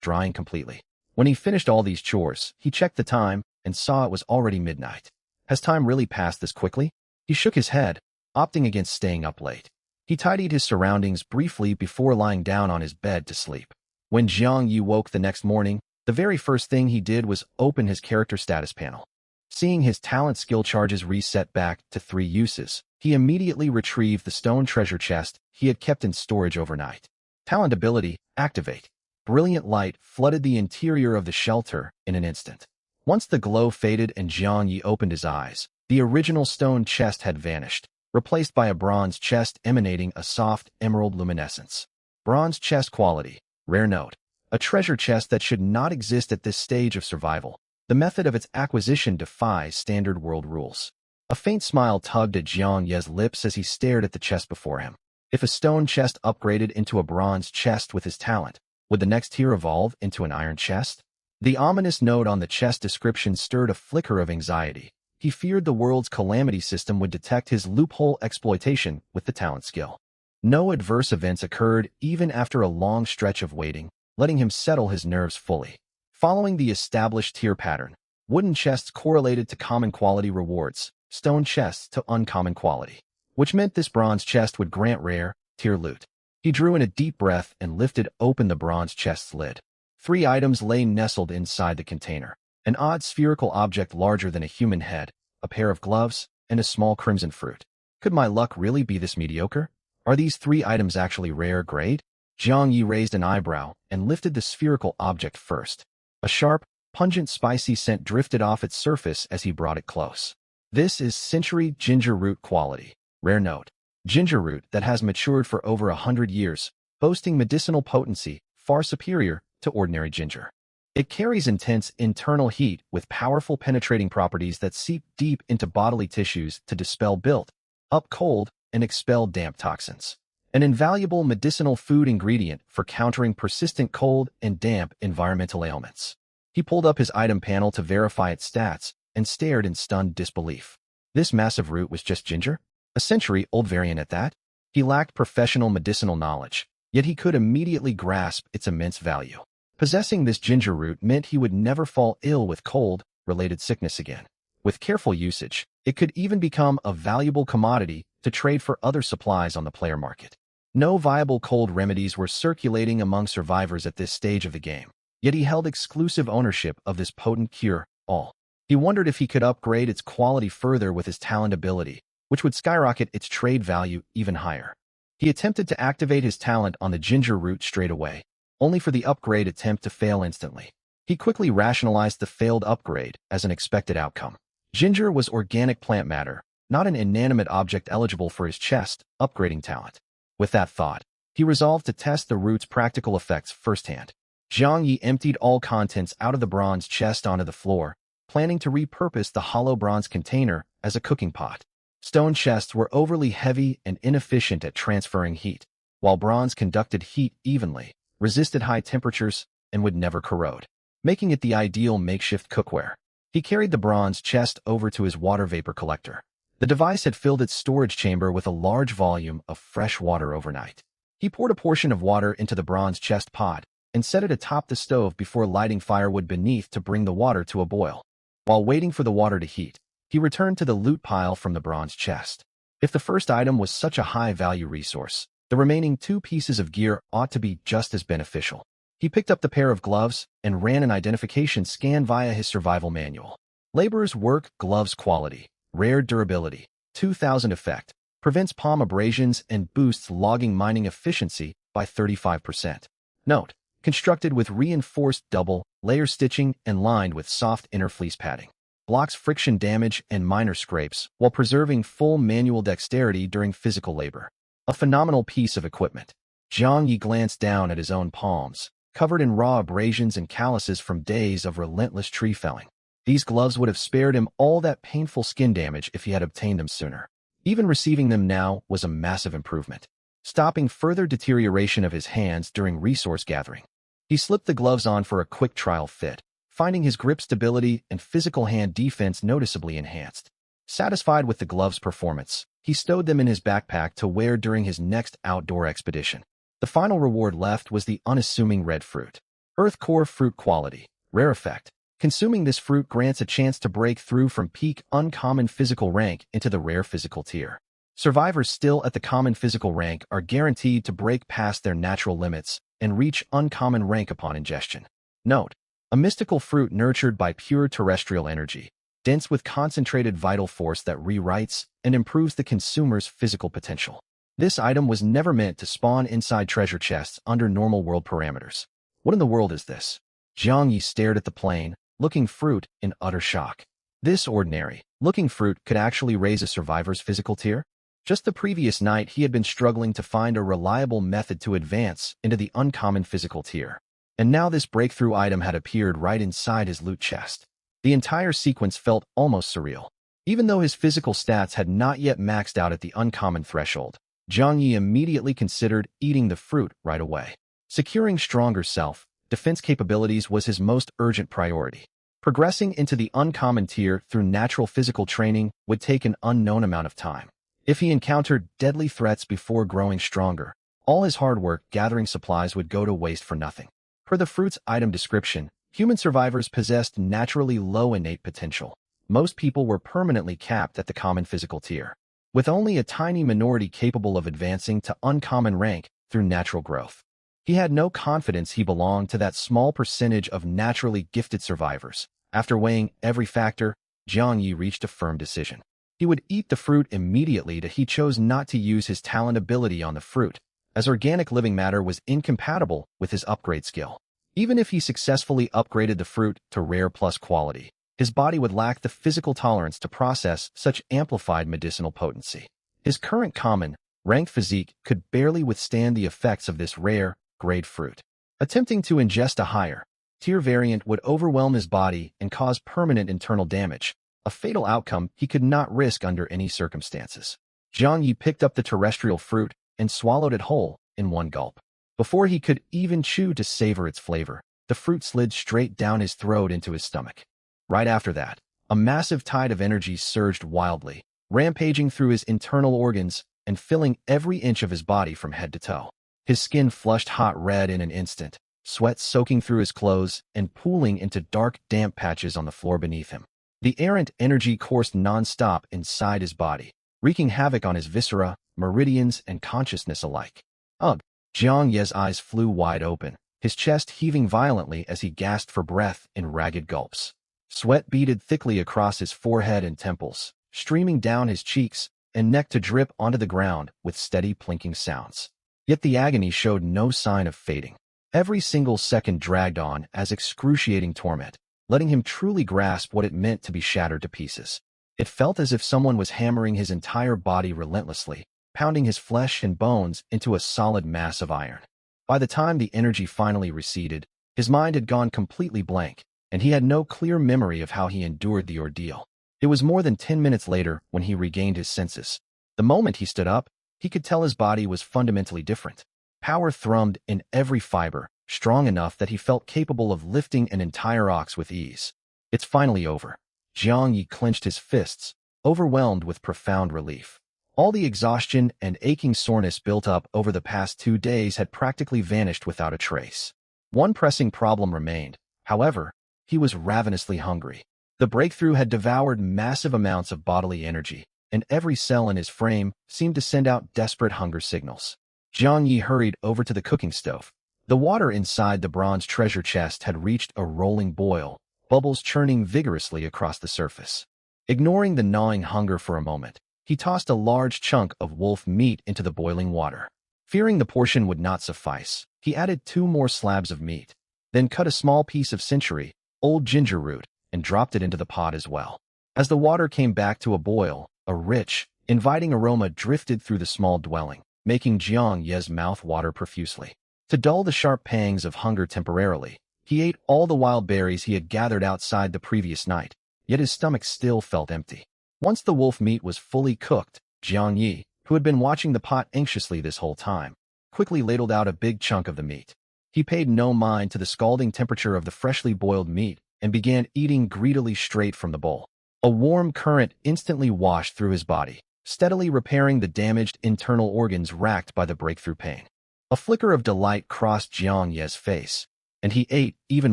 drying completely. When he finished all these chores, he checked the time and saw it was already midnight. Has time really passed this quickly? He shook his head, opting against staying up late. He tidied his surroundings briefly before lying down on his bed to sleep. When Jiang Yi woke the next morning, the very first thing he did was open his character status panel. Seeing his talent skill charges reset back to 3 uses, he immediately retrieved the stone treasure chest he had kept in storage overnight. Talent ability, activate. Brilliant light flooded the interior of the shelter in an instant. Once the glow faded and Jiang Yi opened his eyes, the original stone chest had vanished, replaced by a bronze chest emanating a soft emerald luminescence. Bronze chest quality. Rare note. A treasure chest that should not exist at this stage of survival. The method of its acquisition defies standard world rules. A faint smile tugged at Jiang Ye's lips as he stared at the chest before him. If a stone chest upgraded into a bronze chest with his talent, would the next tier evolve into an iron chest? The ominous note on the chest description stirred a flicker of anxiety. He feared the world's calamity system would detect his loophole exploitation with the talent skill. No adverse events occurred even after a long stretch of waiting, letting him settle his nerves fully. Following the established tier pattern, wooden chests correlated to common quality rewards, stone chests to uncommon quality, which meant this bronze chest would grant rare, tier loot. He drew in a deep breath and lifted open the bronze chest's lid. 3 items lay nestled inside the container. An odd spherical object larger than a human head, a pair of gloves, and a small crimson fruit. Could my luck really be this mediocre? Are these 3 items actually rare grade? Jiang Yi raised an eyebrow and lifted the spherical object first. A sharp, pungent spicy scent drifted off its surface as he brought it close. This is century ginger root quality. Rare note. Ginger root that has matured for over 100 years, boasting medicinal potency far superior to ordinary ginger. It carries intense internal heat with powerful penetrating properties that seep deep into bodily tissues to dispel built-up cold and expel damp toxins. An invaluable medicinal food ingredient for countering persistent cold and damp environmental ailments. He pulled up his item panel to verify its stats and stared in stunned disbelief. This massive root was just ginger? A century-old variant at that? He lacked professional medicinal knowledge, yet he could immediately grasp its immense value. Possessing this ginger root meant he would never fall ill with cold-related sickness again. With careful usage, it could even become a valuable commodity to trade for other supplies on the player market. No viable cold remedies were circulating among survivors at this stage of the game, yet he held exclusive ownership of this potent cure-all. He wondered if he could upgrade its quality further with his talent ability, which would skyrocket its trade value even higher. He attempted to activate his talent on the ginger root straight away, only for the upgrade attempt to fail instantly. He quickly rationalized the failed upgrade as an expected outcome. Ginger was organic plant matter, not an inanimate object eligible for his chest upgrading talent. With that thought, he resolved to test the root's practical effects firsthand. Jiang Yi emptied all contents out of the bronze chest onto the floor, planning to repurpose the hollow bronze container as a cooking pot. Stone chests were overly heavy and inefficient at transferring heat, while bronze conducted heat evenly, resisted high temperatures, and would never corrode, making it the ideal makeshift cookware. He carried the bronze chest over to his water vapor collector. The device had filled its storage chamber with a large volume of fresh water overnight. He poured a portion of water into the bronze chest pot and set it atop the stove before lighting firewood beneath to bring the water to a boil. While waiting for the water to heat, he returned to the loot pile from the bronze chest. If the first item was such a high-value resource, the remaining 2 pieces of gear ought to be just as beneficial. He picked up the pair of gloves and ran an identification scan via his survival manual. Laborer's work, gloves quality, rare durability, 2000 effect, prevents palm abrasions and boosts logging mining efficiency by 35%. Note, constructed with reinforced double-layer stitching and lined with soft inner fleece padding. Blocks friction damage and minor scrapes while preserving full manual dexterity during physical labor. A phenomenal piece of equipment. Jiang Yi glanced down at his own palms, covered in raw abrasions and calluses from days of relentless tree felling. These gloves would have spared him all that painful skin damage if he had obtained them sooner. Even receiving them now was a massive improvement, stopping further deterioration of his hands during resource gathering. He slipped the gloves on for a quick trial fit, finding his grip stability and physical hand defense noticeably enhanced. Satisfied with the gloves' performance, he stowed them in his backpack to wear during his next outdoor expedition. The final reward left was the unassuming red fruit. Earth Core fruit quality, rare effect. Consuming this fruit grants a chance to break through from peak uncommon physical rank into the rare physical tier. Survivors still at the common physical rank are guaranteed to break past their natural limits and reach uncommon rank upon ingestion. Note, a mystical fruit nurtured by pure terrestrial energy, dense with concentrated vital force that rewrites and improves the consumer's physical potential. This item was never meant to spawn inside treasure chests under normal world parameters. What in the world is this? Jiang Yi stared at the plain, looking fruit in utter shock. This ordinary-looking fruit could actually raise a survivor's physical tier? Just the previous night, he had been struggling to find a reliable method to advance into the uncommon physical tier. And now this breakthrough item had appeared right inside his loot chest. The entire sequence felt almost surreal. Even though his physical stats had not yet maxed out at the uncommon threshold, Jiang Yi immediately considered eating the fruit right away. Securing stronger self-defense capabilities was his most urgent priority. Progressing into the uncommon tier through natural physical training would take an unknown amount of time. If he encountered deadly threats before growing stronger, all his hard work gathering supplies would go to waste for nothing. Per the fruit's item description, human survivors possessed naturally low innate potential. Most people were permanently capped at the common physical tier, with only a tiny minority capable of advancing to uncommon rank through natural growth. He had no confidence he belonged to that small percentage of naturally gifted survivors. After weighing every factor, Jiang Yi reached a firm decision. He would eat the fruit immediately, but he chose not to use his talent ability on the fruit, as organic living matter was incompatible with his upgrade skill. Even if he successfully upgraded the fruit to rare plus quality, his body would lack the physical tolerance to process such amplified medicinal potency. His current common, ranked physique could barely withstand the effects of this rare, grade fruit. Attempting to ingest a higher tier variant would overwhelm his body and cause permanent internal damage, a fatal outcome he could not risk under any circumstances. Jiang Yi picked up the terrestrial fruit and swallowed it whole in one gulp. Before he could even chew to savor its flavor, the fruit slid straight down his throat into his stomach. Right after that, a massive tide of energy surged wildly, rampaging through his internal organs and filling every inch of his body from head to toe. His skin flushed hot red in an instant, sweat soaking through his clothes and pooling into dark, damp patches on the floor beneath him. The errant energy coursed non-stop inside his body, wreaking havoc on his viscera, meridians, and consciousness alike. Ugh! Jiang Yi's eyes flew wide open, his chest heaving violently as he gasped for breath in ragged gulps. Sweat beaded thickly across his forehead and temples, streaming down his cheeks and neck to drip onto the ground with steady plinking sounds. Yet the agony showed no sign of fading. Every single second dragged on as excruciating torment, letting him truly grasp what it meant to be shattered to pieces. It felt as if someone was hammering his entire body relentlessly, pounding his flesh and bones into a solid mass of iron. By the time the energy finally receded, his mind had gone completely blank, and he had no clear memory of how he endured the ordeal. It was more than 10 minutes later when he regained his senses. The moment he stood up, he could tell his body was fundamentally different. Power thrummed in every fiber, strong enough that he felt capable of lifting an entire ox with ease. It's finally over. Jiang Yi clenched his fists, overwhelmed with profound relief. All the exhaustion and aching soreness built up over the past 2 days had practically vanished without a trace. One pressing problem remained, however. He was ravenously hungry. The breakthrough had devoured massive amounts of bodily energy, and every cell in his frame seemed to send out desperate hunger signals. Jiang Yi hurried over to the cooking stove. The water inside the bronze treasure chest had reached a rolling boil, bubbles churning vigorously across the surface. Ignoring the gnawing hunger for a moment, he tossed a large chunk of wolf meat into the boiling water. Fearing the portion would not suffice, he added 2 more slabs of meat, then cut a small piece of century old ginger root and dropped it into the pot as well. As the water came back to a boil, a rich, inviting aroma drifted through the small dwelling, making Jiang Yi's mouth water profusely. To dull the sharp pangs of hunger temporarily, he ate all the wild berries he had gathered outside the previous night, yet his stomach still felt empty. Once the wolf meat was fully cooked, Jiang Yi, who had been watching the pot anxiously this whole time, quickly ladled out a big chunk of the meat. He paid no mind to the scalding temperature of the freshly boiled meat and began eating greedily straight from the bowl. A warm current instantly washed through his body, steadily repairing the damaged internal organs racked by the breakthrough pain. A flicker of delight crossed Jiang Yi's face, and he ate even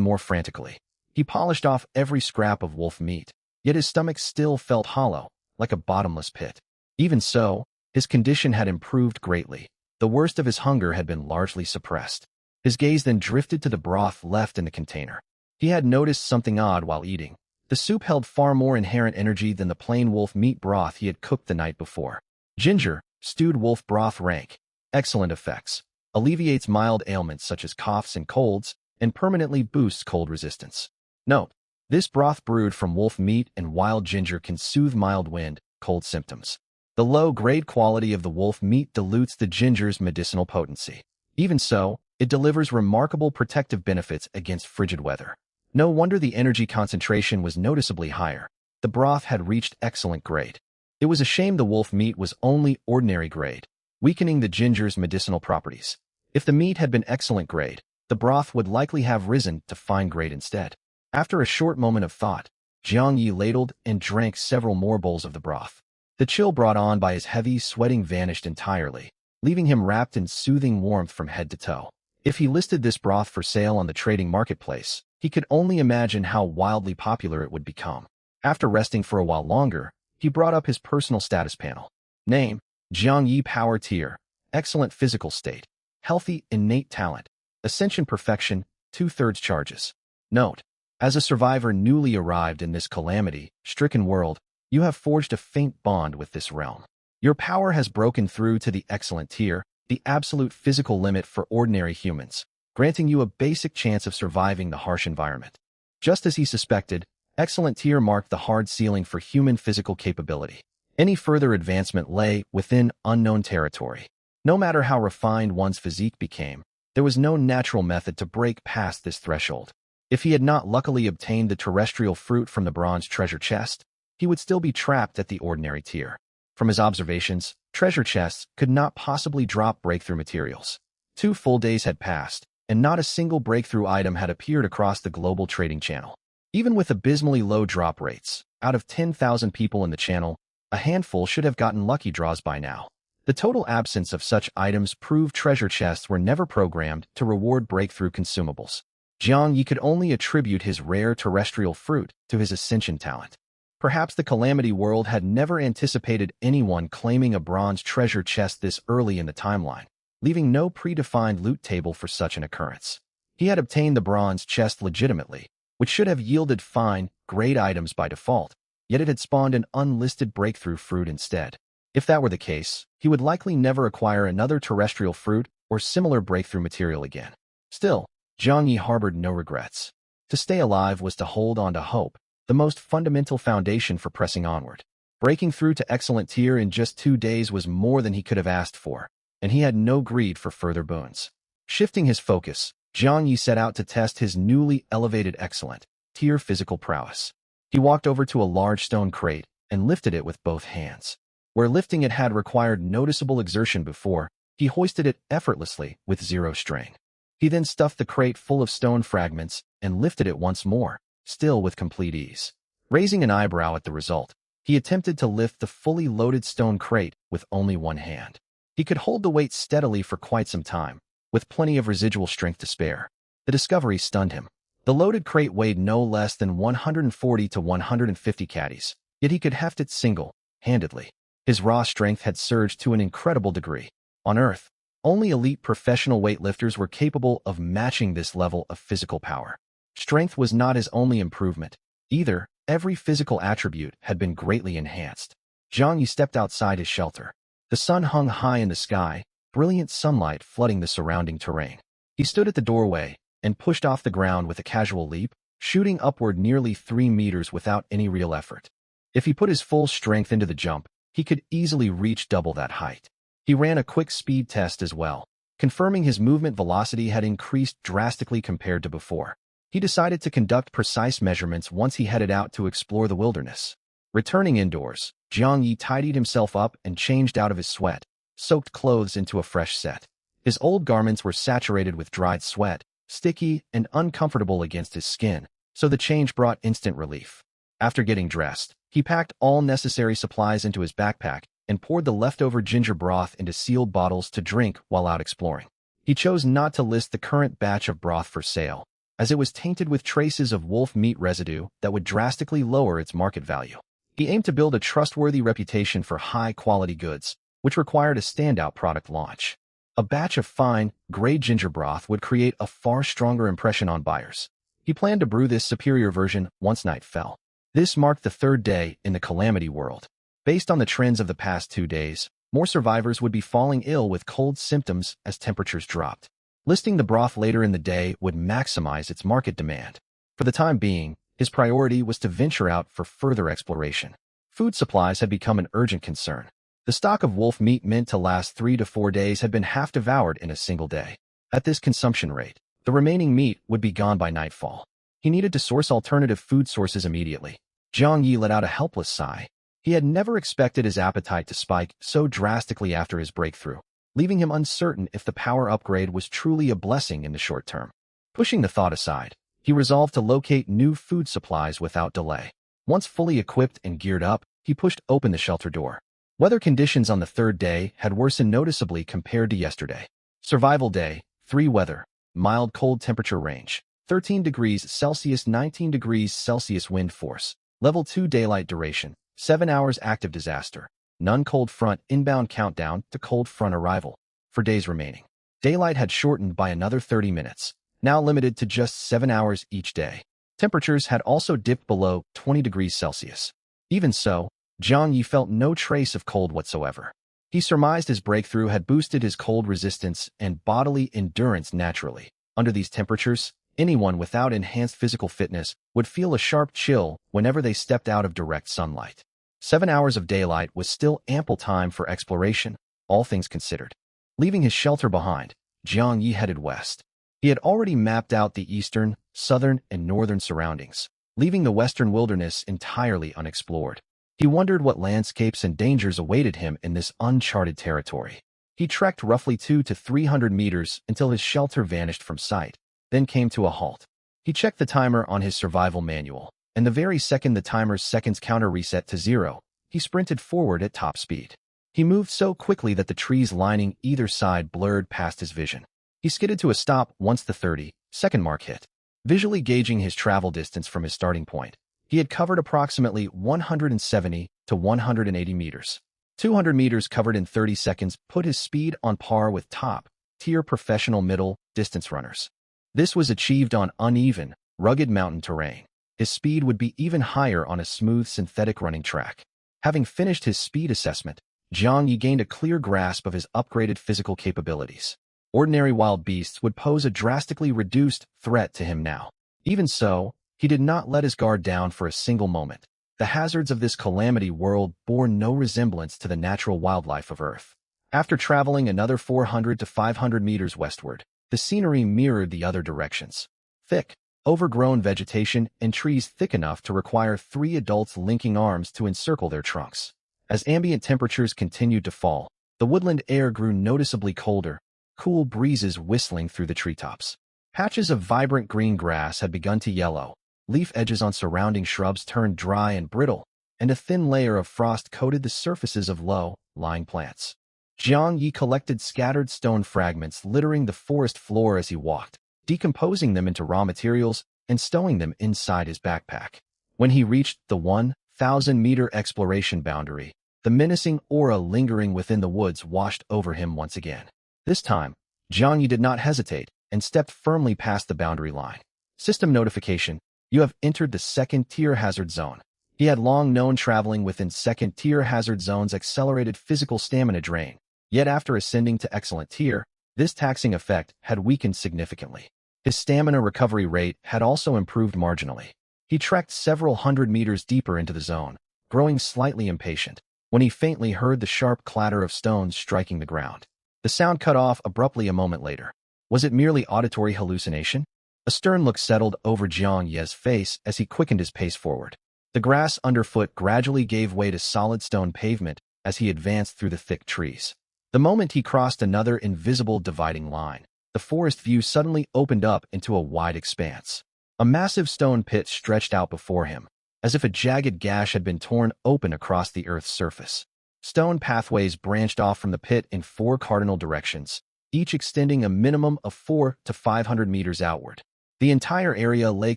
more frantically. He polished off every scrap of wolf meat, yet his stomach still felt hollow, like a bottomless pit. Even so, his condition had improved greatly. The worst of his hunger had been largely suppressed. His gaze then drifted to the broth left in the container. He had noticed something odd while eating. The soup held far more inherent energy than the plain wolf meat broth he had cooked the night before. Ginger, stewed wolf broth rank. Excellent effects. Alleviates mild ailments such as coughs and colds, and permanently boosts cold resistance. Note: this broth brewed from wolf meat and wild ginger can soothe mild wind, cold symptoms. The low-grade quality of the wolf meat dilutes the ginger's medicinal potency. Even so, it delivers remarkable protective benefits against frigid weather. No wonder the energy concentration was noticeably higher. The broth had reached excellent grade. It was a shame the wolf meat was only ordinary grade, weakening the ginger's medicinal properties. If the meat had been excellent grade, the broth would likely have risen to fine grade instead. After a short moment of thought, Jiang Yi ladled and drank several more bowls of the broth. The chill brought on by his heavy sweating vanished entirely, leaving him wrapped in soothing warmth from head to toe. If he listed this broth for sale on the trading marketplace, he could only imagine how wildly popular it would become. After resting for a while longer, he brought up his personal status panel. Name: Jiang Yi. Power tier: excellent physical state, healthy innate talent, ascension perfection, 2/3 charges. Note: as a survivor newly arrived in this calamity-stricken world, you have forged a faint bond with this realm. Your power has broken through to the excellent tier, the absolute physical limit for ordinary humans, granting you a basic chance of surviving the harsh environment. Just as he suspected, excellent tier marked the hard ceiling for human physical capability. Any further advancement lay within unknown territory. No matter how refined one's physique became, there was no natural method to break past this threshold. If he had not luckily obtained the terrestrial fruit from the bronze treasure chest, he would still be trapped at the ordinary tier. From his observations, treasure chests could not possibly drop breakthrough materials. 2 full days had passed, and not a single breakthrough item had appeared across the global trading channel. Even with abysmally low drop rates, out of 10,000 people in the channel, a handful should have gotten lucky draws by now. The total absence of such items proved treasure chests were never programmed to reward breakthrough consumables. Jiang Yi could only attribute his rare terrestrial fruit to his ascension talent. Perhaps the Calamity World had never anticipated anyone claiming a bronze treasure chest this early in the timeline, leaving no predefined loot table for such an occurrence. He had obtained the bronze chest legitimately, which should have yielded fine, grade items by default, yet it had spawned an unlisted breakthrough fruit instead. If that were the case, he would likely never acquire another terrestrial fruit or similar breakthrough material again. Still, Jiang Yi harbored no regrets. To stay alive was to hold on to hope, the most fundamental foundation for pressing onward. Breaking through to excellent tier in just 2 days was more than he could have asked for, and he had no greed for further boons. Shifting his focus, Jiang Yi set out to test his newly elevated excellent tier physical prowess. He walked over to a large stone crate and lifted it with both hands. Where lifting it had required noticeable exertion before, he hoisted it effortlessly with zero strain. He then stuffed the crate full of stone fragments and lifted it once more, still with complete ease. Raising an eyebrow at the result, he attempted to lift the fully loaded stone crate with only one hand. He could hold the weight steadily for quite some time, with plenty of residual strength to spare. The discovery stunned him. The loaded crate weighed no less than 140 to 150 caddies, yet he could heft it single-handedly. His raw strength had surged to an incredible degree. On Earth, only elite professional weightlifters were capable of matching this level of physical power. Strength was not his only improvement. Either, every physical attribute had been greatly enhanced. Jiang Yi stepped outside his shelter. The sun hung high in the sky, brilliant sunlight flooding the surrounding terrain. He stood at the doorway and pushed off the ground with a casual leap, shooting upward nearly 3 meters without any real effort. If he put his full strength into the jump, he could easily reach double that height. He ran a quick speed test as well, confirming his movement velocity had increased drastically compared to before. He decided to conduct precise measurements once he headed out to explore the wilderness. Returning indoors, Jiang Yi tidied himself up and changed out of his sweat-soaked clothes into a fresh set. His old garments were saturated with dried sweat, sticky and uncomfortable against his skin, so the change brought instant relief. After getting dressed, he packed all necessary supplies into his backpack and poured the leftover ginger broth into sealed bottles to drink while out exploring. He chose not to list the current batch of broth for sale, as it was tainted with traces of wolf meat residue that would drastically lower its market value. He aimed to build a trustworthy reputation for high-quality goods, which required a standout product launch. A batch of fine, grade ginger broth would create a far stronger impression on buyers. He planned to brew this superior version once night fell. This marked the 3rd day in the Calamity World. Based on the trends of the past 2 days, more survivors would be falling ill with cold symptoms as temperatures dropped. Listing the broth later in the day would maximize its market demand. For the time being, his priority was to venture out for further exploration. Food supplies had become an urgent concern. The stock of wolf meat meant to last 3 to 4 days had been half devoured in a single day. At this consumption rate, the remaining meat would be gone by nightfall. He needed to source alternative food sources immediately. Jiang Yi let out a helpless sigh. He had never expected his appetite to spike so drastically after his breakthrough, leaving him uncertain if the power upgrade was truly a blessing in the short term. Pushing the thought aside, he resolved to locate new food supplies without delay. Once fully equipped and geared up, he pushed open the shelter door. Weather conditions on the third day had worsened noticeably compared to yesterday. Survival Day 3 weather, mild cold temperature range, 13 degrees Celsius 19 degrees Celsius wind force, level 2 daylight duration, 7 hours active disaster, none cold front inbound countdown to cold front arrival. For days remaining, daylight had shortened by another 30 minutes, now limited to just 7 hours each day. Temperatures had also dipped below 20 degrees Celsius. Even so, Jiang Yi felt no trace of cold whatsoever. He surmised his breakthrough had boosted his cold resistance and bodily endurance naturally. Under these temperatures, anyone without enhanced physical fitness would feel a sharp chill whenever they stepped out of direct sunlight. 7 hours of daylight was still ample time for exploration, all things considered. Leaving his shelter behind, Jiang Yi headed west. He had already mapped out the eastern, southern, and northern surroundings, leaving the western wilderness entirely unexplored. He wondered what landscapes and dangers awaited him in this uncharted territory. He trekked roughly 200 to 300 meters until his shelter vanished from sight, then came to a halt. He checked the timer on his survival manual, and the very second the timer's seconds counter reset to 0, he sprinted forward at top speed. He moved so quickly that the trees lining either side blurred past his vision. He skidded to a stop once the 30-second mark hit. Visually gauging his travel distance from his starting point, he had covered approximately 170 to 180 meters. 200 meters covered in 30 seconds put his speed on par with top-tier professional middle-distance runners. This was achieved on uneven, rugged mountain terrain. His speed would be even higher on a smooth synthetic running track. Having finished his speed assessment, Jiang Yi gained a clear grasp of his upgraded physical capabilities. Ordinary wild beasts would pose a drastically reduced threat to him now. Even so, he did not let his guard down for a single moment. The hazards of this calamity world bore no resemblance to the natural wildlife of Earth. After traveling another 400 to 500 meters westward, the scenery mirrored the other directions. Thick, overgrown vegetation and trees thick enough to require 3 adults linking arms to encircle their trunks. As ambient temperatures continued to fall, the woodland air grew noticeably colder, cool breezes whistling through the treetops. Patches of vibrant green grass had begun to yellow, leaf edges on surrounding shrubs turned dry and brittle, and a thin layer of frost coated the surfaces of low-lying plants. Jiang Yi collected scattered stone fragments littering the forest floor as he walked, decomposing them into raw materials and stowing them inside his backpack. When he reached the 1,000-meter exploration boundary, the menacing aura lingering within the woods washed over him once again. This time, Jiang Yi did not hesitate and stepped firmly past the boundary line. System notification: you have entered the second-tier hazard zone. He had long known traveling within second-tier hazard zones accelerated physical stamina drain, yet after ascending to excellent tier, this taxing effect had weakened significantly. His stamina recovery rate had also improved marginally. He trekked several hundred meters deeper into the zone, growing slightly impatient, when he faintly heard the sharp clatter of stones striking the ground. The sound cut off abruptly a moment later. Was it merely auditory hallucination? A stern look settled over Jiang Yi's face as he quickened his pace forward. The grass underfoot gradually gave way to solid stone pavement as he advanced through the thick trees. The moment he crossed another invisible dividing line, the forest view suddenly opened up into a wide expanse. A massive stone pit stretched out before him, as if a jagged gash had been torn open across the earth's surface. Stone pathways branched off from the pit in 4 cardinal directions, each extending a minimum of 400 to 500 meters outward. The entire area lay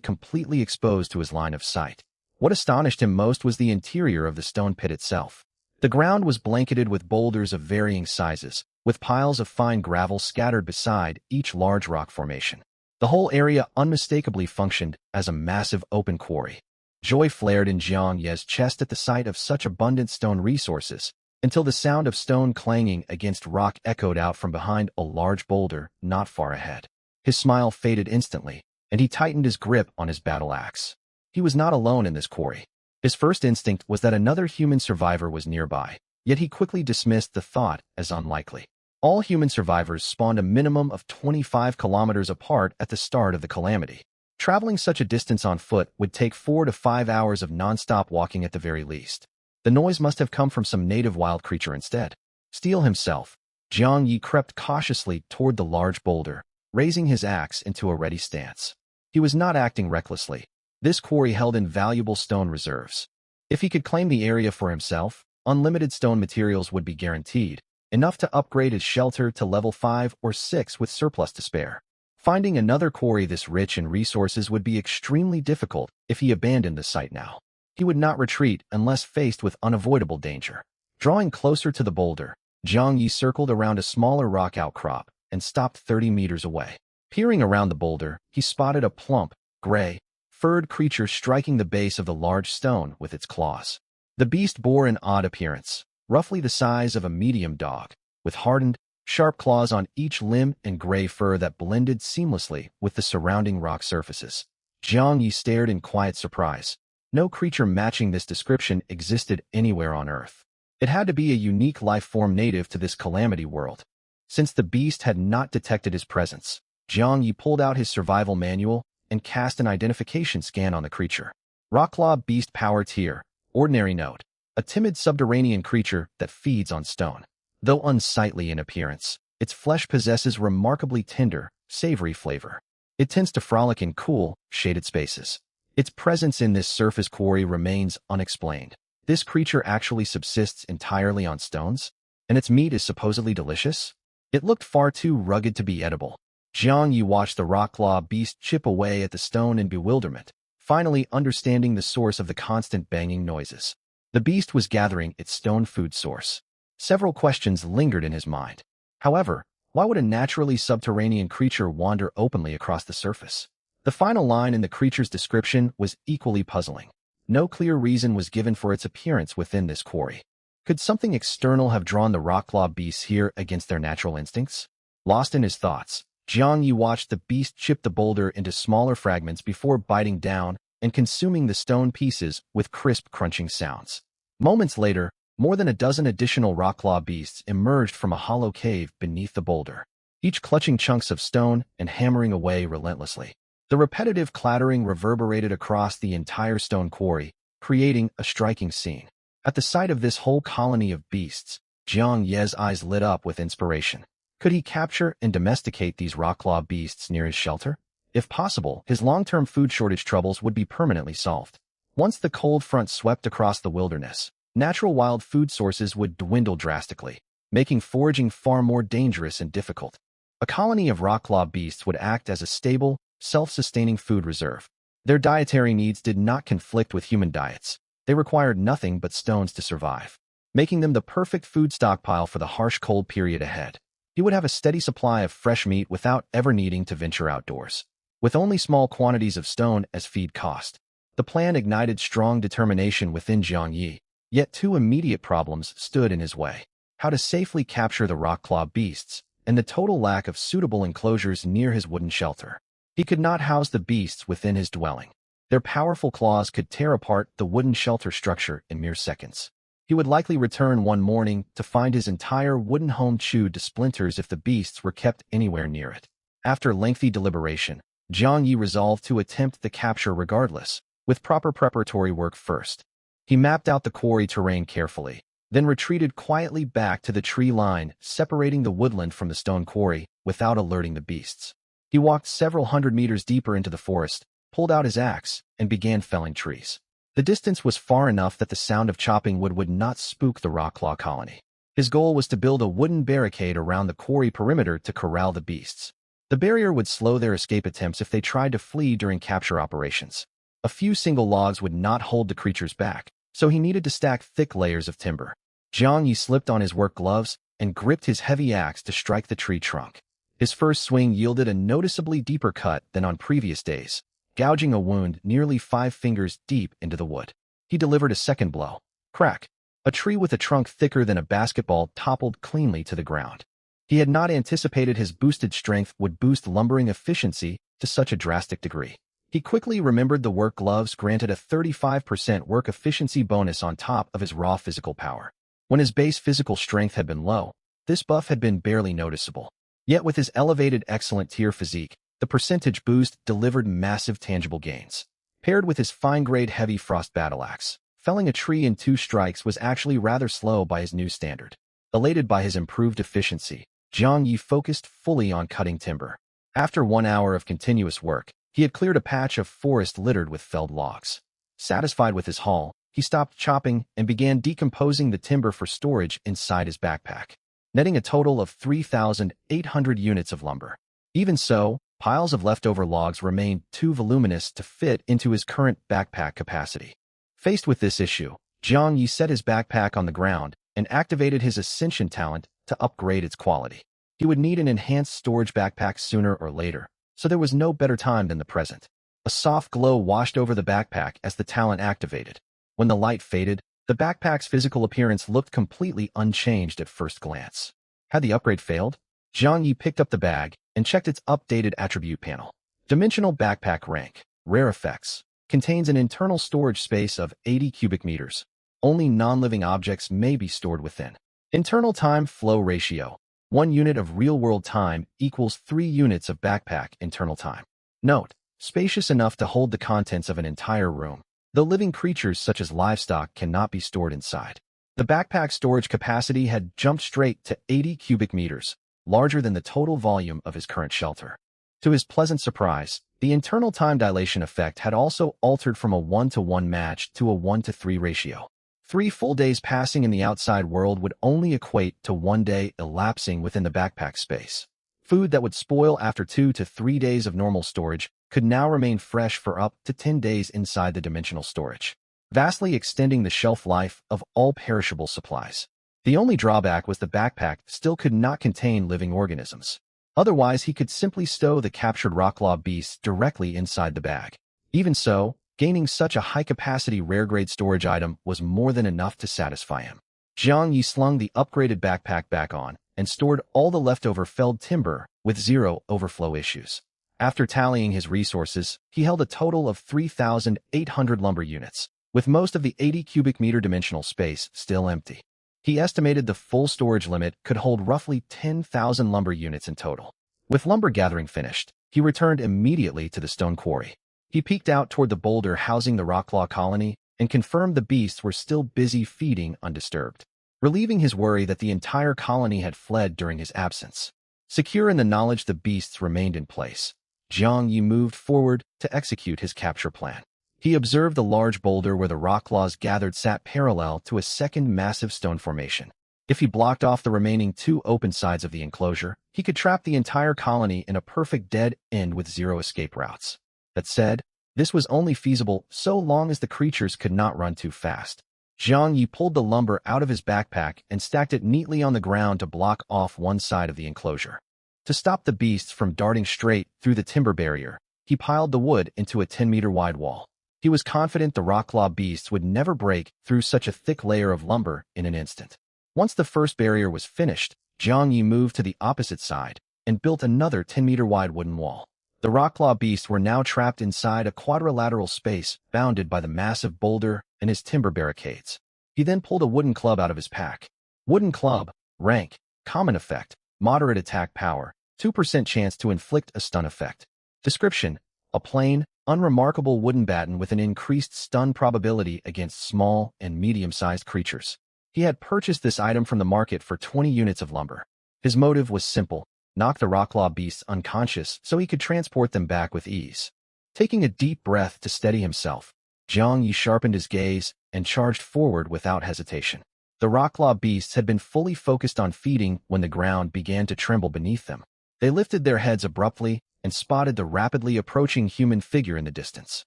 completely exposed to his line of sight. What astonished him most was the interior of the stone pit itself. The ground was blanketed with boulders of varying sizes, with piles of fine gravel scattered beside each large rock formation. The whole area unmistakably functioned as a massive open quarry. Joy flared in Jiang Yi's chest at the sight of such abundant stone resources, until the sound of stone clanging against rock echoed out from behind a large boulder not far ahead. His smile faded instantly, and he tightened his grip on his battle axe. He was not alone in this quarry. His first instinct was that another human survivor was nearby, yet he quickly dismissed the thought as unlikely. All human survivors spawned a minimum of 25 kilometers apart at the start of the calamity. Traveling such a distance on foot would take 4 to 5 hours of non-stop walking at the very least. The noise must have come from some native wild creature instead. Steel himself, Jiang Yi crept cautiously toward the large boulder, raising his axe into a ready stance. He was not acting recklessly. This quarry held invaluable stone reserves. If he could claim the area for himself, unlimited stone materials would be guaranteed, enough to upgrade his shelter to level 5 or 6 with surplus to spare. Finding another quarry this rich in resources would be extremely difficult if he abandoned the site now. He would not retreat unless faced with unavoidable danger. Drawing closer to the boulder, Jiang Yi circled around a smaller rock outcrop and stopped 30 meters away. Peering around the boulder, he spotted a plump, gray, furred creature striking the base of the large stone with its claws. The beast bore an odd appearance, roughly the size of a medium dog, with hardened, sharp claws on each limb and gray fur that blended seamlessly with the surrounding rock surfaces. Jiang Yi stared in quiet surprise. No creature matching this description existed anywhere on Earth. It had to be a unique life form native to this calamity world. Since the beast had not detected his presence, Jiang Yi pulled out his survival manual and cast an identification scan on the creature. Rocklaw Beast Power Tier, Ordinary Note. A timid subterranean creature that feeds on stone. Though unsightly in appearance, its flesh possesses remarkably tender, savory flavor. It tends to frolic in cool, shaded spaces. Its presence in this surface quarry remains unexplained. This creature actually subsists entirely on stones, and its meat is supposedly delicious? It looked far too rugged to be edible. Jiang Yi watched the Rocklaw beast chip away at the stone in bewilderment, finally understanding the source of the constant banging noises. The beast was gathering its stone food source. Several questions lingered in his mind. However, why would a naturally subterranean creature wander openly across the surface? The final line in the creature's description was equally puzzling. No clear reason was given for its appearance within this quarry. Could something external have drawn the Rocklaw beasts here against their natural instincts? Lost in his thoughts, Jiang Yi watched the beast chip the boulder into smaller fragments before biting down and consuming the stone pieces with crisp crunching sounds. Moments later, more than a dozen additional Rocklaw beasts emerged from a hollow cave beneath the boulder, each clutching chunks of stone and hammering away relentlessly. The repetitive clattering reverberated across the entire stone quarry, creating a striking scene. At the sight of this whole colony of beasts, Jiang Yi's eyes lit up with inspiration. Could he capture and domesticate these Rocklaw beasts near his shelter? If possible, his long-term food shortage troubles would be permanently solved. Once the cold front swept across the wilderness, natural wild food sources would dwindle drastically, making foraging far more dangerous and difficult. A colony of Rocklaw beasts would act as a stable, self-sustaining food reserve. Their dietary needs did not conflict with human diets. They required nothing but stones to survive, making them the perfect food stockpile for the harsh cold period ahead. He would have a steady supply of fresh meat without ever needing to venture outdoors. With only small quantities of stone as feed cost, the plan ignited strong determination within Jiang Yi. Yet two immediate problems stood in his way: how to safely capture the Rocklaw beasts, and the total lack of suitable enclosures near his wooden shelter. He could not house the beasts within his dwelling. Their powerful claws could tear apart the wooden shelter structure in mere seconds. He would likely return one morning to find his entire wooden home chewed to splinters if the beasts were kept anywhere near it. After lengthy deliberation, Jiang Yi resolved to attempt the capture regardless, with proper preparatory work first. He mapped out the quarry terrain carefully, then retreated quietly back to the tree line separating the woodland from the stone quarry without alerting the beasts. He walked several hundred meters deeper into the forest, pulled out his axe, and began felling trees. The distance was far enough that the sound of chopping wood would not spook the Rocklaw colony. His goal was to build a wooden barricade around the quarry perimeter to corral the beasts. The barrier would slow their escape attempts if they tried to flee during capture operations. A few single logs would not hold the creatures back, so he needed to stack thick layers of timber. Jiang Yi slipped on his work gloves and gripped his heavy axe to strike the tree trunk. His first swing yielded a noticeably deeper cut than on previous days, gouging a wound nearly 5 fingers deep into the wood. He delivered a second blow. Crack! A tree with a trunk thicker than a basketball toppled cleanly to the ground. He had not anticipated his boosted strength would boost lumbering efficiency to such a drastic degree. He quickly remembered the work gloves granted a 35% work efficiency bonus on top of his raw physical power. When his base physical strength had been low, this buff had been barely noticeable. Yet with his elevated excellent tier physique, the percentage boost delivered massive tangible gains. Paired with his fine-grade heavy frost battle axe, felling a tree in 2 strikes was actually rather slow by his new standard. Elated by his improved efficiency, Jiang Yi focused fully on cutting timber. After 1 hour of continuous work, he had cleared a patch of forest littered with felled logs. Satisfied with his haul, he stopped chopping and began decomposing the timber for storage inside his backpack, netting a total of 3,800 units of lumber. Even so, piles of leftover logs remained too voluminous to fit into his current backpack capacity. Faced with this issue, Jiang Yi set his backpack on the ground and activated his Ascension talent to upgrade its quality. He would need an enhanced storage backpack sooner or later, so there was no better time than the present. A soft glow washed over the backpack as the talent activated. When the light faded, the backpack's physical appearance looked completely unchanged at first glance. Had the upgrade failed? Jiang Yi picked up the bag and checked its updated attribute panel. Dimensional Backpack Rank, Rare Effects, contains an internal storage space of 80 cubic meters. Only non-living objects may be stored within. Internal Time Flow Ratio, 1 unit of real-world time equals 3 units of backpack internal time. Note, spacious enough to hold the contents of an entire room, though living creatures such as livestock cannot be stored inside. The backpack storage capacity had jumped straight to 80 cubic meters, larger than the total volume of his current shelter. To his pleasant surprise, the internal time dilation effect had also altered from a 1-to-1 match to a 1-to-3 ratio. 3 full days passing in the outside world would only equate to 1 day elapsing within the backpack space. Food that would spoil after 2 to 3 days of normal storage could now remain fresh for up to 10 days inside the dimensional storage, vastly extending the shelf life of all perishable supplies. The only drawback was the backpack still could not contain living organisms. Otherwise, he could simply stow the captured Rocklaw beasts directly inside the bag. Even so, gaining such a high-capacity rare-grade storage item was more than enough to satisfy him. Jiang Yi slung the upgraded backpack back on and stored all the leftover felled timber with 0 overflow issues. After tallying his resources, he held a total of 3,800 lumber units, with most of the 80 cubic meter dimensional space still empty. He estimated the full storage limit could hold roughly 10,000 lumber units in total. With lumber gathering finished, he returned immediately to the stone quarry. He peeked out toward the boulder housing the Rocklaw colony and confirmed the beasts were still busy feeding undisturbed, relieving his worry that the entire colony had fled during his absence. Secure in the knowledge the beasts remained in place, Jiang Yi moved forward to execute his capture plan. He observed the large boulder where the Rocklaws gathered sat parallel to a second massive stone formation. If he blocked off the remaining 2 open sides of the enclosure, he could trap the entire colony in a perfect dead end with 0 escape routes. That said, this was only feasible so long as the creatures could not run too fast. Jiang Yi pulled the lumber out of his backpack and stacked it neatly on the ground to block off one side of the enclosure. To stop the beasts from darting straight through the timber barrier, he piled the wood into a 10-meter wide wall. He was confident the Rocklaw beasts would never break through such a thick layer of lumber in an instant. Once the first barrier was finished, Jiang Yi moved to the opposite side and built another 10-meter wide wooden wall. The Rocklaw beasts were now trapped inside a quadrilateral space bounded by the massive boulder and his timber barricades. He then pulled a wooden club out of his pack. Wooden club, rank, common effect, moderate attack power, 2% chance to inflict a stun effect. Description: a plain, unremarkable wooden baton with an increased stun probability against small and medium-sized creatures. He had purchased this item from the market for 20 units of lumber. His motive was simple: knock the Rocklaw beasts unconscious so he could transport them back with ease. Taking a deep breath to steady himself, Jiang Yi sharpened his gaze and charged forward without hesitation. The Rocklaw beasts had been fully focused on feeding when the ground began to tremble beneath them. They lifted their heads abruptly and spotted the rapidly approaching human figure in the distance.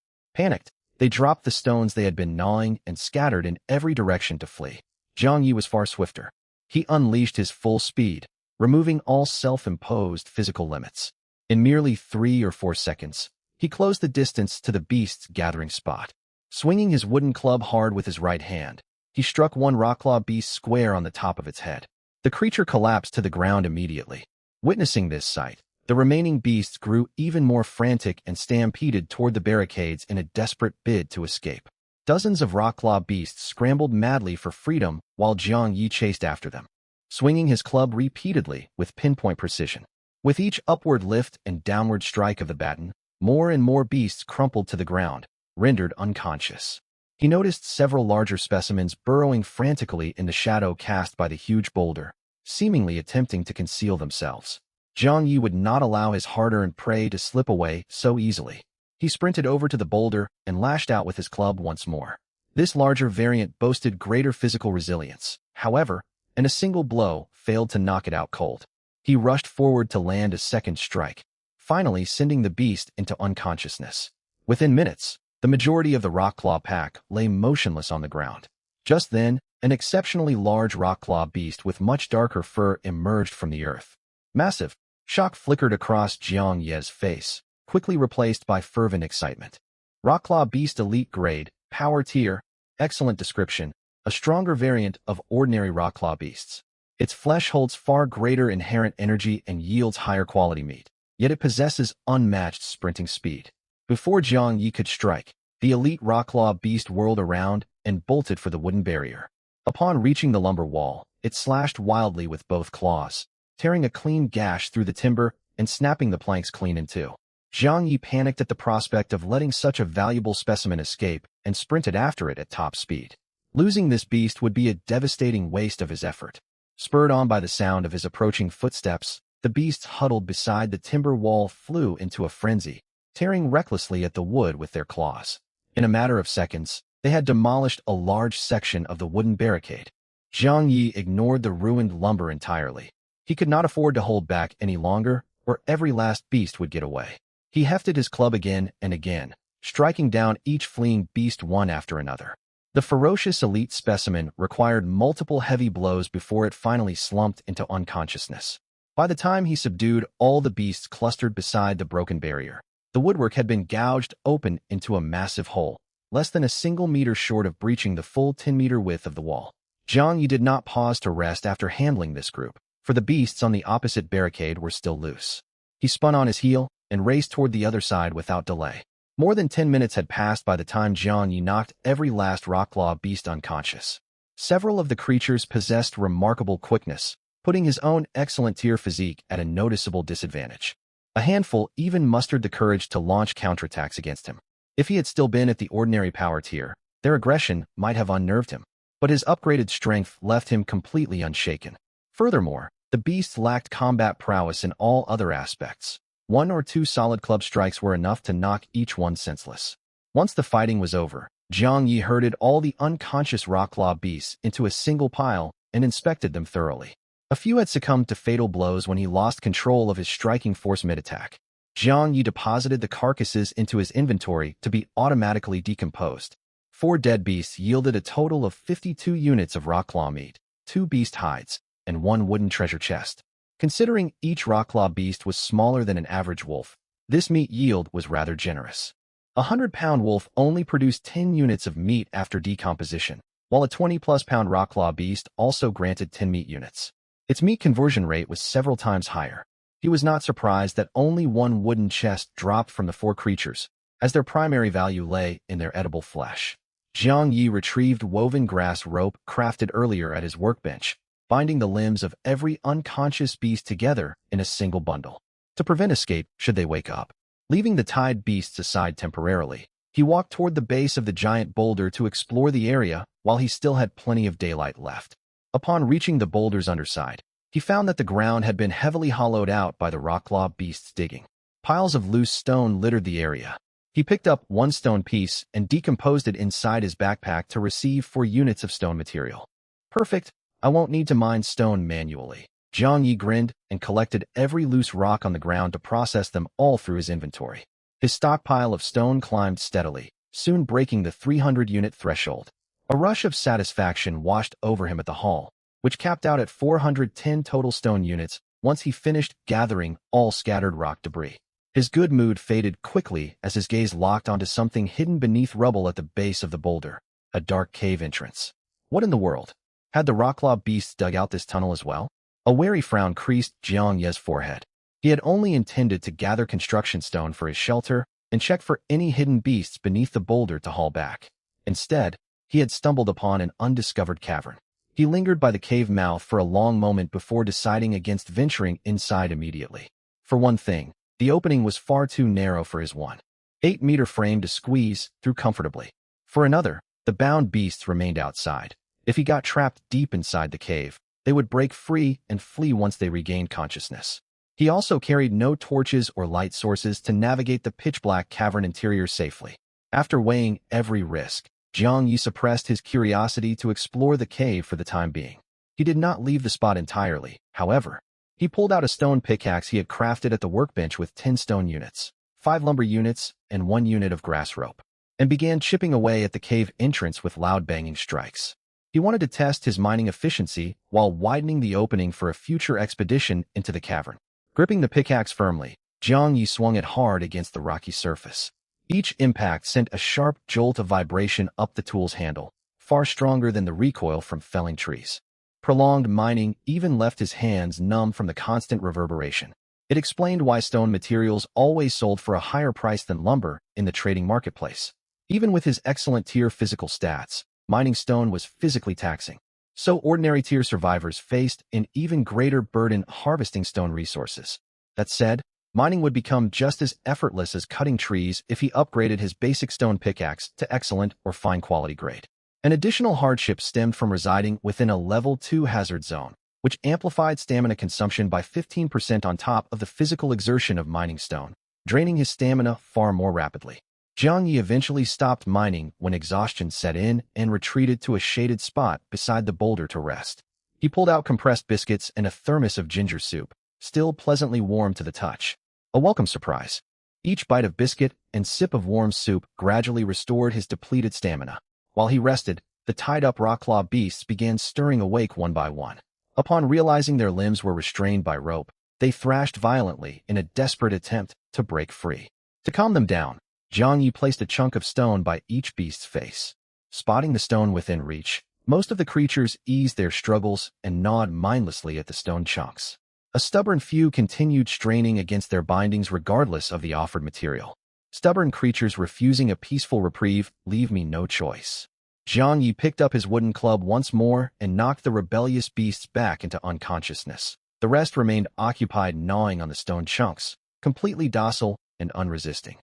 Panicked, they dropped the stones they had been gnawing and scattered in every direction to flee. Jiang Yi was far swifter. He unleashed his full speed, removing all self-imposed physical limits. In merely 3 or 4 seconds, he closed the distance to the beast's gathering spot. Swinging his wooden club hard with his right hand, he struck one Rocklaw beast square on the top of its head. The creature collapsed to the ground immediately. Witnessing this sight, the remaining beasts grew even more frantic and stampeded toward the barricades in a desperate bid to escape. Dozens of rock-claw beasts scrambled madly for freedom while Jiang Yi chased after them, swinging his club repeatedly with pinpoint precision. With each upward lift and downward strike of the baton, more and more beasts crumpled to the ground, rendered unconscious. He noticed several larger specimens burrowing frantically in the shadow cast by the huge boulder, seemingly attempting to conceal themselves. Jiang Yi would not allow his hard-earned prey to slip away so easily. He sprinted over to the boulder and lashed out with his club once more. This larger variant boasted greater physical resilience, however, and a single blow failed to knock it out cold. He rushed forward to land a second strike, finally sending the beast into unconsciousness. Within minutes, the majority of the rock-claw pack lay motionless on the ground. Just then, an exceptionally large rock-claw beast with much darker fur emerged from the earth. Massive. Shock flickered across Jiang Yi's face, quickly replaced by fervent excitement. Rock-claw beast elite grade, power tier, excellent description, a stronger variant of ordinary rock-claw beasts. Its flesh holds far greater inherent energy and yields higher quality meat, yet it possesses unmatched sprinting speed. Before Jiang Yi could strike, the elite rock-claw beast whirled around and bolted for the wooden barrier. Upon reaching the lumber wall, it slashed wildly with both claws, tearing a clean gash through the timber and snapping the planks clean in two. Jiang Yi panicked at the prospect of letting such a valuable specimen escape and sprinted after it at top speed. Losing this beast would be a devastating waste of his effort. Spurred on by the sound of his approaching footsteps, the beasts huddled beside the timber wall flew into a frenzy, tearing recklessly at the wood with their claws. In a matter of seconds, they had demolished a large section of the wooden barricade. Jiang Yi ignored the ruined lumber entirely. He could not afford to hold back any longer, or every last beast would get away. He hefted his club again and again, striking down each fleeing beast one after another. The ferocious elite specimen required multiple heavy blows before it finally slumped into unconsciousness. By the time he subdued all the beasts clustered beside the broken barrier, the woodwork had been gouged open into a massive hole, less than a single meter short of breaching the full 10-meter width of the wall. Jiang Yi did not pause to rest after handling this group, for the beasts on the opposite barricade were still loose. He spun on his heel and raced toward the other side without delay. More than 10 minutes had passed by the time Jiang Yi knocked every last rock-claw beast unconscious. Several of the creatures possessed remarkable quickness, putting his own excellent tier physique at a noticeable disadvantage. A handful even mustered the courage to launch counterattacks against him. If he had still been at the ordinary power tier, their aggression might have unnerved him, but his upgraded strength left him completely unshaken. Furthermore, the beasts lacked combat prowess in all other aspects. One or two solid club strikes were enough to knock each one senseless. Once the fighting was over, Jiang Yi herded all the unconscious rock-claw beasts into a single pile and inspected them thoroughly. A few had succumbed to fatal blows when he lost control of his striking force mid-attack. Jiang Yi deposited the carcasses into his inventory to be automatically decomposed. 4 dead beasts yielded a total of 52 units of rock-claw meat, 2 beast hides, and 1 wooden treasure chest. Considering each rock-claw beast was smaller than an average wolf, this meat yield was rather generous. A 100-pound wolf only produced 10 units of meat after decomposition, while a 20-plus-pound rock-claw beast also granted 10 meat units. Its meat conversion rate was several times higher. He was not surprised that only 1 wooden chest dropped from the 4 creatures, as their primary value lay in their edible flesh. Jiang Yi retrieved woven grass rope crafted earlier at his workbench, binding the limbs of every unconscious beast together in a single bundle, to prevent escape should they wake up. Leaving the tied beasts aside temporarily, he walked toward the base of the giant boulder to explore the area while he still had plenty of daylight left. Upon reaching the boulder's underside, he found that the ground had been heavily hollowed out by the rock-claw beasts digging. Piles of loose stone littered the area. He picked up 1 stone piece and decomposed it inside his backpack to receive 4 units of stone material. Perfect. I won't need to mine stone manually. Jiang Yi grinned and collected every loose rock on the ground to process them all through his inventory. His stockpile of stone climbed steadily, soon breaking the 300-unit threshold. A rush of satisfaction washed over him at the haul, which capped out at 410 total stone units once he finished gathering all scattered rock debris. His good mood faded quickly as his gaze locked onto something hidden beneath rubble at the base of the boulder, a dark cave entrance. What in the world? Had the rock-claw beasts dug out this tunnel as well? A wary frown creased Jiang Yi's forehead. He had only intended to gather construction stone for his shelter and check for any hidden beasts beneath the boulder to haul back. Instead, he had stumbled upon an undiscovered cavern. He lingered by the cave mouth for a long moment before deciding against venturing inside immediately. For one thing, the opening was far too narrow for his 1.8-meter frame to squeeze through comfortably. For another, the bound beasts remained outside. If he got trapped deep inside the cave, they would break free and flee once they regained consciousness. He also carried no torches or light sources to navigate the pitch-black cavern interior safely. After weighing every risk, Jiang Yi suppressed his curiosity to explore the cave for the time being. He did not leave the spot entirely, however. He pulled out a stone pickaxe he had crafted at the workbench with 10 stone units, 5 lumber units, and 1 unit of grass rope, and began chipping away at the cave entrance with loud banging strikes. He wanted to test his mining efficiency while widening the opening for a future expedition into the cavern. Gripping the pickaxe firmly, Jiang Yi swung it hard against the rocky surface. Each impact sent a sharp jolt of vibration up the tool's handle, far stronger than the recoil from felling trees. Prolonged mining even left his hands numb from the constant reverberation. It explained why stone materials always sold for a higher price than lumber in the trading marketplace. Even with his excellent tier physical stats, mining stone was physically taxing. So ordinary tier survivors faced an even greater burden harvesting stone resources. That said, mining would become just as effortless as cutting trees if he upgraded his basic stone pickaxe to excellent or fine quality grade. An additional hardship stemmed from residing within a level 2 hazard zone, which amplified stamina consumption by 15% on top of the physical exertion of mining stone, draining his stamina far more rapidly. Jiang Yi eventually stopped mining when exhaustion set in and retreated to a shaded spot beside the boulder to rest. He pulled out compressed biscuits and a thermos of ginger soup, still pleasantly warm to the touch. A welcome surprise. Each bite of biscuit and sip of warm soup gradually restored his depleted stamina. While he rested, the tied-up rockclaw beasts began stirring awake one by one. Upon realizing their limbs were restrained by rope, they thrashed violently in a desperate attempt to break free. To calm them down, Jiang Yi placed a chunk of stone by each beast's face. Spotting the stone within reach, most of the creatures eased their struggles and gnawed mindlessly at the stone chunks. A stubborn few continued straining against their bindings regardless of the offered material. Stubborn creatures refusing a peaceful reprieve leave me no choice. Jiang Yi picked up his wooden club once more and knocked the rebellious beasts back into unconsciousness. The rest remained occupied gnawing on the stone chunks, completely docile and unresisting.